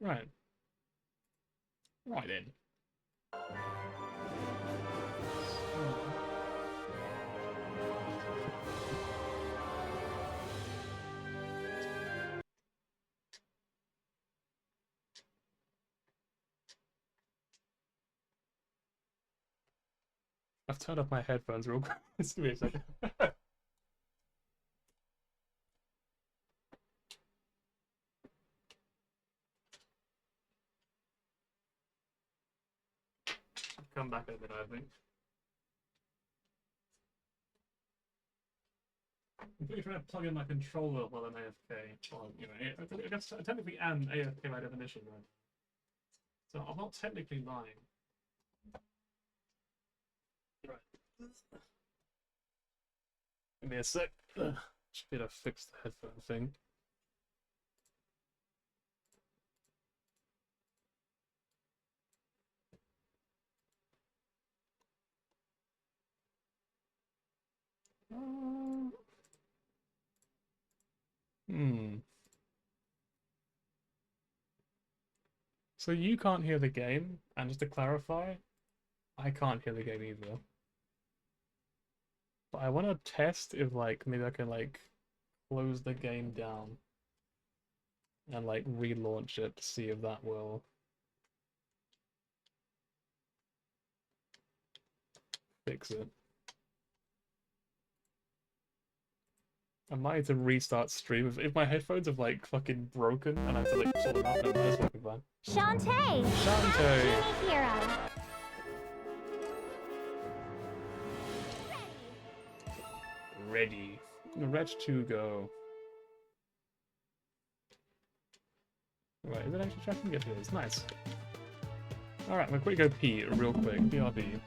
Right. Right then. I've turned off my headphones real quick. Just give me a second. I'll come back in a minute, I think. I'm pretty trying to plug in my controller while I'm AFK. Well, you know, I guess I technically am AFK by definition, right? So I'm not technically lying. Right. Give me a sec. Should be able to fix the headphone thing. Hmm. So you can't hear the game, and just to clarify, I can't hear the game either. But I want to test if, like, maybe I can, like, close the game down and, like, relaunch it to see if that will fix it. I might have to restart stream if my headphones have, like, fucking broken and I have to, like, sort them out. No, that's fucking fine. Shantae! Shantae! Half genie hero! Ready. Ready to go. Right, is it actually tracking? Yes, it is. Nice. Alright, I'm gonna quickly go pee real quick. BRB.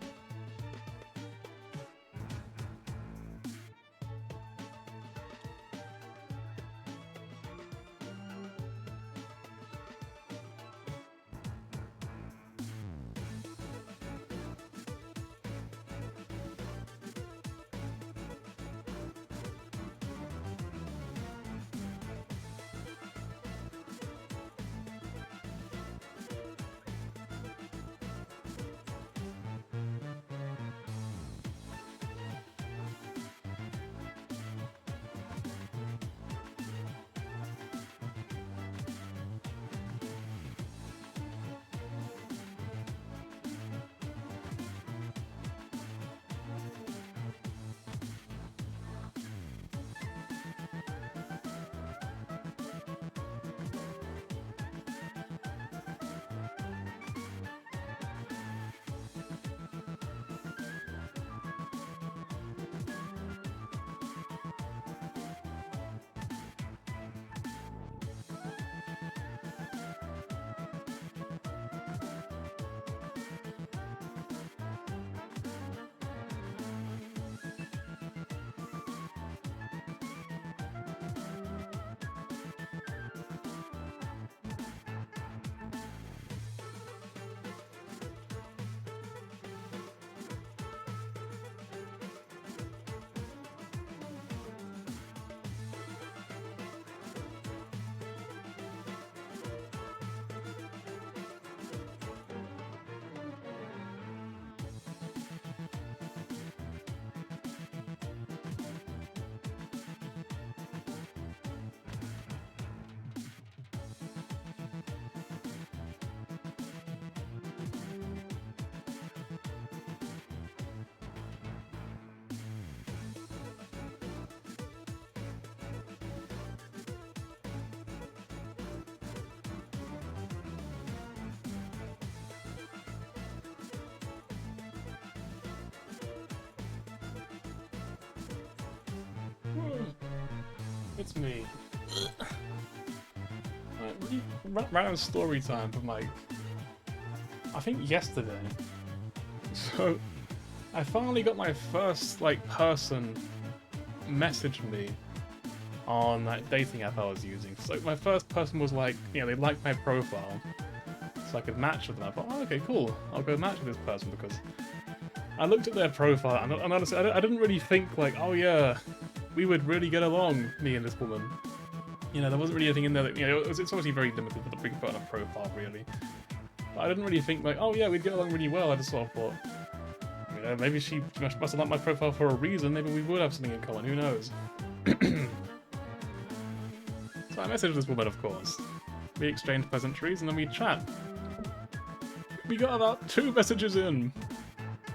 It's me. Random story time from like, I think yesterday. So, I finally got my first like person message me on that dating app I was using. So my first person was like, you know, they liked my profile, so I could match with them. I thought, oh, okay, cool. I'll go match with this person because I looked at their profile and honestly, I didn't really think like, oh yeah, we would really get along, me and this woman. You know, there wasn't really anything in there that, you know, it's obviously very limited for the big put on a profile, really. But I didn't really think like, oh yeah, we'd get along really well. I just sort of thought, you know, maybe she must have liked my profile for a reason. Maybe we would have something in common. Who knows? So I messaged this woman, of course. We exchanged pleasantries and then we chat. We got about 2 messages in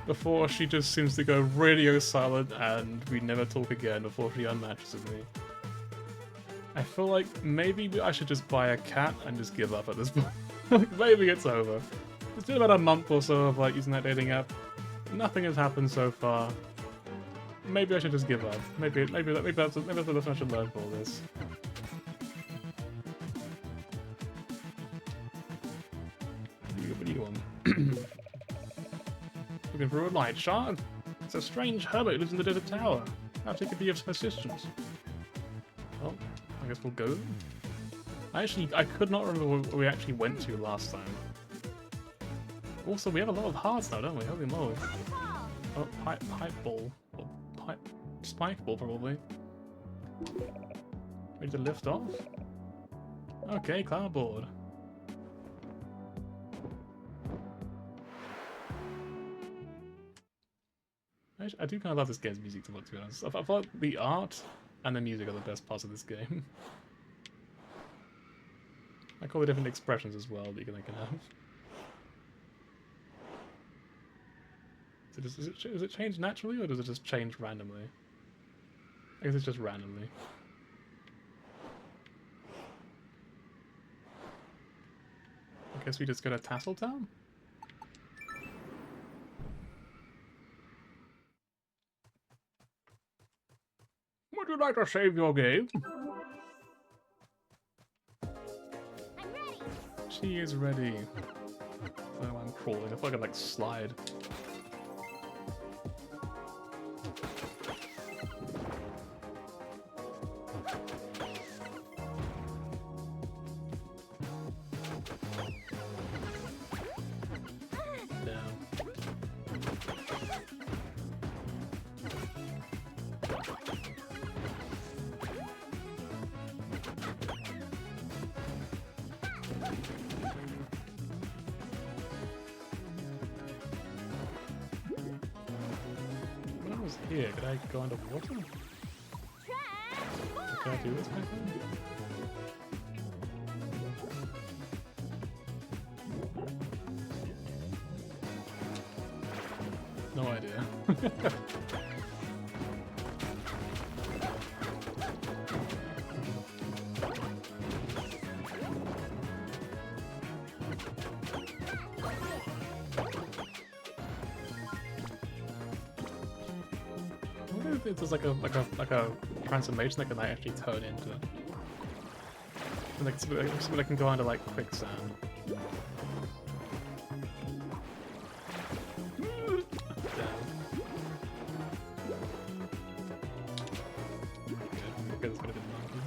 before she just seems to go radio silent and we never talk again before she unmatches with me. I feel like maybe I should just buy a cat and just give up at this point. Maybe it's over. It's been about a month or so of like using that dating app. Nothing has happened so far. Maybe I should just give up. Maybe that's the lesson I should learn for all this. What do you want? Looking for a light shard? It's a strange hermit who lives in the desert tower. Perhaps it could be of some assistance. Well, I guess we'll go. I could not remember where we actually went to last time. Also, we have a lot of hearts now, don't we? Holy moly. Oh, pipe ball. Or spike ball, probably. Ready to lift off? Okay, cloudboard. I do kind of love this game's music, to be honest. I thought the art and the music are the best parts of this game. I like all the different expressions as well that you can have. Does it change naturally, or does it just change randomly? I guess it's just randomly. I guess we just go to Tasseltown? Would you like to save your game? I'm ready. She is ready. Oh, I'm crawling. I feel like I like slide. Here, could I go underwater? Can I do this back then? No idea. If there's like a transformation that can actually turn into, like something that can go under like quicksand. Okay, that's gonna be monkey.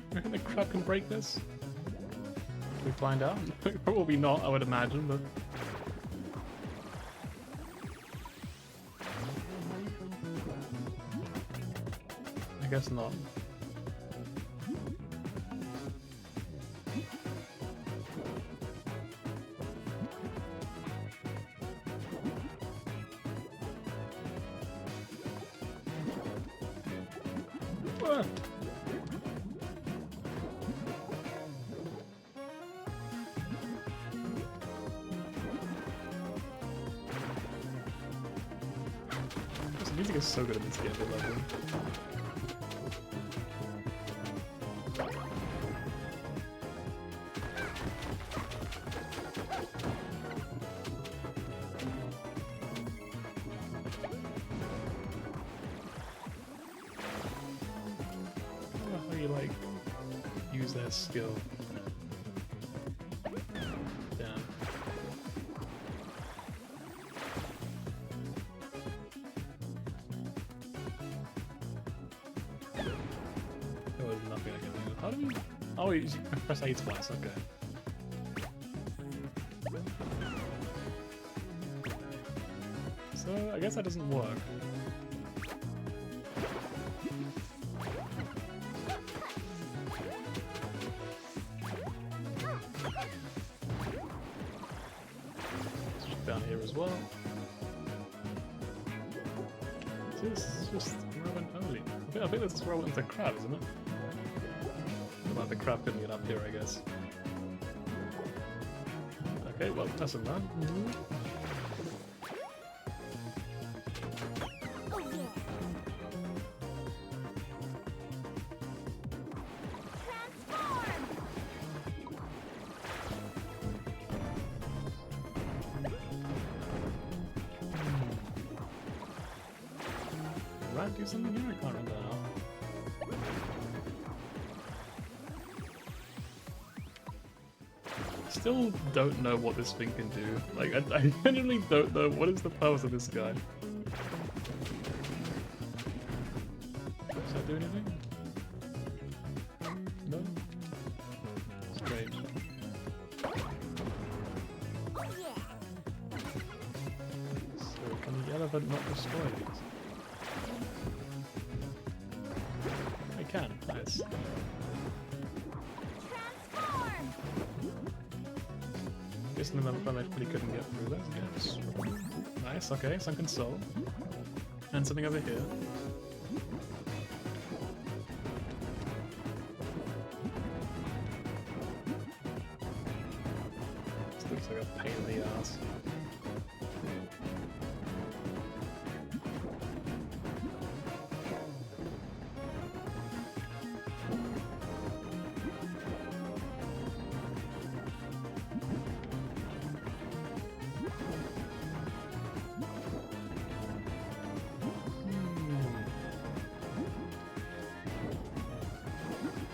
You reckon the crab can break this? Can we find out? Probably not, I would imagine, but... I guess not. Ah. music is so good in this game, I love it. How you like use that skill? Damn. There was nothing I can do. How do we? Oh, you press A twice. Okay. So I guess that doesn't work. Down here as well. This is just Robin only. I think this is Robin's a crab, isn't it? Well, the crab couldn't get up here, I guess. Okay, well, that's enough. Oh yeah. Transform. Right, do something here? I can't remember now. Still don't know what this thing can do. Like, I genuinely don't know what is the purpose of this guy. Does that do anything? No? Strange. Oh yeah. So, can the elephant not destroy these? I can, nice. Transform. Guess the elephant actually couldn't get through those, yes. Nice, okay, some console. And something over here. This looks like a pain in the ass.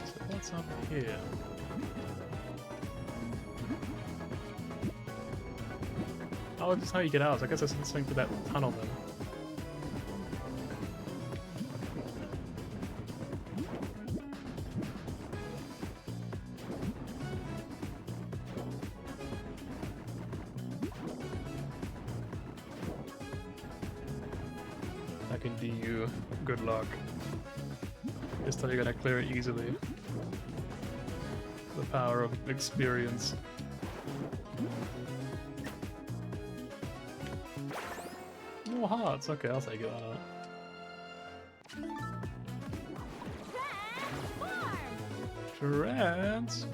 So what's up here? Oh, this is how you get out. I guess there's something through that tunnel then. I can do you. Good luck. This time you're gonna clear it easily. The power of experience. More hearts. Okay, I'll take it. Why not? Transform. Trans.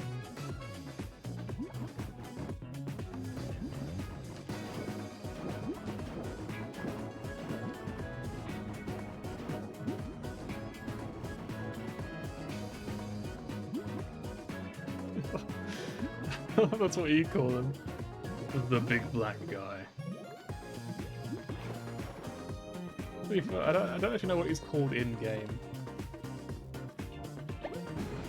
That's what you call him. The big black guy. I don't actually know what he's called in game.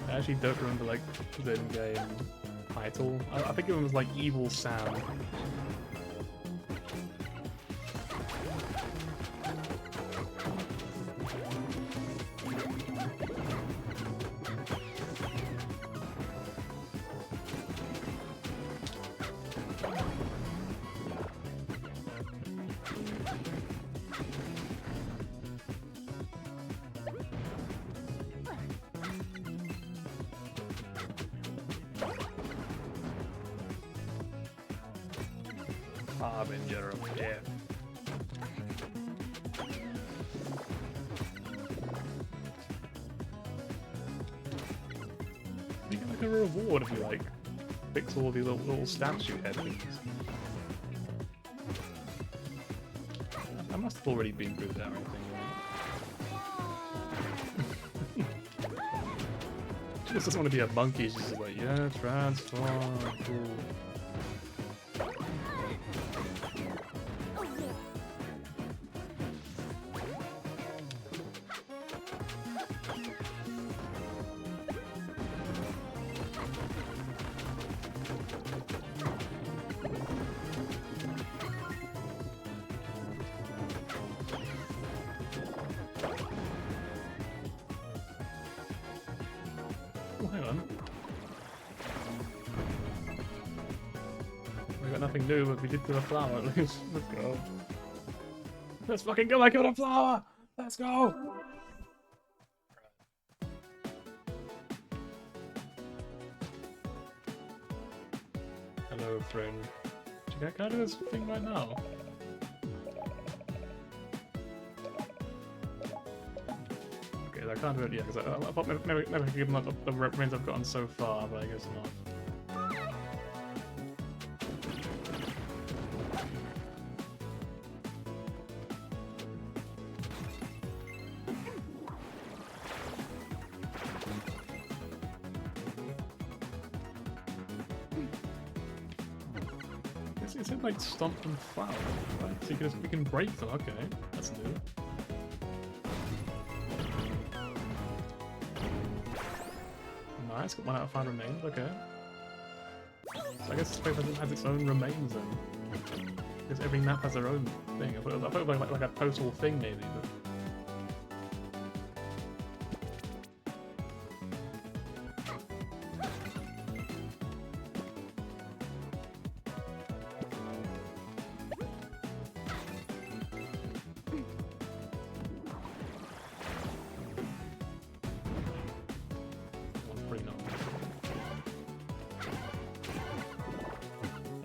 I actually don't remember like the in-game title. I think it was like Evil Sam. Harbinger of Death. You get like a reward if you like fix all the little stamps you had. I'm must have already been through there, I think, right? She just doesn't want to be a monkey, she's just like, yeah, transform, cool. Oh, hang on. We got nothing new, but we did kill a flower at least. Let's go. Let's fucking go! I killed a flower! Let's go! Hello, friend. Can I do this thing right now? Okay, I can't do it yet, because I thought maybe I could give them the remains I've gotten so far, but I guess not. It said like stomp and flower, right? So you can break them, okay. That's new. Nice, got 1 out of 5 remains, okay. So I guess this place has its own remains then. Because every map has their own thing. I thought it was like a total thing maybe, but...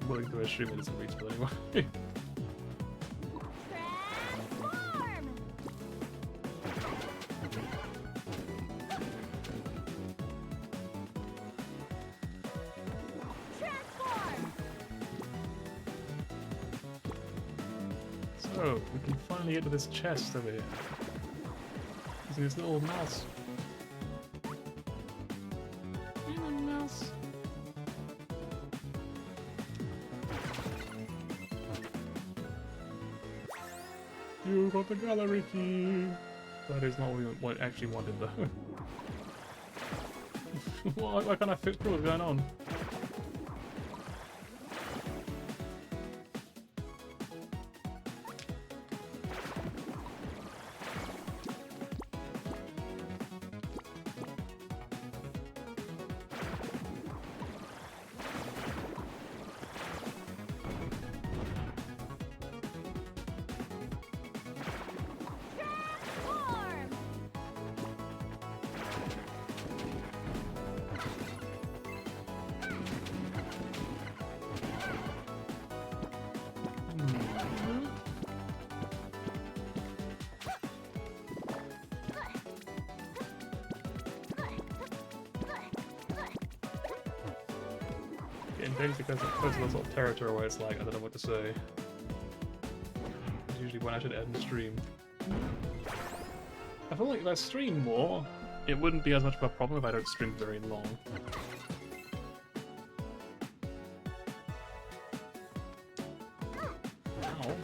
willing to assume it isn't reachable anyway. Transform! Transform! So, we can finally get to this chest over here. Using this little mouse. Little mouse. You got the gallery key! That is not what I actually wanted though. Why can't I fit through what's going on? Transform! Getting things because it goes to that sort of territory where it's like, I don't know what to say. It's usually when I should end the stream. I feel like if I stream more, it wouldn't be as much of a problem if I don't stream very long. Ow.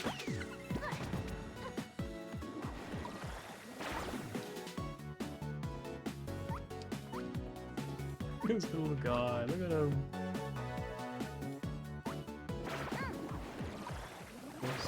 Look at this little guy, look at him. Oops.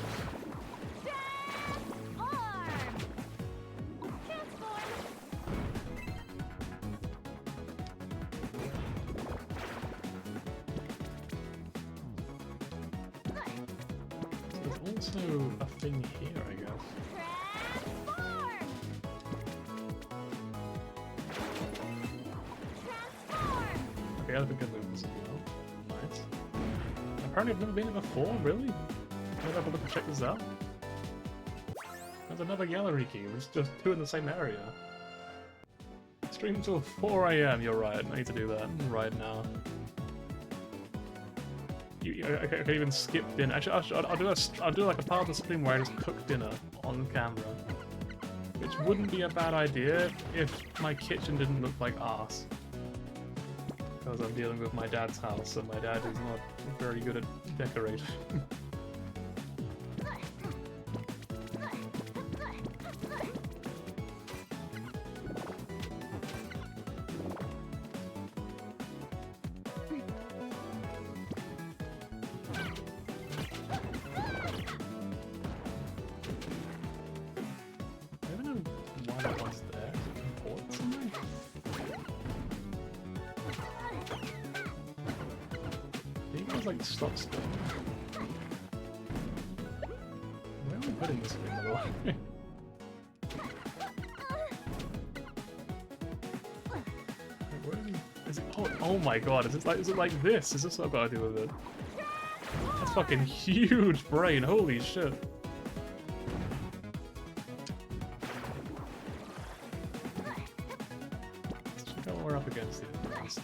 There's also a thing here, I guess. Transform! Transform! Okay, I think I moved this as well. Nice. Apparently I've never been here before, really? Maybe I'll have to check this out. There's another gallery key, there's just 2 in the same area. Stream until 4 AM, you're right, I need to do that right now. I can even skip dinner. Actually, I'll do like a part of the stream where I just cook dinner on camera, which wouldn't be a bad idea if my kitchen didn't look like arse. Because I'm dealing with my dad's house, and my dad is not very good at decorating. Stop still. Where am I putting this thing, by the way? Where are we? Is it? Oh my god! Is it like this? Is this what I've got to do with it? That's fucking huge brain. Holy shit! Let's check out what we're up against here first.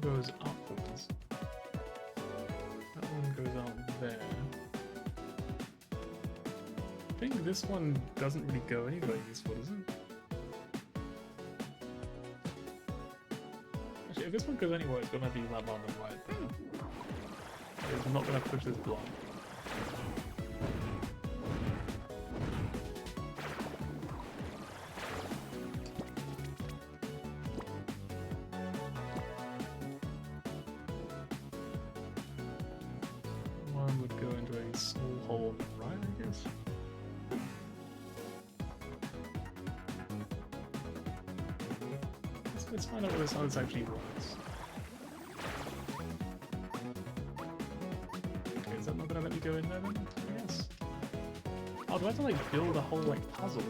Goes upwards. That one goes out there. I think this one doesn't really go anywhere useful, does it? Actually, if this one goes anywhere, it's gonna be that one right there. It's not gonna push this block. Let's find out how this actually works. Okay, is that not gonna let me go in there then? Yes. Oh, do I have to like build a whole like puzzle?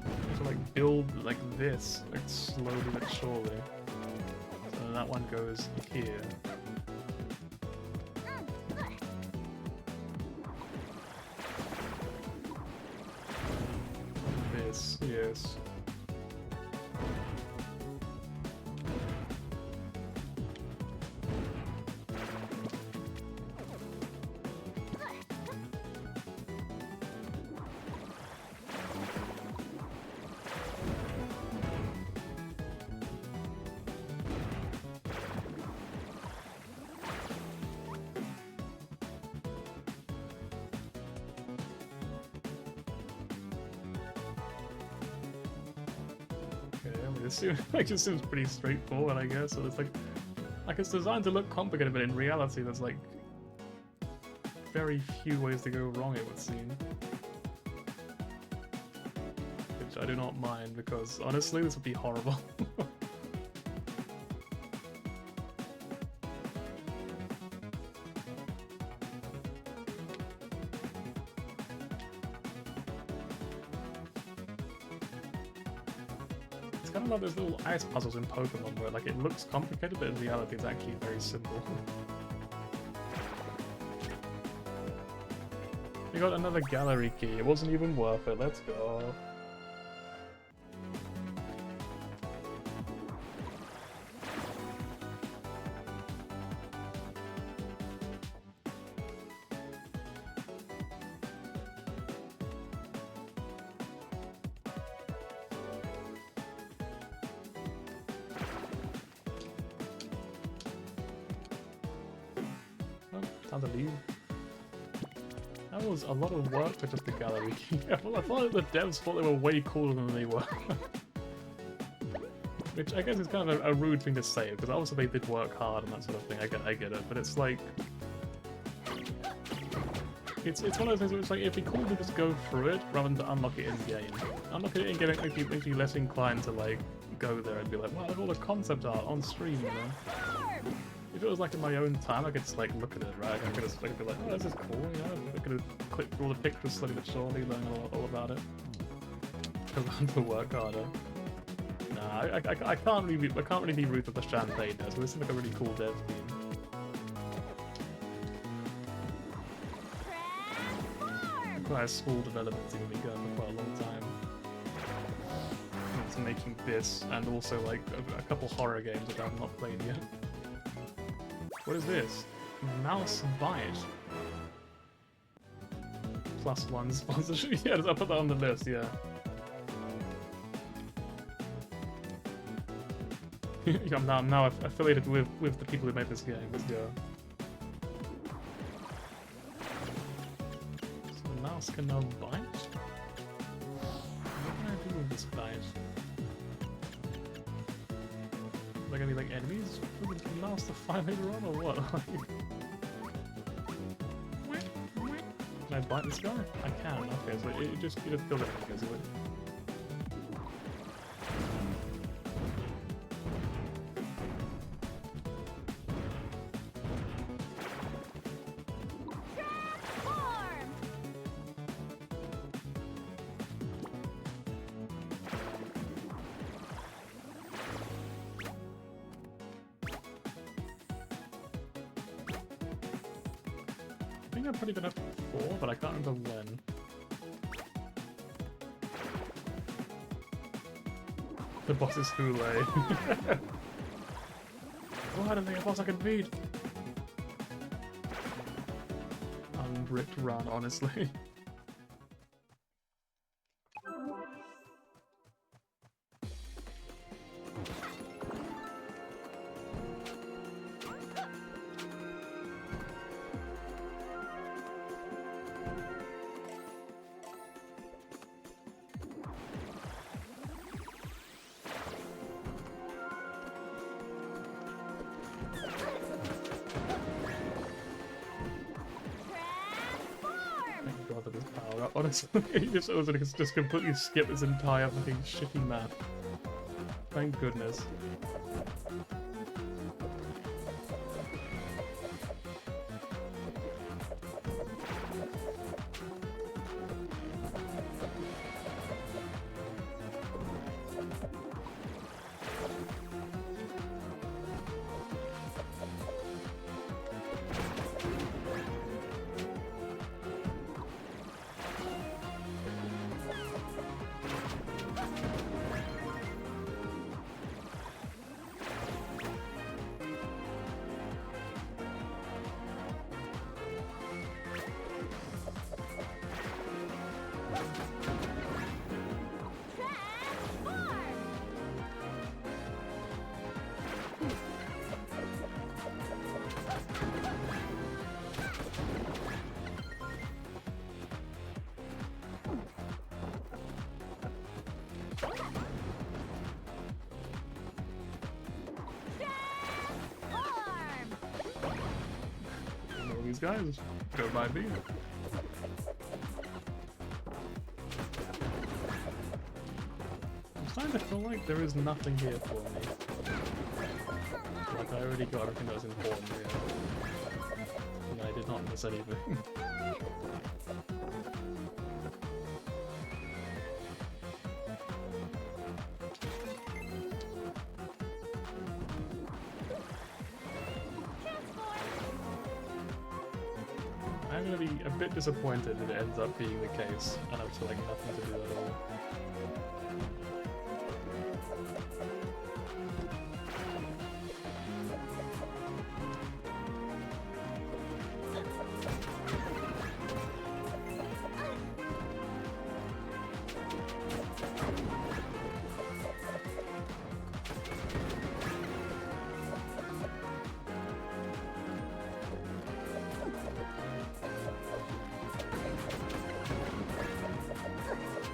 I have to like build like this, like slowly but surely. That one goes here. This, yes. It seems pretty straightforward, I guess. So it's like it's designed to look complicated, but in reality, there's like very few ways to go wrong, it would seem. Which I do not mind, because honestly, this would be horrible. Kind of like those little ice puzzles in Pokemon where like it looks complicated, but in reality it's actually very simple. We got another gallery key. It wasn't even worth it. Let's go. Time to leave. That was a lot of work for just the gallery key. Well, I thought the devs thought they were way cooler than they were. Which I guess is kind of a rude thing to say, because obviously they did work hard and that sort of thing. I get it, but it's like It's one of those things where it's like, it'd be cool to just go through it rather than to unlock it in-game. Unlock it in-game makes you less inclined to, like, go there and be like, wow, look at all the concept art on stream, you know? Transform! If it was like in my own time, I could just like look at it, right? I could just like be like, oh, this is cool, you know? I could have clicked through all the pictures slowly but surely, learn all about it. To work harder. Nah, I can't really be rude with the Shantae does, but this is like a really cool dev theme. Transform! Quite a small development team been going for quite a long time. It's making this and also like a couple horror games that I've not played yet. What is this? Mouse Bite. +1 sponsorship. Yeah, I'll put that on the list, yeah. I'm now affiliated with the people who made this game. Let's go. So the mouse can now bite? What can I do with this bite? Are there gonna be like enemies for the mouse to fight later on or what? Can I bite this guy? I can, okay, so it just killed it, because it. Transform! I think I've probably been up before, but I can't remember when. The boss is Hule. Oh, I don't think a boss I can beat. Unripped run, honestly. Transform! God, that is power up, honestly. He just was gonna just completely skip this entire fucking shitty map. Thank goodness. Transform! Transform! All these guys go by me. I'm starting to feel like there is nothing here for me. Like I already got everything that was important here. And I did not miss anything. I'm gonna be a bit disappointed if it ends up being the case, and up to like nothing to do at all.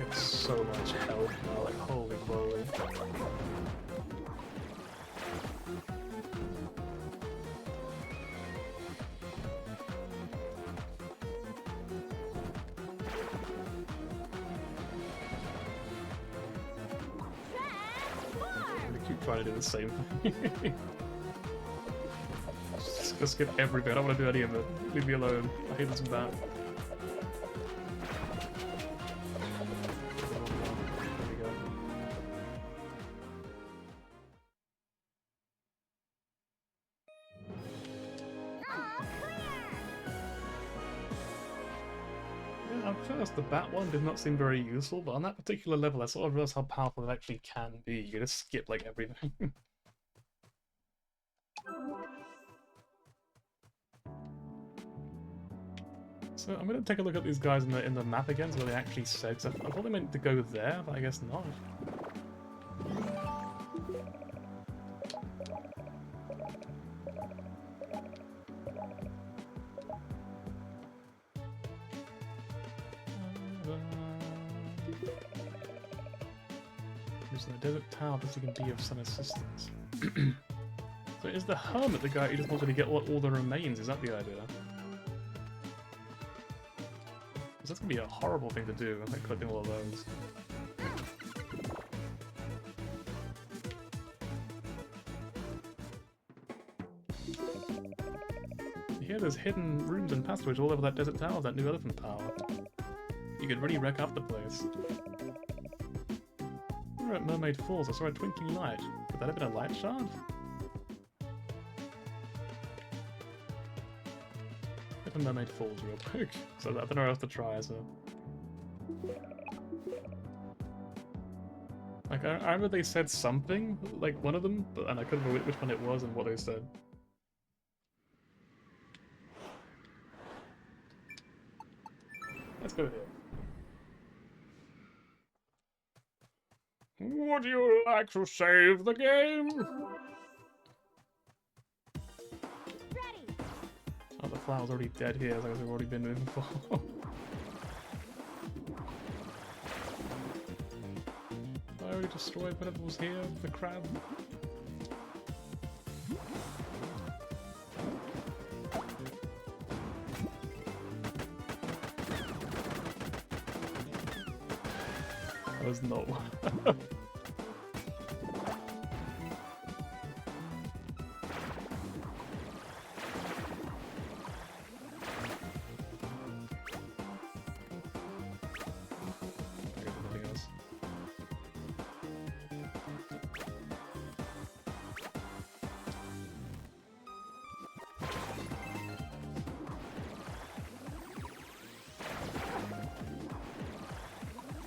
It's so much health now, like holy moly. trying to do the same thing. Just skip everything. I don't want to do any of it. Leave me alone. I hate this map. There we go. All clear. Yeah, at first, the bat one did not seem very useful, but on that particular level, I sort of realized how powerful it actually can be. You can just skip, like, everything. So I'm going to take a look at these guys in the map again, so what they actually said. 'Cause I thought they meant to go there, but I guess not. Using the desert tower, this can be of some assistance. So is the hermit the guy who just wanted to get all the remains? Is that the idea? Because that's gonna be a horrible thing to do, like collecting all of those. Here there's hidden rooms and passageways all over that desert tower, that new elephant tower. You could really wreck up the place. We were at Mermaid Falls, I saw a twinkling light. Could that have been a light shard? Look at Mermaid Falls real quick, so I don't know what else to try, so... Like, I remember they said something, like one of them, and I couldn't remember which one it was and what they said. Let's go here. Would you like to save the game? Ready. Oh, the flower's already dead here, as we've already been moving before. I already destroyed whatever was here, the crab. That was not one. Nothing else.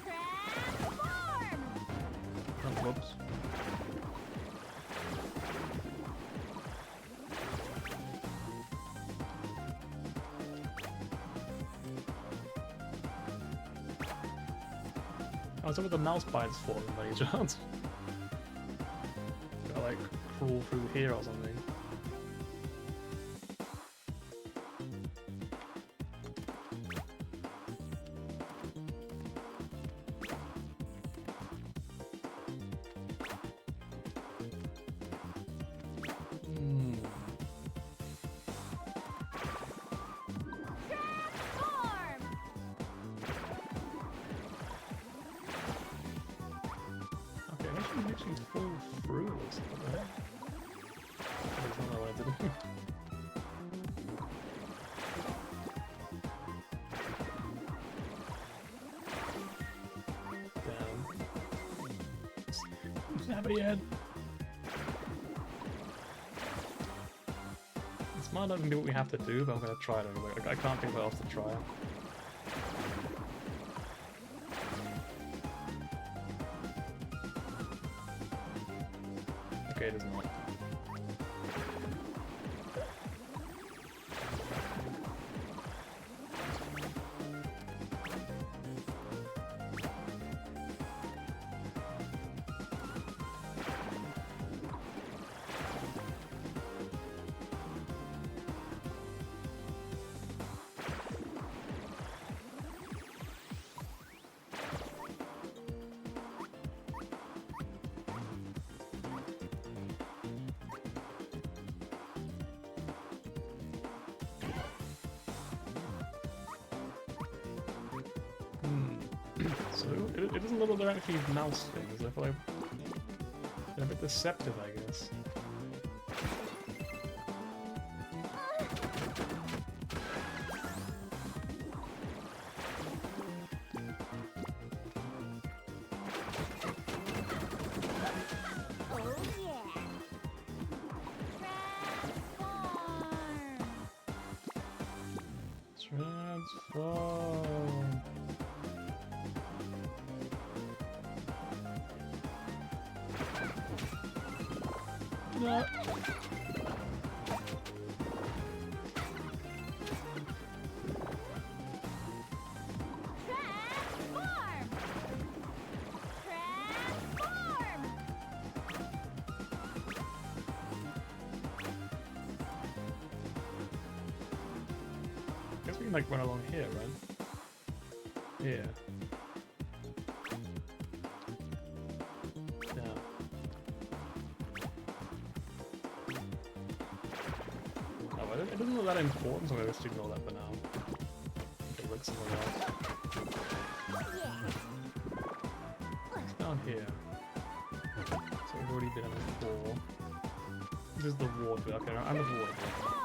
Transform. Oh, whoops. I was over the mouse bites for them by any chance. Gotta like crawl through here or something. Transform. Okay, I should actually fall through or something. There's not a way to do. Damn. Snap yet. This might not even be what we have to do, but I'm gonna try it anyway. Like, I can't think of what else to try. Okay, it is not. So it doesn't look like they're actually mouse things. I feel like They're a bit deceptive, I guess. Oh yeah. Transform. Transform. No. Transform. Transform. Guess we can like run along here, right? Yeah. Yeah. Oh, well, it doesn't look that important, so I'm gonna just ignore that for now. Okay, look somewhere else. It's down here. So we've already been on before. This is the ward bit. Okay, I'm the ward bit. Transform.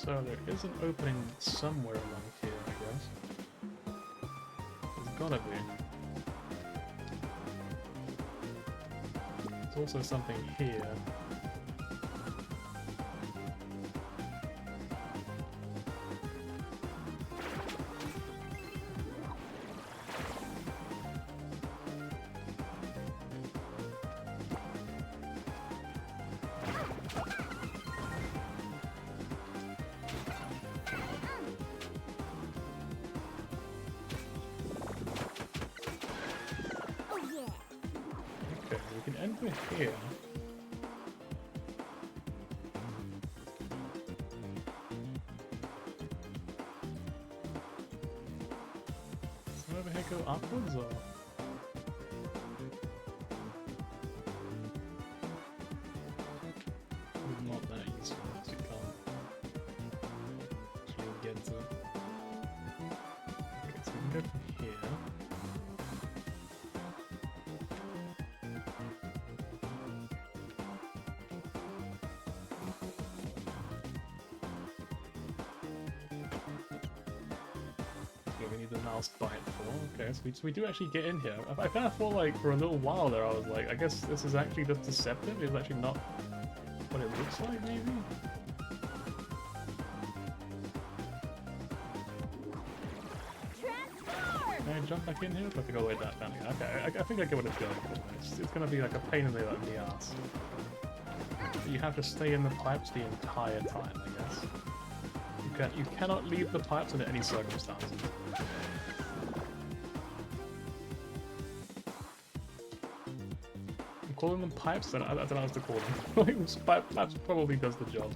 So there is an opening somewhere along here, I guess. There's gotta be. There's also something here. Oh yeah. Okay, we can enter here. So over here go upwards or? Not that useful, because you can't actually get to it. Okay, so we can go from here. Okay, we need the mouse bite for. Okay, so we do actually get in here. I kind of thought like for a little while there, I was like, I guess this is actually just deceptive. It's actually not what it looks like, maybe? Transform. Can I jump back in here? Or do I have to go way down here? Okay, I think I get what it's going for. It's gonna be like a pain in the ass. But you have to stay in the pipes the entire time, I guess. You cannot leave the pipes under any circumstances. I'm calling them pipes, and I don't know how to call them. Pipes probably does the job.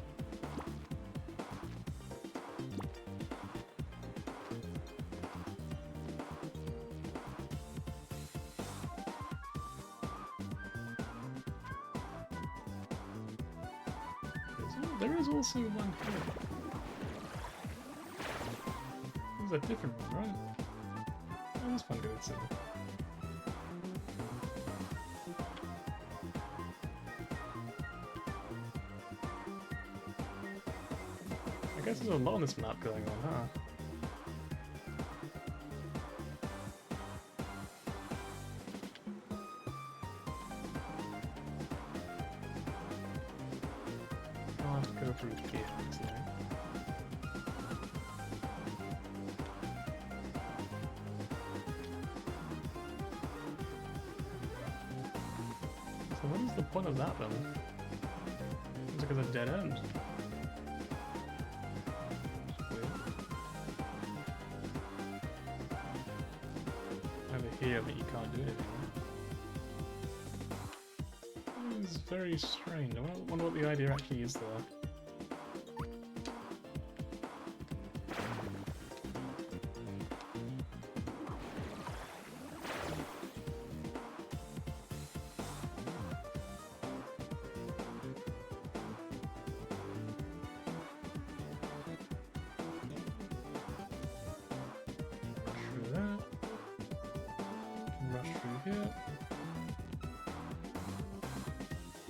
There is also one here. This is a different one, right? Oh, this one goes in. I guess there's a lot on this map going on, huh? Can't go through here, is there? So what is the point of that then? It's like it's a dead end. Weird. Over here, but you can't do anything. It's very strange. I wonder what the idea actually is there. here.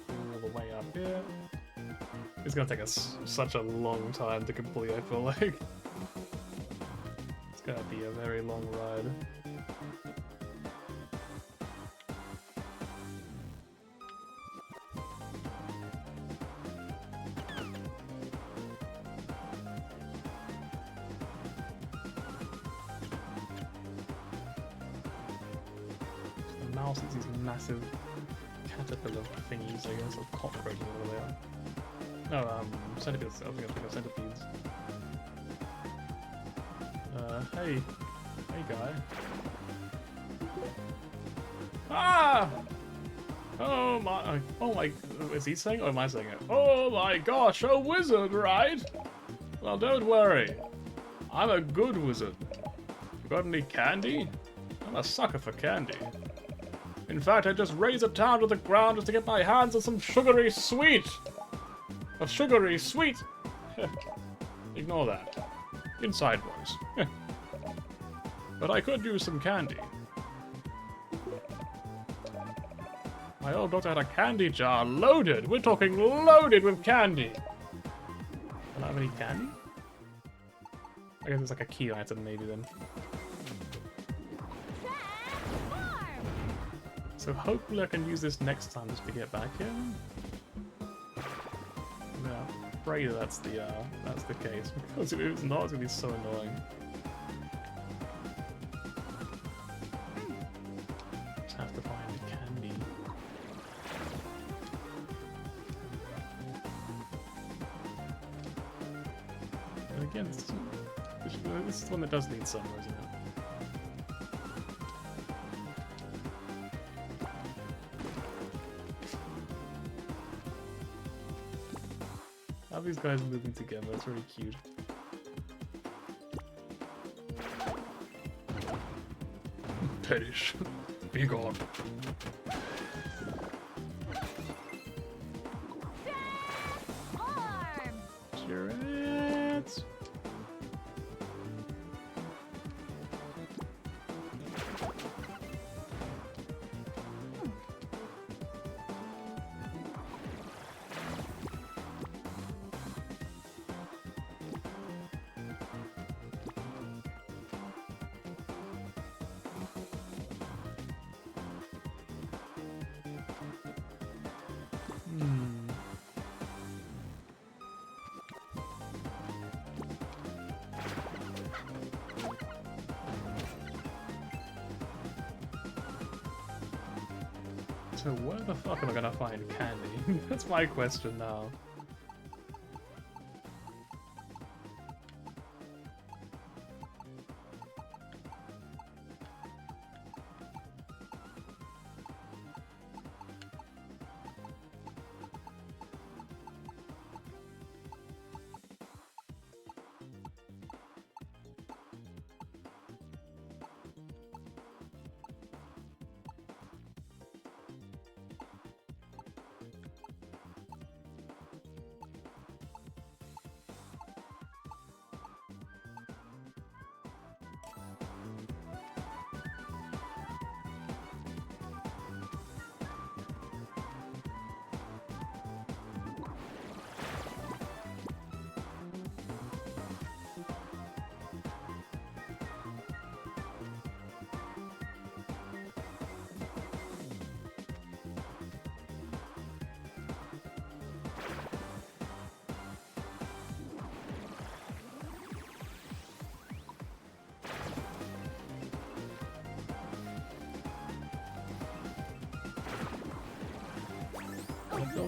All the way up here. It's gonna take us such a long time to complete, I feel like. It's gonna be a very long ride. The mouse is these massive caterpillar thingies, I guess, or cockroaches, whatever they are. No, centipedes. I was gonna think of centipedes. Hey. Hey, guy. Ah! Oh my, is he saying it or am I saying it? Oh my gosh, a wizard, right? Well, don't worry. I'm a good wizard. You got any candy? I'm a sucker for candy. In fact, I just raise a town to the ground just to get my hands on some sugary sweet. A sugary sweet. Ignore that. Inside voice. But I could use some candy. My old doctor had a candy jar loaded. We're talking loaded with candy. Can I have any candy? I guess it's like a key item maybe then. So hopefully I can use this next time just to get back here. Yeah, pray that's the case, because if it's not, it's gonna be so annoying. Just have to find candy. And again, this is one that does need summer, isn't it? How are these guys moving together? It's really cute. Perish. Be gone. Arm! Chariots. So where the fuck am I gonna find candy? That's my question now.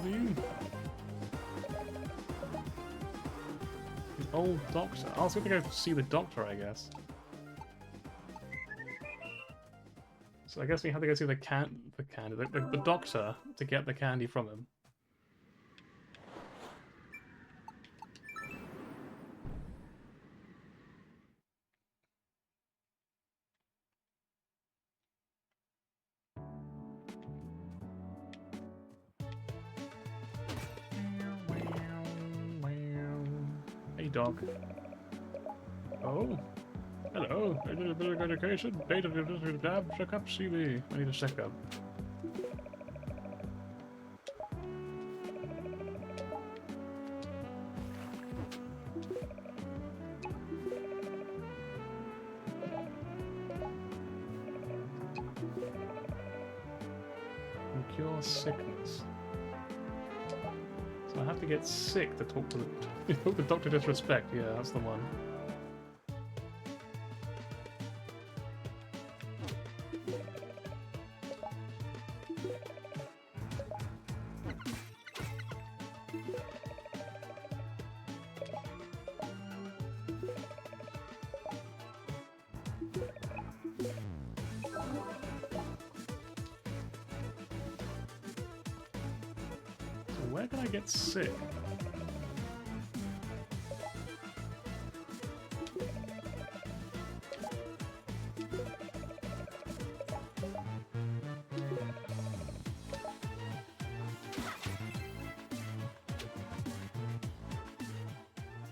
You. His old doctor. I was gonna go see the doctor, I guess. So I guess we have to go see the doctor to get the candy from him. Dog. Oh, Hello, I need a bit of education. Beta dab, check up, CV. I need a checkup. Cure sickness. So I have to get sick to talk to the talk to Dr. Disrespect. Yeah, that's the one. Where can I get sick?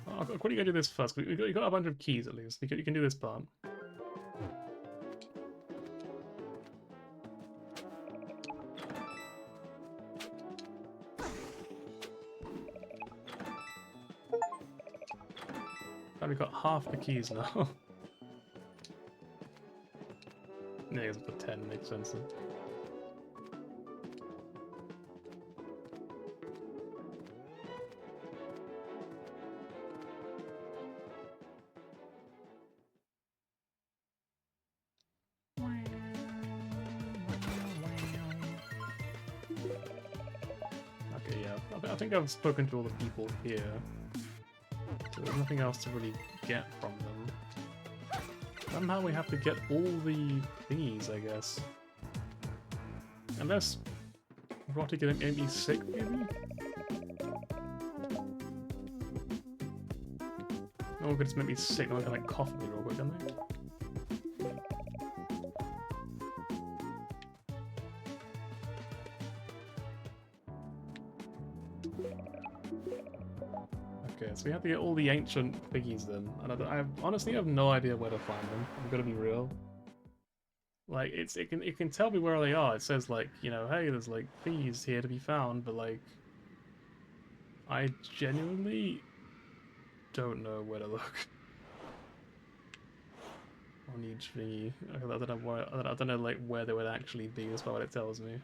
Oh, why don't you go do this first? You got a bunch of keys at least. You can do this part. We've got half the keys now. Yeah, it's for 10, makes sense then. Okay, yeah, I think I've spoken to all the people here. So there's nothing else to really get from them. Somehow we have to get all the thingies, I guess. Unless Rotty can make me sick, maybe? No one could just make me sick, no one can like cough at me real quick, can they? Okay, so we have to get all the ancient piggies then. And I honestly have no idea where to find them. I'm gonna be real. Like it can tell me where they are. It says like, you know, hey, there's like piggies here to be found, but like I genuinely don't know where to look. On each thingy. I don't know where I don't know like where they would actually be, that's what it tells me.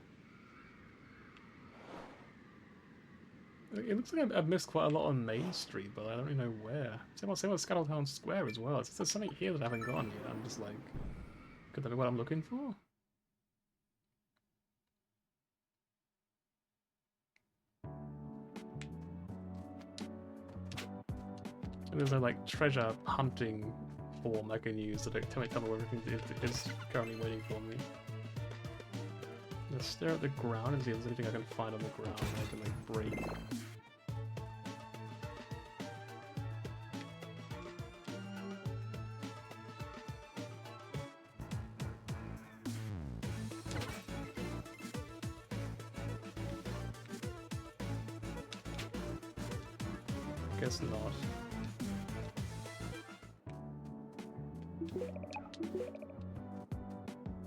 It looks like I've missed quite a lot on Main Street, but I don't really know where. Same with Scuttletown Square as well. It's just there's something here that I haven't gone yet. I'm just like, could that be what I'm looking for? And there's a like treasure hunting form I can use to tell me where everything is currently waiting for me. Let's stare at the ground and see if there's anything I can find on the ground that I can like break. Guess not.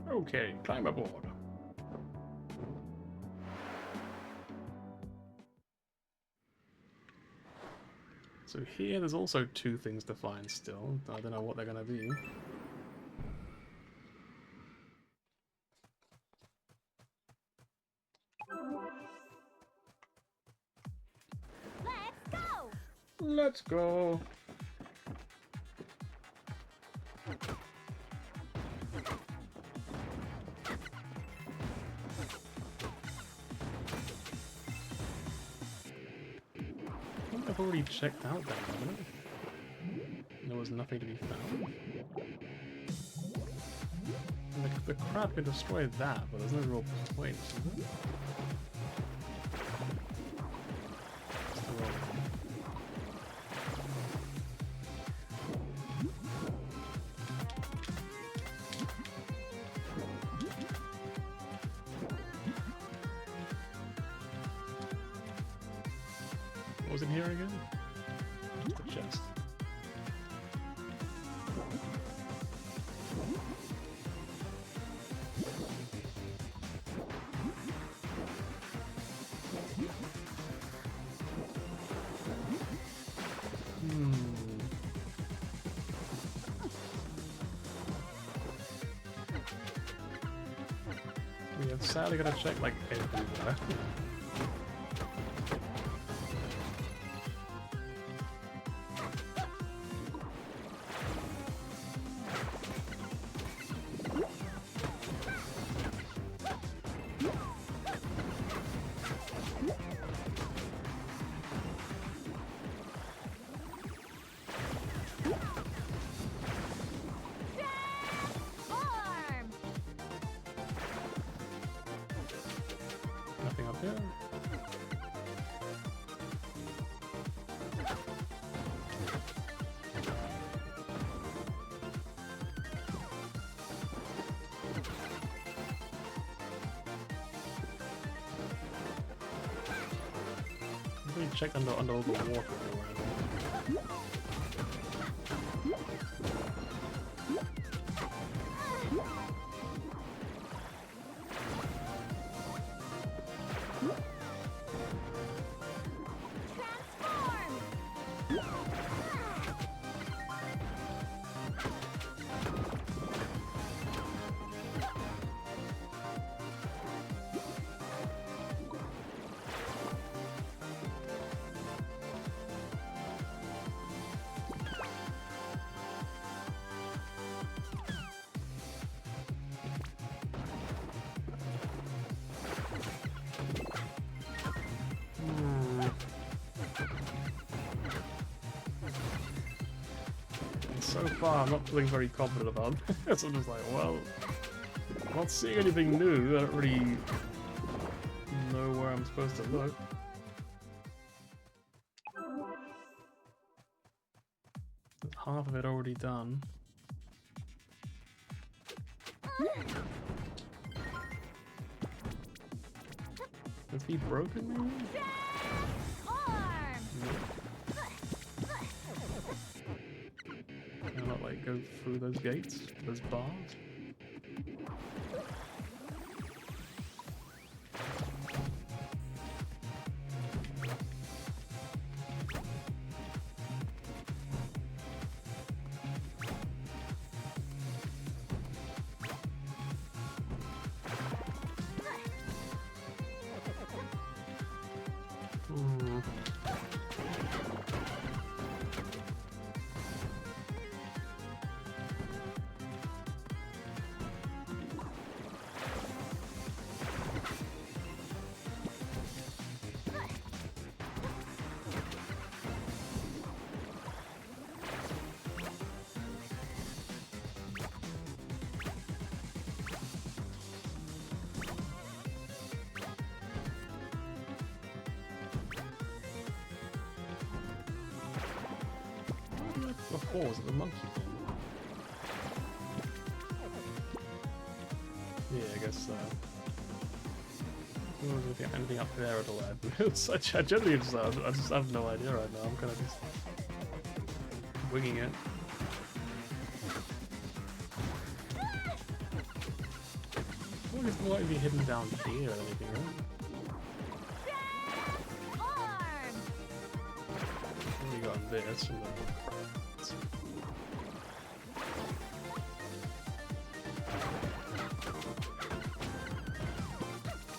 Okay, climb aboard. So here there's also two things to find still. I don't know what they're gonna be. Let's go! Let's go! I've already checked out that, haven't I? There was nothing to be found. And the crab can destroy that, but there's no real point, is there? What was in here again? Just a chest. sadly gotta check like everywhere. Transform! Nothing up here. Let me check under all the water everywhere. Transform! So far, I'm not feeling very confident about it. So I'm just like, well, I'm not seeing anything new. I don't really know where I'm supposed to look. There's half of it already done. Let's be broken, maybe? Transform! Can I not like go through those gates, those bars? Hmm. Before, was it the monkey thing? Yeah, I guess so. I wasn't looking at anything up there at all. I generally just, I just have no idea right now. I'm kind of just winging it. Well, it's not even hidden down here or anything, right? Transform! What do you got this? And then...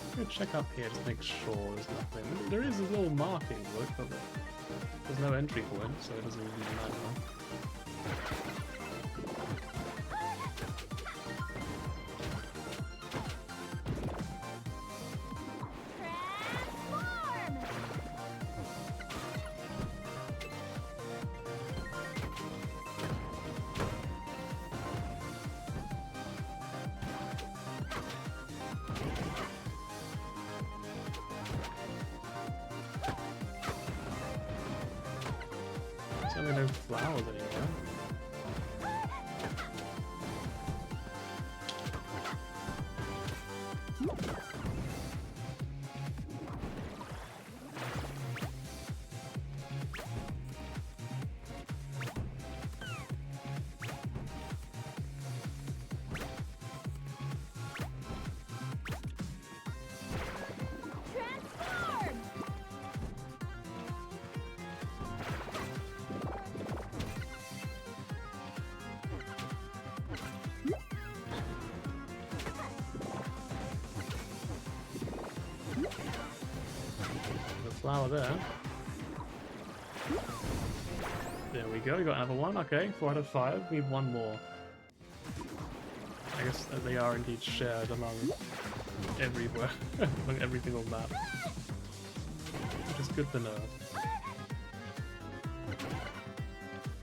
I'm gonna check up here to make sure there's nothing. There is a little marking, look, but there's no entry point, so it doesn't really matter. Transform! There's only no flowers anywhere. Transform! flower there. There we go, we got another one. Okay, 4 out of 5. We need one more. I guess they are indeed shared among everywhere, among every single map. Which is good to know.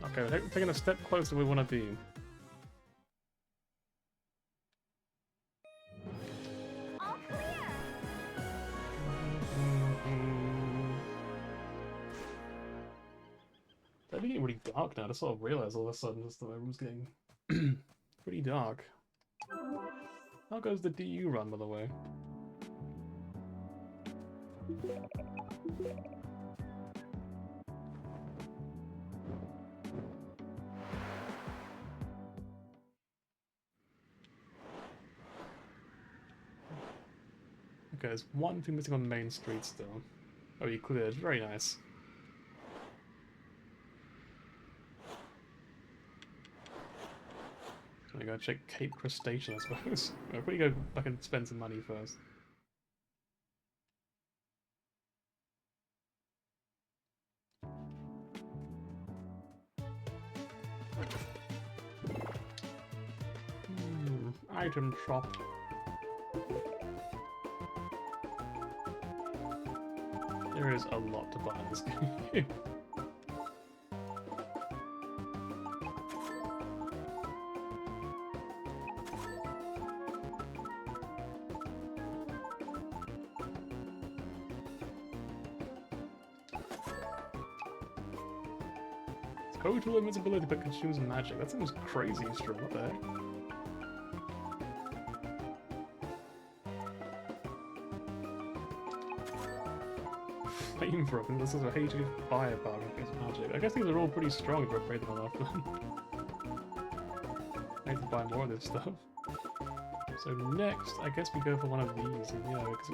Okay, we're taking a step closer to where we want to be. All clear. It's getting really dark now. I sort of realised all of a sudden just the room's getting pretty dark. How goes the DU run, by the way? Okay, there's one thing missing on Main Street still. Oh, you cleared. Very nice. I gotta check Cape Crustacean, I suppose. I'll probably go back and spend some money first. Item shop. There is a lot to buy in this game. Total invisibility but consumes magic. That seems crazy strong, what the heck? Flamethrower, this is a HGH firepower against magic. I guess these are all pretty strong if I upgrade them enough. I need to buy more of this stuff. So next, I guess we go for one of these, yeah, because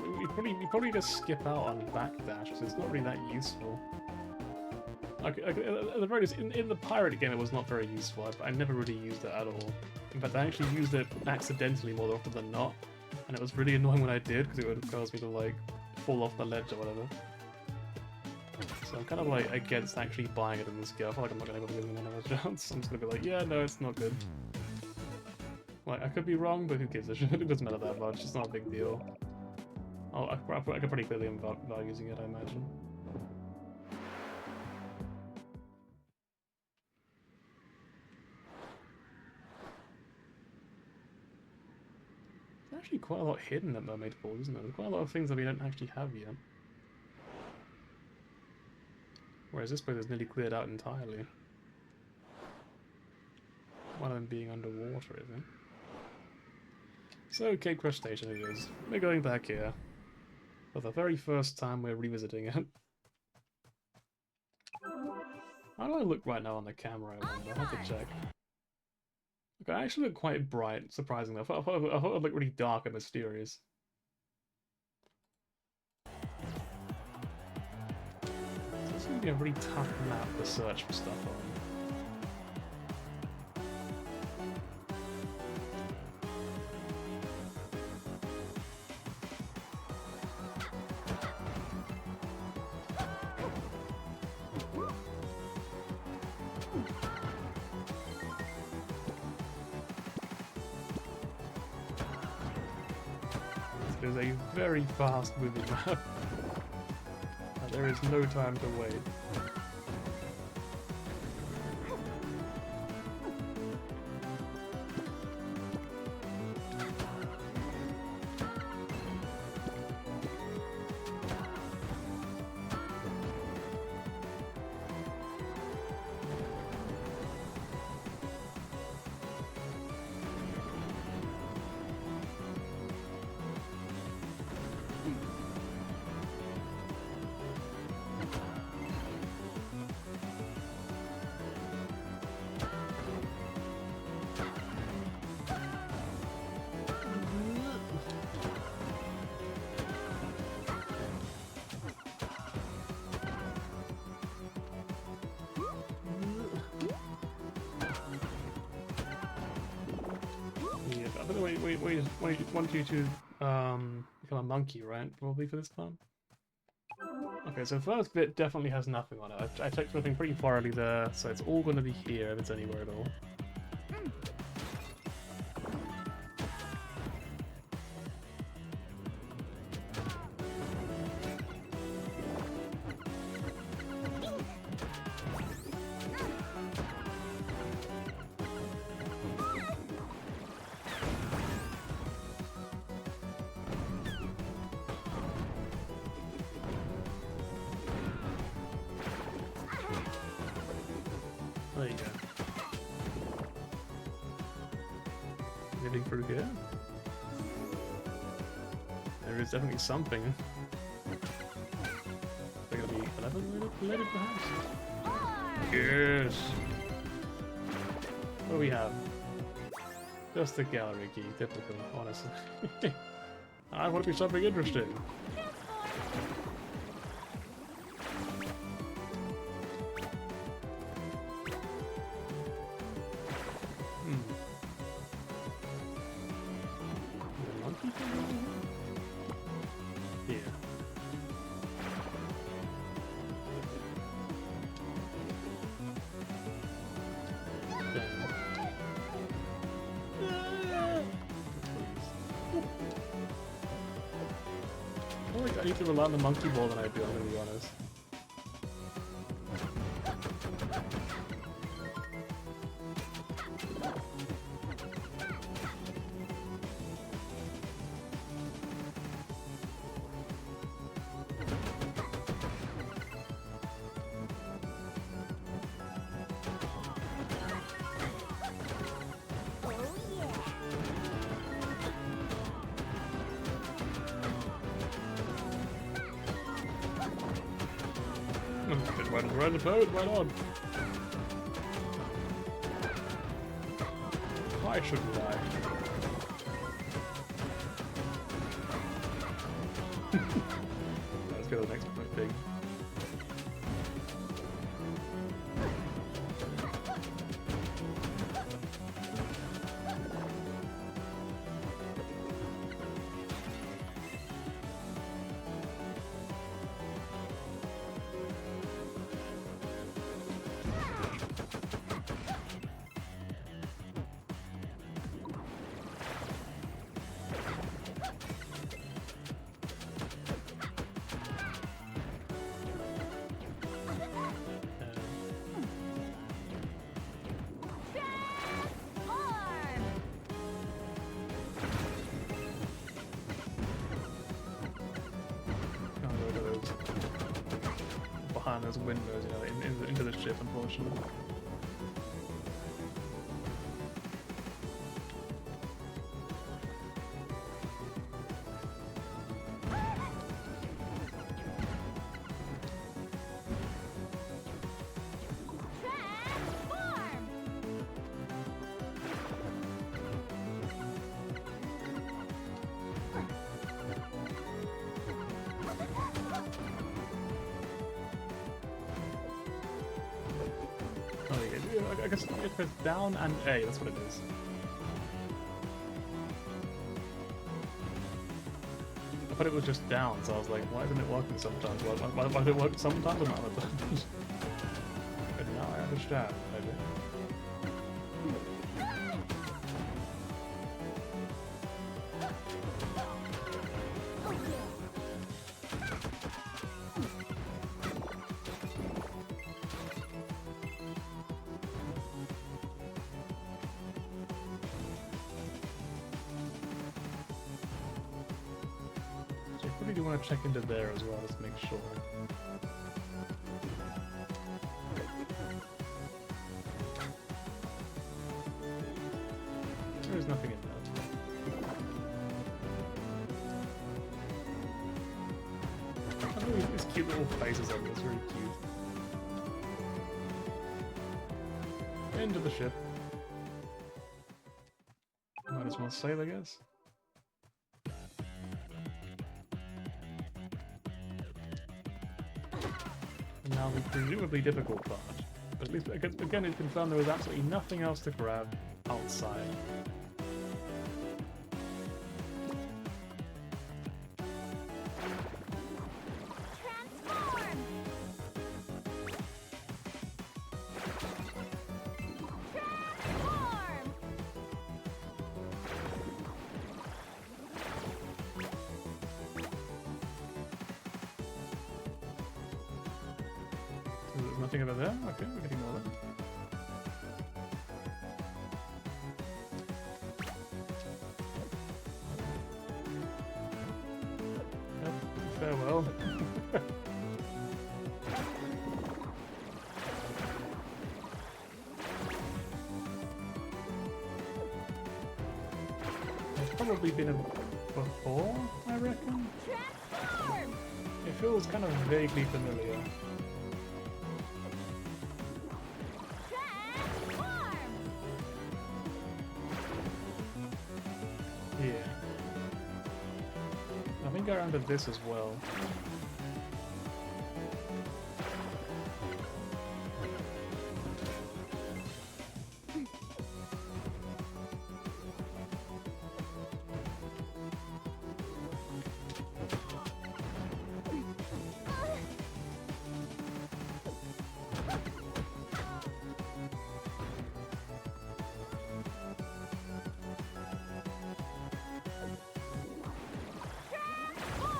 we probably just skip out on backdash, because it's not really that useful. Okay, at the very least, in the pirate game it was not very useful, I never really used it at all. In fact, I actually used it accidentally more often than not, and it was really annoying when I did, because it would cause me to, like, fall off the ledge or whatever. So I'm kind of, like, against actually buying it in this game. I feel like I'm not going to be able to give them another chance. I'm just going to be like, yeah, no, it's not good. Like, I could be wrong, but who gives a shit? It doesn't matter that much, it's not a big deal. I could pretty clearly without using it, I imagine. There's actually quite a lot hidden at Mermaid Falls, isn't there? There's quite a lot of things that we don't actually have yet. Whereas this place is nearly cleared out entirely. One of them being underwater, I think. So, Cape Crustacean it is. We're going back here. For the very first time we're revisiting it. How do I look right now on the camera, I wonder? I have to check. Okay, I actually look quite bright, surprisingly. I thought I'd look really dark and mysterious. So this is going to be a really tough map to search for stuff on. It is a very fast moving map. And there is no time to wait. Want you to become a monkey, right? Probably for this time. Okay, so first bit definitely has nothing on it. I checked everything pretty thoroughly there, so it's all going to be here if it's anywhere at all. There you go. Getting through here. There is definitely something. They're gonna be 11 related perhaps? Yes! What do we have? Just the gallery key, typical, honestly. I want to be something interesting. I need to rely on the monkey ball than I do, I'm gonna be honest. Ride the boat, right on. Why shouldn't I? Let's go to the next thing. Behind those windows, you know, into the ship, unfortunately. I guess it goes down and A, that's what it is. I thought it was just down, so I was like, why isn't it working sometimes? Why does it work sometimes and not other times? But now I understand, maybe. I do want to check into there as well, just to make sure. There is nothing in that. I really these cute little faces on this, really cute. Into the ship. Might as well sail, I guess. Now the presumably difficult part. But at least, again, it's confirmed there was absolutely nothing else to grab outside. Transform! Nothing over there? Okay, we can ignore that. Yep, farewell. There's probably been a before, I reckon. Transform! It feels kind of vaguely familiar. Transform! Yeah. I think I remember this as well. Transform!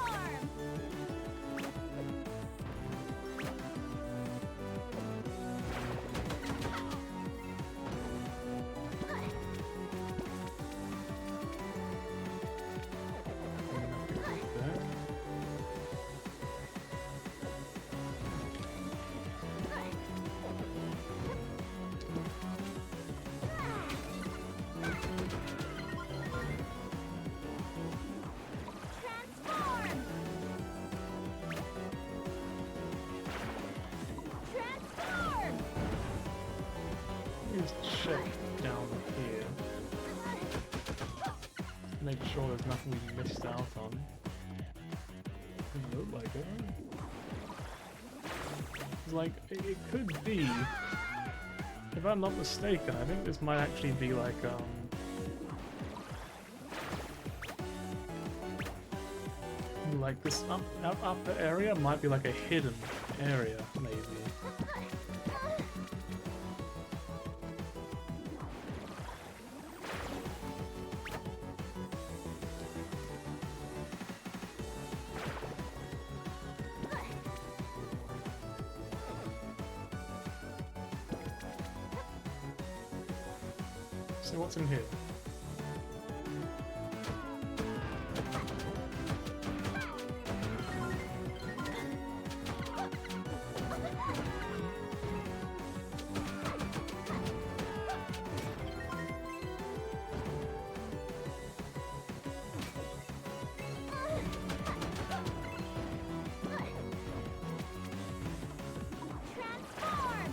There. Transform! Transform! Just check down here. Make sure there's nothing we missed out on. Doesn't look like it. It's like, it could be. If I'm not mistaken, I think this might actually be like, like this upper area might be like a hidden area, maybe. So what's in here? Transform!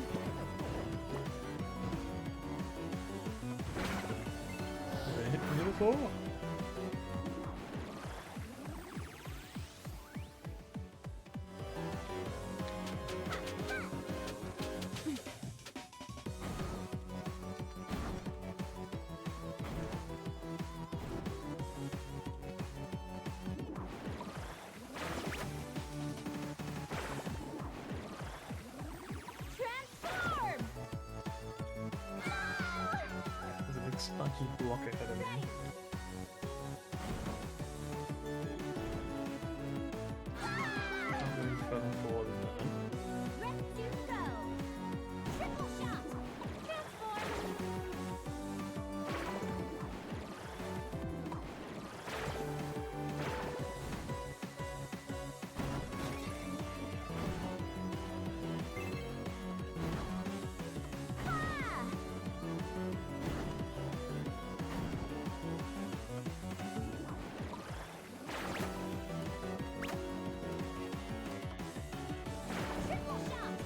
Did I hit the middle floor? Transform! There's a big spiky block ahead of me. I'm going further forward than that. Ready to go! Triple shot! Transform! Ah! Triple shot!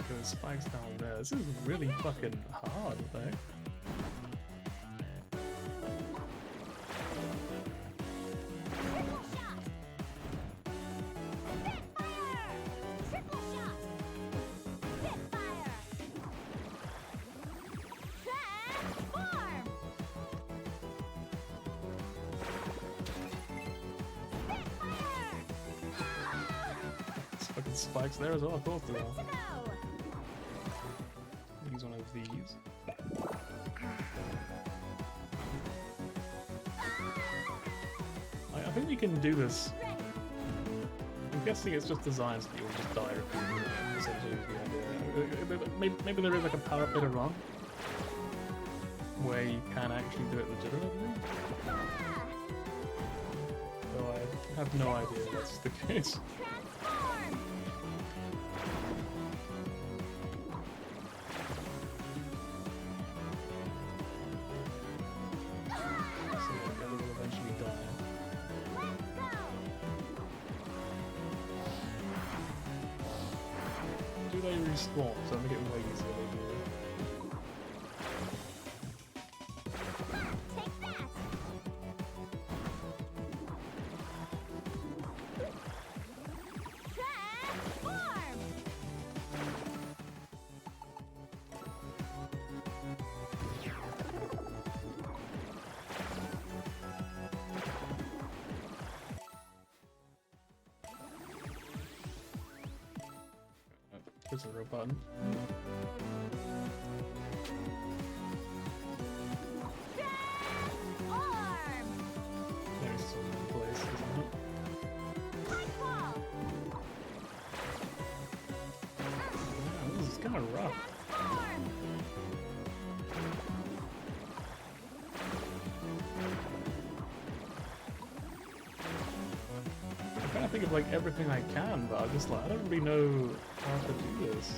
There's spikes down there. This is really fucking hard, though. Triple shot! Spitfire! Triple shot! Spitfire! Transform! Spitfire! There's fucking spikes there as well. I thought there Good were. to go! Use one of these. think we can do this. Ready. I'm guessing it's just designed so that you'll just die repeatedly. Essentially, is the idea. Maybe there is like a power up later on where you can actually do it legitimately. Ah! Though I have no idea if that's the case. Transform. So yeah, the other will eventually die. Let's go. Do they respawn? So make it way easier they do. Take that. Transform. There's a real button. Transform. There's some in place, isn't it? Nightfall. Yeah, this is kind of rough. Transform. I'm trying to think of like everything I can, but I'm just like, I don't really know how to do this.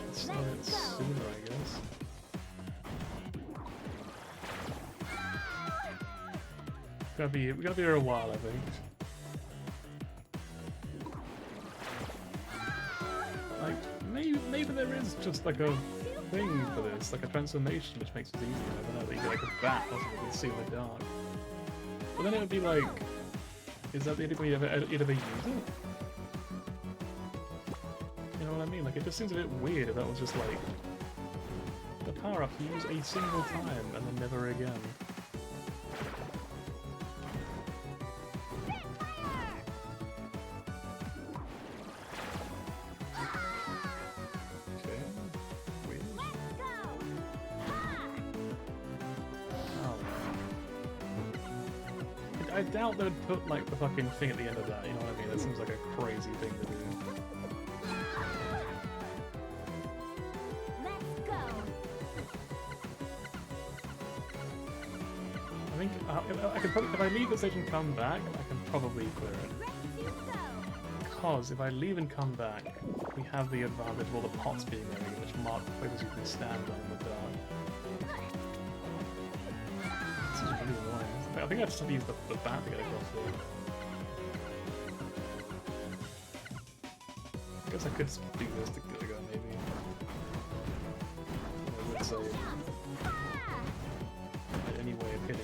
Let's start it sooner, I guess. We gotta be here a while, I think. Like, maybe there is just like a thing for this, like a transformation which makes it easier. I don't know, that you get like a bat or something and see in the dark. But then it would be like, is that the only way you'd ever use it? You know what I mean? Like, it just seems a bit weird if that was just like the power-up you use a single time and then never again. Okay. Weird. Let's go. Ha! Oh. I doubt they'd put like the fucking thing at the end of that, you know what I mean? That seems like a crazy thing to do. Let's go. I think I can probably, if I leave the stage and come back, I can probably clear it. Ready to go. Because if I leave and come back, we have the advantage of all the pots being there, which mark places you can stand on in the dark. This is really annoying. I think I just have to use the bat to get across there. I guess I could do this to get a go, maybe. I would say any way of hitting him.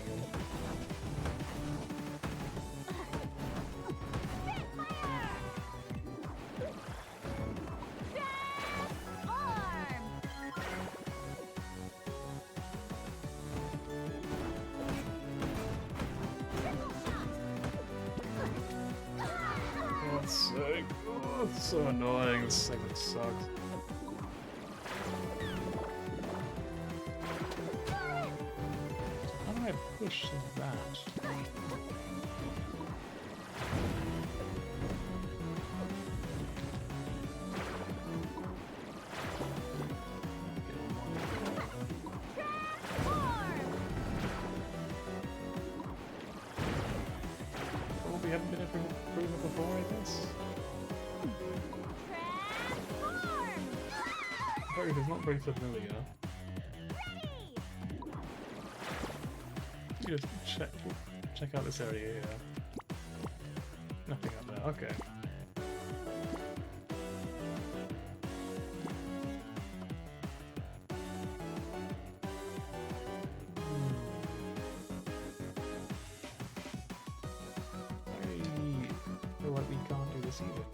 God's sake. Oh, it's so annoying. This segment sucks. How do I push that? Well, we haven't been through it before, I guess. Sorry, it's not very familiar. Just check out this area here. Nothing up there. Okay. I feel like we can't do this either.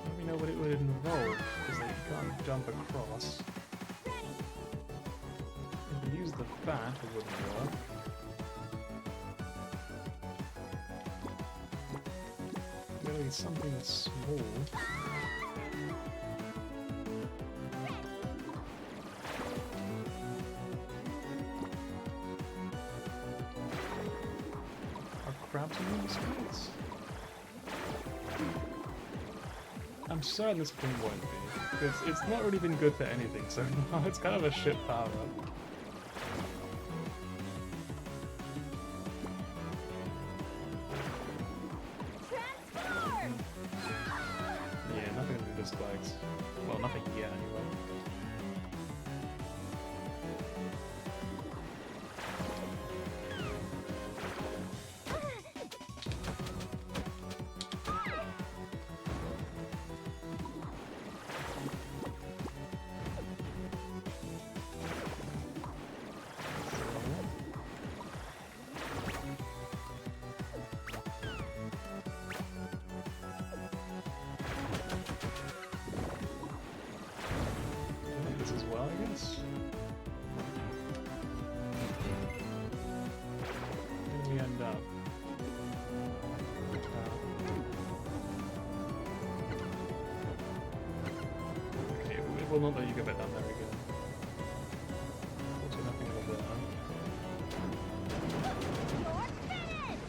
Let me know what it would involve, because like, you can't jump across. If we use the bat, it wouldn't work. Gotta be something that's small. some more mistakes. I'm certain this thing won't be, because it's not really been good for anything so far. It's kind of a shit power-up. Transform! Yeah, nothing with the spikes. Well, nothing yet anyway. This as well, I guess. Where do we end up? Okay, it will not let you go back down there again. Also nothing over there. You're finished!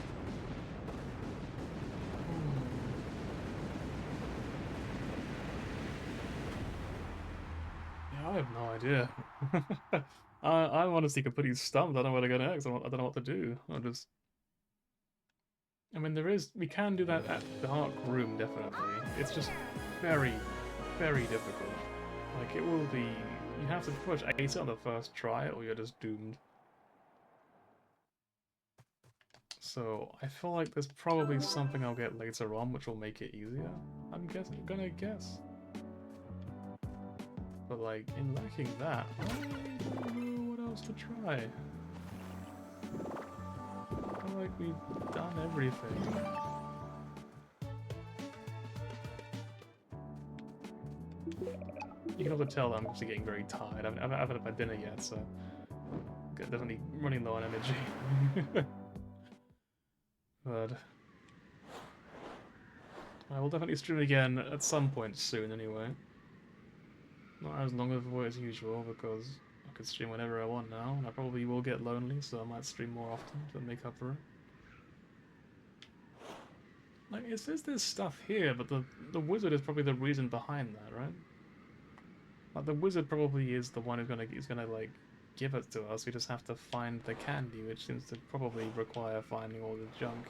Yeah, I have no idea. I'm honestly completely stumped. I don't know where to go next. I don't know what to do. I'm just... I mean, we can do that at the Dark Room, definitely. It's just very, very difficult. Like, it will be... You have to push ace it on the first try, or you're just doomed. So, I feel like there's probably something I'll get later on which will make it easier. I'm gonna guess. But like, in lacking that, I don't know what else to try. I feel like we've done everything. You can also tell that I'm actually getting very tired. I haven't had my dinner yet, so I'm definitely running low on energy. But I will definitely stream again at some point soon anyway. Not as long as usual, because I can stream whenever I want now, and I probably will get lonely, so I might stream more often to make up for it. Like, it says there's stuff here, but the wizard is probably the reason behind that, right? Like, the wizard probably is the one who's gonna like give it to us. We just have to find the candy, which seems to probably require finding all the junk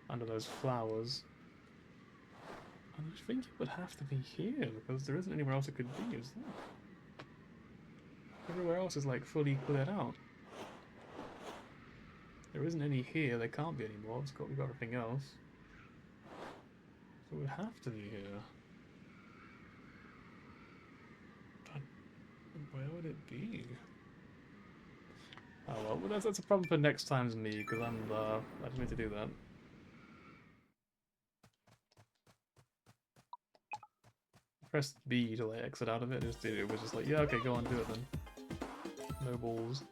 under those flowers. And I think it would have to be here, because there isn't anywhere else it could be, is there? Everywhere else is like fully cleared out. There isn't any here, there can't be any more, we've got everything else. So it would have to be here. But where would it be? Oh well, that's a problem for next time's me, because I just need to do that. Pressed B to like exit out of it, it was just like, yeah, okay, go on, do it then. No balls.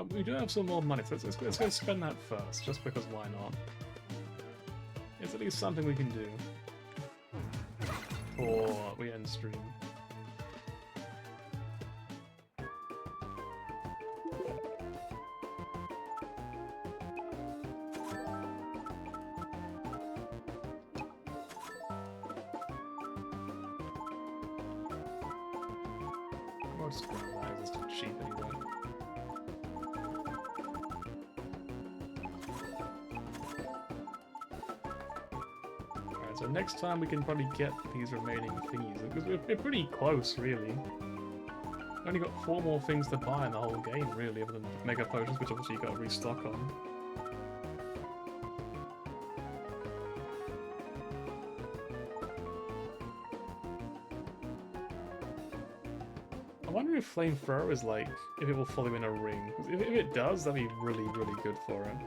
We do have some more money, so let's go spend that first, just because why not? It's at least something we can do. Or we end stream. I'll just grab that, it's too cheap anyway. So next time we can probably get these remaining thingies, because we're pretty close, really. Only got 4 more things to buy in the whole game, really, other than Mega Potions, which obviously you got to restock on. I wonder if Flamethrower is like, if it will follow in a ring. If it does, that'd be really, really good for it.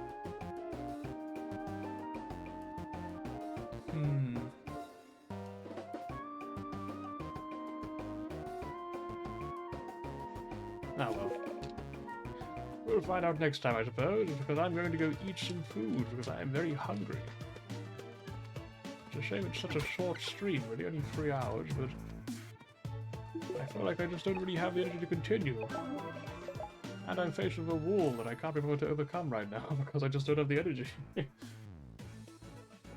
find out next time, I suppose, because I'm going to go eat some food, because I am very hungry. It's a shame it's such a short stream, really, only 3 hours, but I feel like I just don't really have the energy to continue. And I'm faced with a wall that I can't be able to overcome right now, because I just don't have the energy.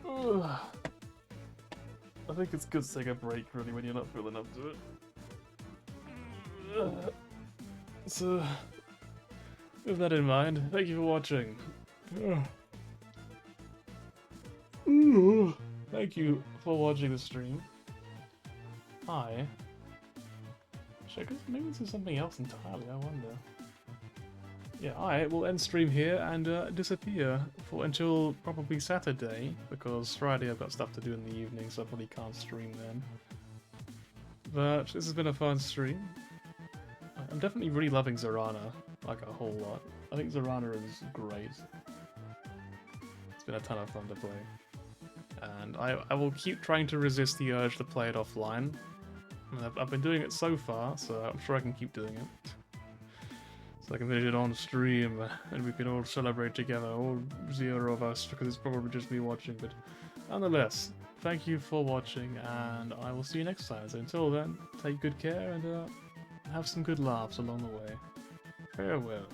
Ugh. I think it's good to take a break, really, when you're not feeling up to it. So, with that in mind, thank you for watching. Thank you for watching the stream. Maybe this is something else entirely, I wonder. Yeah, I will end stream here and disappear until probably Saturday, because Friday I've got stuff to do in the evening, so I probably can't stream then. But this has been a fun stream. I'm definitely really loving Zorana, like a whole lot. I think Zorana is great. It's been a ton of fun to play. And I will keep trying to resist the urge to play it offline. I've been doing it so far, so I'm sure I can keep doing it. So I can finish it on stream, and we can all celebrate together, all 0 of us, because it's probably just me watching, but nonetheless, thank you for watching, and I will see you next time. So until then, take good care, and have some good laughs along the way. Farewell.